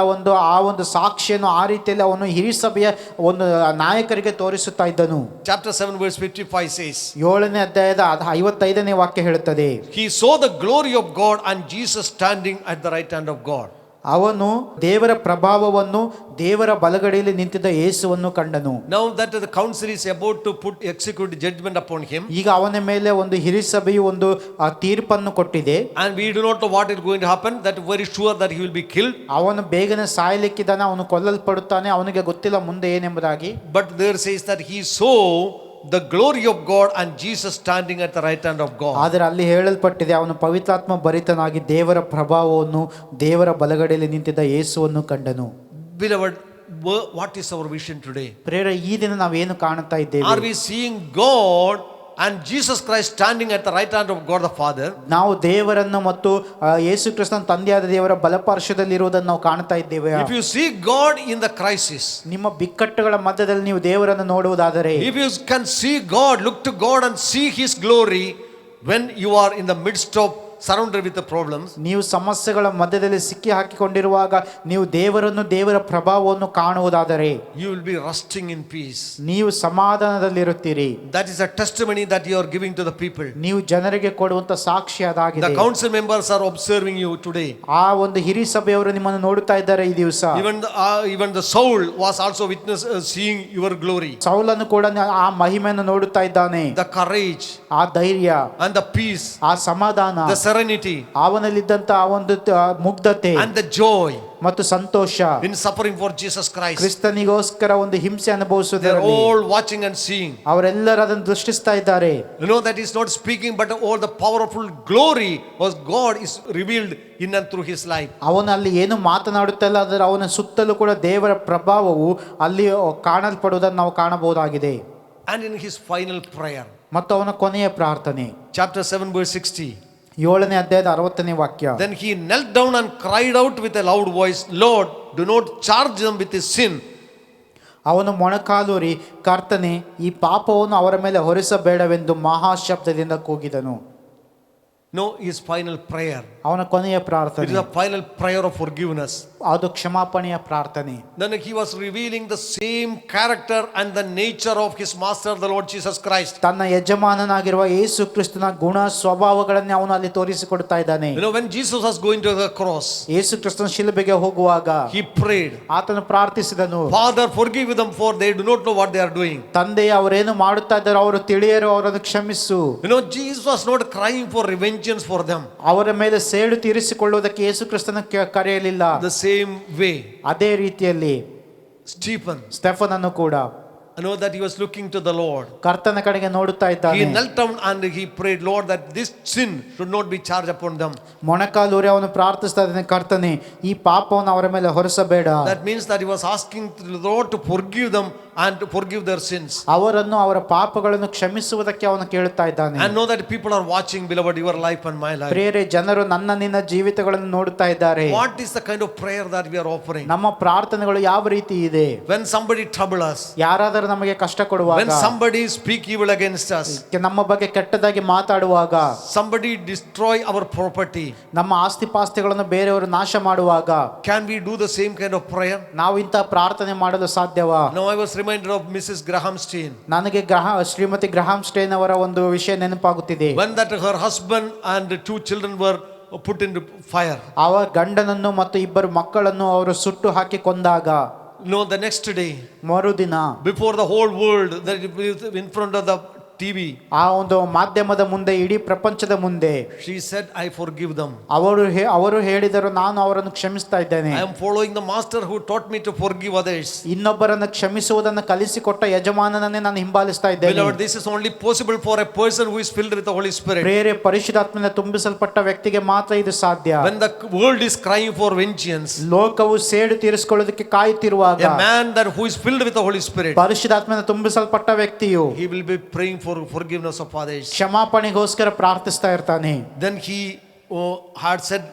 D: ಆ ಒಂದು ಸಾಕ್ಷಿಯನ್ನು ಆ ರೀತಿಯಲ್ಲಿ ಅವನು ಹಿರಿಸಭೆಯ ಒಂದು ನಾಯಕರಿಗೆ ತೋರಿಸುತ್ತಾ ಇದ್ದನು.
C: Chapter 7 verse 55 says,
D: 7ನೇ ಅಧ್ಯಾಯದ 55ನೇ ವಾಕ್ಯ ಹೇಳುತ್ತದೆ,
C: he saw the glory of God and Jesus standing at the right hand of God.
D: ಅವನು ದೇವರ ಪ್ರಭಾವವನ್ನು, ದೇವರ ಬಲಗಡೆಯಲ್ಲಿ ನಿಂತಿದ್ದ ಯೇಸುವನ್ನು ಕಂಡನು.
C: Now that the council is about to execute judgment upon him,
D: ಈಗ ಅವನ ಮೇಲೆ ಒಂದು ಹಿರಿಸಭೆಯು ಒಂದು ತೀರ್ಪನ್ನು ಕೊಟ್ಟಿದೆ.
C: and we do not know what is going to happen, that very sure that he will be killed.
D: ಅವನು ಬೇಗನೆ ಸಾಯಲಿಕ್ಕಿದ್ದಾನೆ, ಅವನು ಕೊಲ್ಲಲ್ಪಡುತ್ತಾನೆ, ಅವನಿಗೆ ಗೊತ್ತಿಲ್ಲ ಮುಂದೆ ಏನೆಂಬುದಾಗಿ.
C: But there says that he saw the glory of God and Jesus standing at the right hand of God.
D: ಆದರೆ ಅಲ್ಲಿ ಹೇಳಲ್ಪಟ್ಟಿದೆ, ಅವನು ಪವಿತ್ರಾತ್ಮ ಭರಿತನಾಗಿ ದೇವರ ಪ್ರಭಾವವನ್ನು, ದೇವರ ಬಲಗಡೆಯಲ್ಲಿ ನಿಂತಿದ್ದ ಯೇಸುವನ್ನು ಕಂಡನು.
C: Beloved, what is our vision today?
D: ಪ್ರೇರ, ಈ ದಿನ ನಾವೇನು ಕಾಣುತ್ತಾ ಇದ್ದೇವೆ?
C: Are we seeing God and Jesus Christ standing at the right hand of God the Father?
D: ನಾವು ದೇವರನ್ನು ಮತ್ತು ಯೇಸು ಕ್ರಿಸ್ತನ ತಂದೆಯಾದ ದೇವರ ಬಲಪಾರ್ಶ್ವದಲ್ಲಿ ಇರುವುದನ್ನು ನಾವು ಕಾಣ್ತಾ ಇದ್ದೇವೆ.
C: If you see God in the crisis,
D: ನಿಮ್ಮ ಬಿಕ್ಕಟ್ಟುಗಳ ಮಧ್ಯದಲ್ಲಿ ನೀವು ದೇವರನ್ನು ನೋಡುವುದಾದರೆ,
C: if you can see God, look to God and see his glory when you are in the midst of surrounded with the problems,
D: ನೀವು ಸಮಸ್ಯೆಗಳ ಮಧ್ಯದಲ್ಲಿ ಸಿಕ್ಕಿ ಹಾಕಿಕೊಂಡಿರುವಾಗ ನೀವು ದೇವರನ್ನು, ದೇವರ ಪ್ರಭಾವವನ್ನು ಕಾಣುವುದಾದರೆ,
C: you will be resting in peace.
D: ನೀವು ಸಮಾಧಾನದಲ್ಲಿರುತ್ತೀರಿ.
C: That is a testimony that you are giving to the people.
D: ನೀವು ಜನರಿಗೆ ಕೊಡುವಂತ ಸಾಕ್ಷಿ ಅದಾಗಿದೆ.
C: The council members are observing you today.
D: ಆ ಒಂದು ಹಿರಿ ಸಭೆಯವರು ನಿಮ್ಮನ್ನು ನೋಡುತ್ತಾ ಇದ್ದಾರೆ ಈ ದಿವಸ.
C: Even the Saul was also witness seeing your glory.
D: ಸೌಲನು ಕೂಡ ಆ ಮಹಿಮೆಯನ್ನು ನೋಡುತ್ತಾ ಇದ್ದಾನೆ.
C: The courage,
D: ಆ ಧೈರ್ಯ,
C: and the peace,
D: ಆ ಸಮಾಧಾನ,
C: the serenity,
D: ಅವನಲ್ಲಿದ್ದಂತ ಆ ಒಂದು ಮುಗ್ಧತೆ
C: and the joy
D: ಮತ್ತು ಸಂತೋಷ,
C: in suffering for Jesus Christ.
D: ಕ್ರಿಸ್ತನಿಗೋಸ್ಕರ ಒಂದು ಹಿಂಸೆ
C: They are
D: ಅನುಭವಿಸುವುದರಲ್ಲಿ
C: all watching and seeing.
D: ಅವರೆಲ್ಲರೂ ಅದನ್ನು ದೃಷ್ಟಿಸ್ತಾ ಇದ್ದಾರೆ.
C: You know that is not speaking, but all the powerful glory was God is revealed in and through his life.
D: ಅವನು ಅಲ್ಲಿ ಏನು ಮಾತನಾಡುತ್ತಾ ಇಲ್ಲ, ಆದರೆ ಅವನ ಸುತ್ತಲೂ ಕೂಡ ದೇವರ ಪ್ರಭಾವವು ಅಲ್ಲಿ ಕಾಣಲ್ಪಡುವುದನ್ನು ನಾವು ಕಾಣಬಹುದಾಗಿದೆ.
C: And in his final prayer,
D: ಮತ್ತು ಅವನ ಕೊನೆಯ ಪ್ರಾರ್ಥನೆ,
C: chapter 7 verse 60,
D: 7ನೇ ಅಧ್ಯಾಯದ 60ನೇ ವಾಕ್ಯ,
C: then he knelt down and cried out with a loud voice, Lord, do not charge them with his sin.
D: ಅವನು ಮೊಣಕಾಲೂರಿ, ಕರ್ತನೆ, ಈ ಪಾಪವನ್ನು ಅವರ ಮೇಲೆ ಹೊರಿಸಬೇಡವೆಂದು ಮಹಾಶಬ್ದದಿಂದ ಕೂಗಿದನು.
C: No, his final prayer.
D: ಅವನ ಕೊನೆಯ
C: It
D: ಪ್ರಾರ್ಥನೆ,
C: is a final prayer of forgiveness.
D: ಅದು ಕ್ಷಮಾಪಣೆಯ ಪ್ರಾರ್ಥನೆ.
C: Then he was revealing the same character and the nature of his master, the Lord Jesus Christ.
D: ತನ್ನ ಯಜಮಾನನಾಗಿರುವ ಯೇಸು ಕ್ರಿಸ್ತನ ಗುಣ ಸ್ವಭಾವಗಳನ್ನೇ ಅವನು ಅಲ್ಲಿ ತೋರಿಸಿಕೊಡ್ತಾ ಇದ್ದಾನೆ.
C: You know, when Jesus was going to the cross,
D: ಯೇಸು ಕ್ರಿಸ್ತನ ಶಿಲುಬೆಗೆ ಹೋಗುವಾಗ
C: he prayed,
D: ಆತನು ಪ್ರಾರ್ಥಿಸಿದನು,
C: Father, forgive them, for they do not know what they are doing.
D: ತಂದೆ, ಅವರೇನು ಮಾಡುತ್ತಾ ಇದ್ದಾರೋ ಅವರು ತಿಳಿಯರು, ಅವರನ್ನು ಕ್ಷಮಿಸು.
C: You know, Jesus was not crying for revenge for them.
D: ಅವರ ಮೇಲೆ ಸೇಡು ತೀರಿಸಿಕೊಳ್ಳುವುದಕ್ಕೆ ಯೇಸು ಕ್ರಿಸ್ತನ ಕರೆಯಲಿಲ್ಲ.
C: The same way,
D: ಅದೇ ರೀತಿಯಲ್ಲಿ ಸ್ಟೆಫನನ್ನು ಕೂಡ
C: I know that he was looking to the Lord.
D: ಕರ್ತನ ಕಡೆಗೆ ನೋಡುತ್ತಾ ಇದ್ದಾನೆ.
C: He knelt down and he prayed, Lord, that this sin should not be charged upon them.
D: ಮೊಣಕಾಲೂರಿ ಅವನು ಪ್ರಾರ್ಥಿಸ್ತಾ ಇದ್ದಾನೆ, ಕರ್ತನೆ, ಈ ಪಾಪವನ್ನು ಅವರ ಮೇಲೆ ಹೊರಿಸಬೇಡ.
C: That means that he was asking the Lord to forgive them and to forgive their sins.
D: ಅವರನ್ನು ಅವರ ಪಾಪಗಳನ್ನು ಕ್ಷಮಿಸುವುದಕ್ಕೆ ಅವನು ಕೇಳುತ್ತಾ ಇದ್ದಾನೆ.
C: And know that people are watching, beloved, your life and my life.
D: ಪ್ರಿಯರೇ, ಜನರು ನನ್ನ ನಿನ್ನ ಜೀವಿತಗಳನ್ನು ನೋಡುತ್ತಾ ಇದ್ದಾರೆ.
C: What is the kind of prayer that we are offering?
D: ನಮ್ಮ ಪ್ರಾರ್ಥನೆಗಳು ಯಾವ ರೀತಿ ಇದೆ?
C: When somebody trouble us,
D: ಯಾರಾದರೂ ನಮಗೆ ಕಷ್ಟ ಕೊಡುವಾಗ,
C: when somebody speak evil against us,
D: ನಮ್ಮ ಬಗ್ಗೆ ಕೆಟ್ಟದಾಗಿ ಮಾತಾಡುವಾಗ,
C: somebody destroy our property,
D: ನಮ್ಮ ಆಸ್ತಿ ಪಾಸ್ತಿಗಳನ್ನು ಬೇರೆಯವರು ನಾಶ ಮಾಡುವಾಗ,
C: can we do the same kind of prayer?
D: ನಾವು ಇಂತಹ ಪ್ರಾರ್ಥನೆ ಮಾಡಲು ಸಾಧ್ಯವಾ?
C: Now I was reminded of Mrs. Graham Steen.
D: ನನಗೆ ಶ್ರೀಮತಿ ಗ್ರಹಾಂ ಸ್ಟೇನ್ ಅವರ ಒಂದು ವಿಷಯ ನೆನಪಾಗುತ್ತಿದೆ.
C: When that her husband and 2 children were put into fire.
D: ಅವರ ಗಂಡನನ್ನು ಮತ್ತು 2 ಮಕ್ಕಳನ್ನು ಅವರು ಸುಟ್ಟು ಹಾಕಿ ಕೊಂದಾಗ,
C: No, the next day,
D: ಮರುದಿನ
C: before the whole world, that in front of the TV,
D: ಆ ಒಂದು ಮಾಧ್ಯಮದ ಮುಂದೆ, ಇಡೀ ಪ್ರಪಂಚದ ಮುಂದೆ
C: she said, I forgive them.
D: ಅವರು ಹೇಳಿದರು, ನಾನು ಅವರನ್ನು ಕ್ಷಮಿಸ್ತಾ ಇದ್ದೇನೆ.
C: I am following the master who taught me to forgive others.
D: ಇನ್ನೊಬ್ಬರನ್ನು ಕ್ಷಮಿಸುವುದನ್ನು ಕಲಿಸಿಕೊಟ್ಟ ಯಜಮಾನನನ್ನೇ ನಾನು ಹಿಂಬಾಲಿಸ್ತಾ ಇದ್ದೇನೆ.
C: Beloved, this is only possible for a person who is filled with the Holy Spirit.
D: ಬೇರೆ ಪರಿಶುದ್ಧಾತ್ಮದಿಂದ ತುಂಬಿಸಲ್ಪಟ್ಟ ವ್ಯಕ್ತಿಗೆ ಮಾತ್ರ ಇದು ಸಾಧ್ಯ.
C: When the world is crying for vengeance,
D: ಲೋಕವು ಸೇಡು ತೀರಿಸಿಕೊಳ್ಳೋದಕ್ಕೆ ಕಾಯುತ್ತಿರುವಾಗ,
C: a man that who is filled with the Holy Spirit,
D: ಪರಿಶುದ್ಧಾತ್ಮದಿಂದ ತುಂಬಿಸಲ್ಪಟ್ಟ ವ್ಯಕ್ತಿಯು
C: he will be praying for forgiveness of others.
D: ಕ್ಷಮಾಪಣೆಗೋಸ್ಕರ ಪ್ರಾರ್ಥಿಸ್ತಾ ಇರ್ತಾನೆ.
C: Then he had said,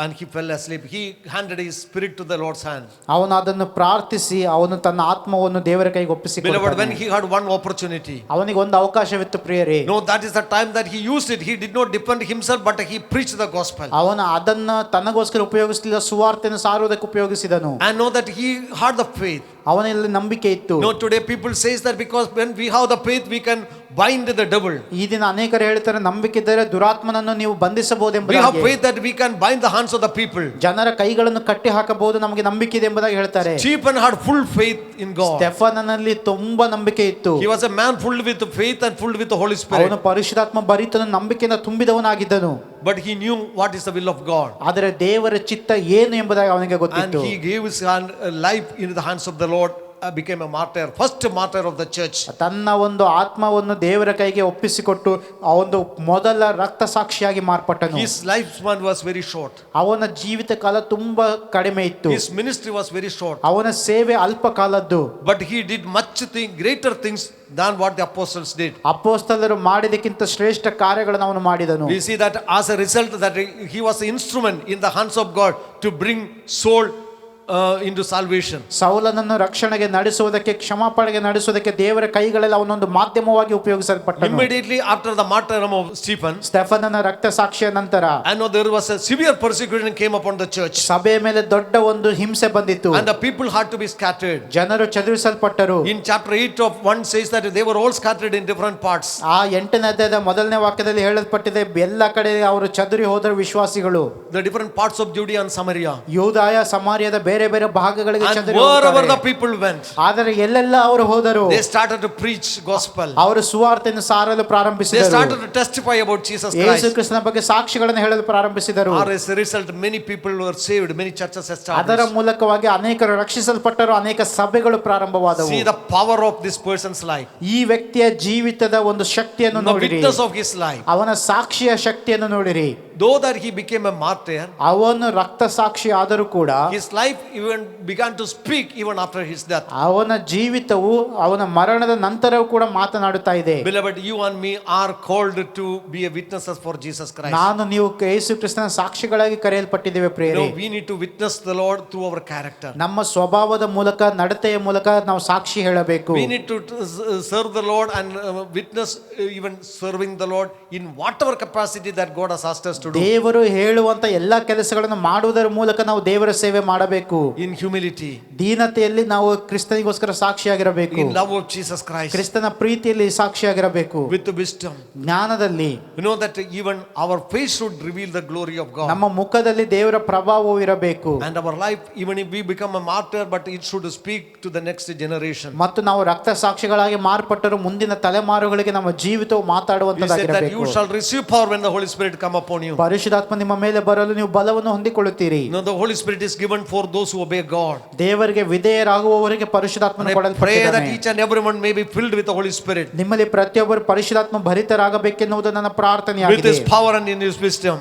C: and he fell asleep. He handed his spirit to the Lord's hand.
D: ಅವನು ಅದನ್ನು ಪ್ರಾರ್ಥಿಸಿ ಅವನು ತನ್ನ ಆತ್ಮವನ್ನು ದೇವರ ಕೈಗೆ ಒಪ್ಪಿಸಿಕೊಳ್ತಾನೆ.
C: Beloved, when he had one opportunity,
D: ಅವನಿಗೆ ಒಂದು ಅವಕಾಶವಿತ್ತು ಪ್ರಿಯರೇ.
C: no, that is the time that he used it. He did not defend himself, but he preached the gospel.
D: ಅವನು ಅದನ್ನು ತನಗೋಸ್ಕರ ಉಪಯೋಗಿಸಲಿಲ್ಲ, ಸುವಾರ್ತೆಯನ್ನು ಸಾರುವುದಕ್ಕೆ ಉಪಯೋಗಿಸಿದನು.
C: And know that he had the faith.
D: ಅವನಲ್ಲಿ ನಂಬಿಕೆ ಇತ್ತು.
C: No, today people says that because when we have the faith, we can bind the devil.
D: ಈ ದಿನ ಅನೇಕರು ಹೇಳ್ತಾರೆ, ನಂಬಿಕೆ ಇದ್ದರೆ ದುರಾತ್ಮನನ್ನು ನೀವು
C: We
D: ಬಂಧಿಸಬಹುದೆಂಬುದಾಗಿ.
C: have faith that we can bind the hands of the people.
D: ಜನರ ಕೈಗಳನ್ನು ಕಟ್ಟಿ ಹಾಕಬಹುದು, ನಮಗೆ ನಂಬಿಕೆ ಇದೆ ಎಂಬುದಾಗಿ ಹೇಳ್ತಾರೆ.
C: Stephen had full faith in God.
D: ಸ್ಟೆಫನನಲ್ಲಿ ತುಂಬಾ ನಂಬಿಕೆ ಇತ್ತು.
C: He was a man full with faith and full with the Holy Spirit.
D: ಅವನು ಪರಿಶುದ್ಧಾತ್ಮ ಭರಿತನು, ನಂಬಿಕೆಯಿಂದ ತುಂಬಿದವನಾಗಿದ್ದನು.
C: But he knew what is the will of God.
D: ಆದರೆ ದೇವರ ಚಿತ್ತ ಏನು ಎಂಬುದಾಗಿ ಅವನಿಗೆ
C: And
D: ಗೊತ್ತಿತ್ತು.
C: he gave his life into the hands of the Lord, became a martyr, first martyr of the church.
D: ತನ್ನ ಒಂದು ಆತ್ಮವನ್ನು ದೇವರ ಕೈಗೆ ಒಪ್ಪಿಸಿಕೊಟ್ಟು ಆ ಒಂದು ಮೊದಲ ರಕ್ತ ಸಾಕ್ಷಿಯಾಗಿ ಮಾರ್ಪಟ್ಟನು.
C: His lifespan was very short.
D: ಅವನ ಜೀವಿತ ಕಾಲ ತುಂಬಾ ಕಡಿಮೆ ಇತ್ತು.
C: His ministry was very short.
D: ಅವನ ಸೇವೆ ಅಲ್ಪ ಕಾಲದ್ದು.
C: But he did greater things than what the apostles did.
D: ಅಪೊಸ್ತಲರು ಮಾಡಿದಕ್ಕಿಂತ ಶ್ರೇಷ್ಠ ಕಾರ್ಯಗಳನ್ನು ಅವನು ಮಾಡಿದನು.
C: We see that as a result that he was an instrument in the hands of God to bring soul into salvation.
D: ಸೌಲನನ್ನು ರಕ್ಷಣೆಗೆ ನಡೆಸುವುದಕ್ಕೆ, ಕ್ಷಮಾಪಣೆಗೆ ನಡೆಸುವುದಕ್ಕೆ ದೇವರ ಕೈಗಳಲ್ಲಿ ಅವನೊಂದು ಮಾಧ್ಯಮವಾಗಿ ಉಪಯೋಗಿಸಲ್ಪಟ್ಟನು.
C: Immediately after the martyrdom of Stephen,
D: ಸ್ಟೆಫನನ ರಕ್ತ ಸಾಕ್ಷಿಯ ನಂತರ,
C: I know there was a severe persecution came upon the church.
D: ಸಭೆಯ ಮೇಲೆ ದೊಡ್ಡ ಒಂದು ಹಿಂಸೆ ಬಂದಿತ್ತು.
C: And the people had to be scattered.
D: ಜನರು ಚದುರಿಸಲ್ಪಟ್ಟರು.
C: In chapter 8 of 1 says that they were all scattered in different parts.
D: ಆ 8ನೇ ಅಧ್ಯಾಯದ ಮೊದಲನೇ ವಾಕ್ಯದಲ್ಲಿ ಹೇಳಲ್ಪಟ್ಟಿದೆ, ಎಲ್ಲ ಕಡೆ ಅವರು ಚದುರಿ ಹೋದರು ವಿಶ್ವಾಸಿಗಳು.
C: The different parts of Judea and Samaria.
D: ಯೂದಾಯ ಸಮಾರ್ಯದ ಬೇರೆ ಬೇರೆ ಭಾಗಗಳಿಗೆ
C: And
D: ಚದುರಿ
C: wherever
D: ಹೋಗುತ್ತಾರೆ.
C: the people went,
D: ಆದರೆ ಎಲ್ಲೆಲ್ಲ ಅವರು ಹೋದರು,
C: they started to preach gospel.
D: ಅವರು ಸುವಾರ್ತೆಯನ್ನು ಸಾರಲು
C: They
D: ಪ್ರಾರಂಭಿಸಿದರು.
C: started to testify about Jesus
D: Yesu
C: Christ.
D: ಕ್ರಿಸ್ತನ ಬಗ್ಗೆ ಸಾಕ್ಷಿಗಳನ್ನು ಹೇಳಲು ಪ್ರಾರಂಭಿಸಿದರು.
C: As a result, many people were saved, many churches
D: ಅದರ
C: established.
D: ಮೂಲಕವಾಗಿ ಅನೇಕರು ರಕ್ಷಿಸಲ್ಪಟ್ಟರು, ಅನೇಕ ಸಭೆಗಳು ಪ್ರಾರಂಭವಾದವು.
C: See the power of this person's life,
D: ಈ ವ್ಯಕ್ತಿಯ ಜೀವಿತದ ಒಂದು ಶಕ್ತಿಯನ್ನು
C: the
D: ನೋಡಿರಿ,
C: witness of his life.
D: ಅವನ ಸಾಕ್ಷಿಯ ಶಕ್ತಿಯನ್ನು ನೋಡಿರಿ.
C: Though that he became a martyr,
D: ಅವನು ರಕ್ತ ಸಾಕ್ಷಿ ಆದರೂ ಕೂಡ
C: his life even began to speak even after his death.
D: ಅವನ ಜೀವಿತವು ಅವನ ಮರಣದ ನಂತರವೂ ಕೂಡ ಮಾತನಾಡುತ್ತಾ ಇದೆ.
C: Beloved, you and me are called to be a witnesses for Jesus Christ.
D: ನಾನು ನೀವು ಯೇಸು ಕ್ರಿಸ್ತನ ಸಾಕ್ಷಿಗಳಾಗಿ ಕರೆಯಲ್ಪಟ್ಟಿದ್ದೇವೆ ಪ್ರಿಯರೇ.
C: No, we need to witness the Lord through our character.
D: ನಮ್ಮ ಸ್ವಭಾವದ ಮೂಲಕ, ನಡತೆಯ ಮೂಲಕ ನಾವು ಸಾಕ್ಷಿ ಹೇಳಬೇಕು.
C: We need to serve the Lord and witness, even serving the Lord in whatever capacity that God has asked us to do.
D: ದೇವರು ಹೇಳುವಂತ ಎಲ್ಲಾ ಕೆಲಸಗಳನ್ನು ಮಾಡುವುದರ ಮೂಲಕ ನಾವು ದೇವರ ಸೇವೆ ಮಾಡಬೇಕು.
C: In humility,
D: ದೀನತೆಯಲ್ಲಿ ನಾವು ಕ್ರಿಸ್ತನಿಗೋಸ್ಕರ ಸಾಕ್ಷಿಯಾಗಿರಬೇಕು.
C: in love of Jesus Christ,
D: ಕ್ರಿಸ್ತನ ಪ್ರೀತಿಯಲ್ಲಿ ಸಾಕ್ಷಿಯಾಗಿರಬೇಕು.
C: with wisdom.
D: ಜ್ಞಾನದಲ್ಲಿ,
C: You know that even our face should reveal the glory of God.
D: ನಮ್ಮ ಮುಖದಲ್ಲಿ ದೇವರ ಪ್ರಭಾವವು ಇರಬೇಕು.
C: And our life, even if we become a martyr, but it should speak to the next generation.
D: ಮತ್ತು ನಾವು ರಕ್ತ ಸಾಕ್ಷಿಗಳಾಗಿ ಮಾರ್ಪಟ್ಟರು ಮುಂದಿನ ತಲೆಮಾರುಗಳಿಗೆ ನಮ್ಮ ಜೀವಿತವು
C: We said that you
D: ಮಾತಾಡುವಂತದ್ದಾಗಿರಬೇಕು.
C: shall receive power when the Holy Spirit come upon you.
D: ಪರಿಶುದ್ಧಾತ್ಮ ನಿಮ್ಮ ಮೇಲೆ ಬರಲು ನೀವು ಬಲವನ್ನು ಹೊಂದಿಕೊಳ್ಳುತ್ತೀರಿ.
C: You know, the Holy Spirit is given for those who obey God.
D: ದೇವರಿಗೆ ವಿಧೇಯರಾಗುವವರಿಗೆ ಪರಿಶುದ್ಧಾತ್ಮನ
C: And I pray that
D: ಕೊಡಲ್ಪಟ್ಟಿದ್ದಾನೆ.
C: each and everyone may be filled with the Holy Spirit,
D: ನಿಮ್ಮಲ್ಲಿ ಪ್ರತಿಯೊಬ್ಬರು ಪರಿಶುದ್ಧಾತ್ಮ ಭರಿತರಾಗಬೇಕೆನ್ನುವುದು ನನ್ನ
C: with
D: ಪ್ರಾರ್ಥನೆಯಾಗಿದೆ.
C: His power and in His wisdom.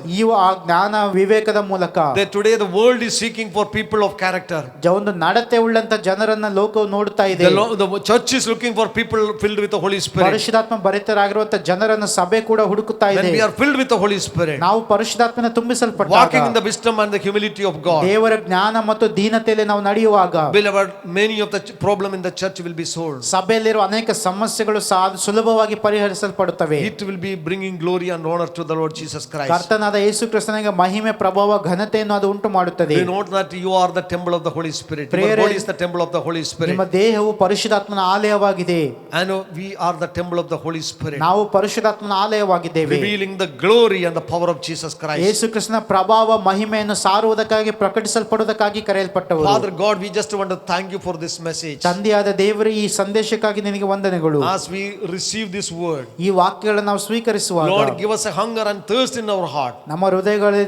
D: ಆ ಜ್ಞಾನ ವಿವೇಕದ ಮೂಲಕ
C: That today the world is seeking for people of character.
D: ಒಂದು ನಡತೆ ಉಳ್ಳಂತ ಜನರನ್ನ ಲೋಕವು ನೋಡ್ತಾ ಇದೆ.
C: The church is looking for people filled with the Holy Spirit.
D: ಪರಿಶುದ್ಧಾತ್ಮ ಭರಿತರಾಗಿರುವಂತ ಜನರನ್ನ ಸಭೆ ಕೂಡ ಹುಡುಕುತ್ತಾ
C: When
D: ಇದೆ.
C: we are filled with the Holy Spirit,
D: ನಾವು ಪರಿಶುದ್ಧಾತ್ಮನ ತುಂಬಿಸಲ್ಪಟ್ಟಾಗ,
C: walking in the wisdom and the humility of God,
D: ದೇವರ ಜ್ಞಾನ ಮತ್ತು ದೀನತೆಯಲ್ಲಿ ನಾವು ನಡೆಯುವಾಗ,
C: beloved, many of the problem in the church will be solved.
D: ಸಭೆಯಲ್ಲಿರುವ ಅನೇಕ ಸಮಸ್ಯೆಗಳು ಸುಲಭವಾಗಿ ಪರಿಹರಿಸಲ್ಪಡುತ್ತವೆ.
C: It will be bringing glory and honor to the Lord Jesus Christ.
D: ಕರ್ತನಾದ ಯೇಸು ಕ್ರಿಸ್ತನಿಗೆ ಮಹಿಮೆ, ಪ್ರಭಾವ, ಘನತೆಯನ್ನು ಅದು ಉಂಟು ಮಾಡುತ್ತದೆ.
C: We note that you are the temple of the Holy Spirit. Your body is the temple of the Holy Spirit.
D: ನಿಮ್ಮ ದೇಹವು ಪರಿಶುದ್ಧಾತ್ಮನ ಆಲಯವಾಗಿದೆ.
C: And we are the temple of the Holy Spirit,
D: ನಾವು ಪರಿಶುದ್ಧಾತ್ಮನ ಆಲಯವಾಗಿದ್ದೇವೆ.
C: revealing the glory and the power of Jesus Christ.
D: ಯೇಸು ಕ್ರಿಸ್ತನ ಪ್ರಭಾವ, ಮಹಿಮೆಯನ್ನು ಸಾರುವುದಕ್ಕಾಗಿ, ಪ್ರಕಟಿಸಲ್ಪಡುವುದಕ್ಕಾಗಿ ಕರೆಯಲ್ಪಟ್ಟವರು.
C: Father God, we just want to thank you for this message.
D: ತಂದೆಯಾದ ದೇವರೇ, ಈ ಸಂದೇಶಕ್ಕಾಗಿ ನಿನಗೆ ವಂದನೆಗಳು.
C: As we receive this word,
D: ಈ ವಾಕ್ಯಗಳನ್ನು ನಾವು ಸ್ವೀಕರಿಸುವಾಗ,
C: Lord, give us a hunger and thirst in our heart
D: ನಮ್ಮ ಹೃದಯಗಳಲ್ಲಿ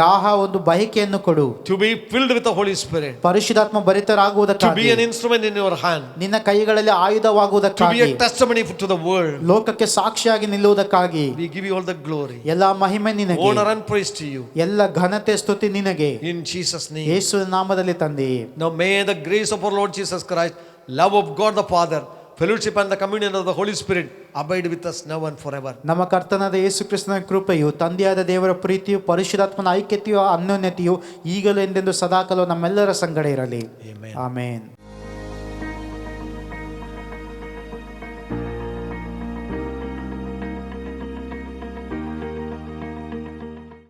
D: ದಾಹ, ಒಂದು ಬಯಕೆಯನ್ನು ಕೊಡು.
C: to be filled with the Holy Spirit,
D: ಪರಿಶುದ್ಧಾತ್ಮ
C: to
D: ಭರಿತರಾಗುವುದಕ್ಕಾಗಿ,
C: be an instrument in your hand,
D: ನಿನ್ನ ಕೈಗಳಲ್ಲಿ
C: to be
D: ಆಯುಧವಾಗುವುದಕ್ಕಾಗಿ,
C: a testimony to the world.
D: ಲೋಕಕ್ಕೆ ಸಾಕ್ಷಿಯಾಗಿ ನಿಲ್ಲುವುದಕ್ಕಾಗಿ.
C: We give you all the glory,
D: ಎಲ್ಲಾ ಮಹಿಮೆ ನಿನಗೆ,
C: honor and praise to you.
D: ಎಲ್ಲ ಘನತೆ, ಸ್ತುತಿ ನಿನಗೆ,
C: In Jesus' name.
D: ಯೇಸುವಿನ ನಾಮದಲ್ಲಿ ತಂದೆಯೇ.
C: Now may the grace of our Lord Jesus Christ, love of God the Father, fellowship and the communion of the Holy Spirit abide with us now and forever.
D: ನಮ್ಮ ಕರ್ತನಾದ ಯೇಸು ಕ್ರಿಸ್ತನ ಕೃಪೆಯು, ತಂದೆಯಾದ ದೇವರ ಪ್ರೀತಿಯು, ಪರಿಶುದ್ಧಾತ್ಮನ ಐಕ್ಯತೆಯು, ಅನ್ಯೋನ್ಯತೆಯು ಈಗಲೂ ಎಂದೆಂದು ಸದಾಕಾಲ ನಮ್ಮೆಲ್ಲರ ಸಂಗಡ ಇರಲಿ.
C: Amen.
D: ಆಮೆನ್.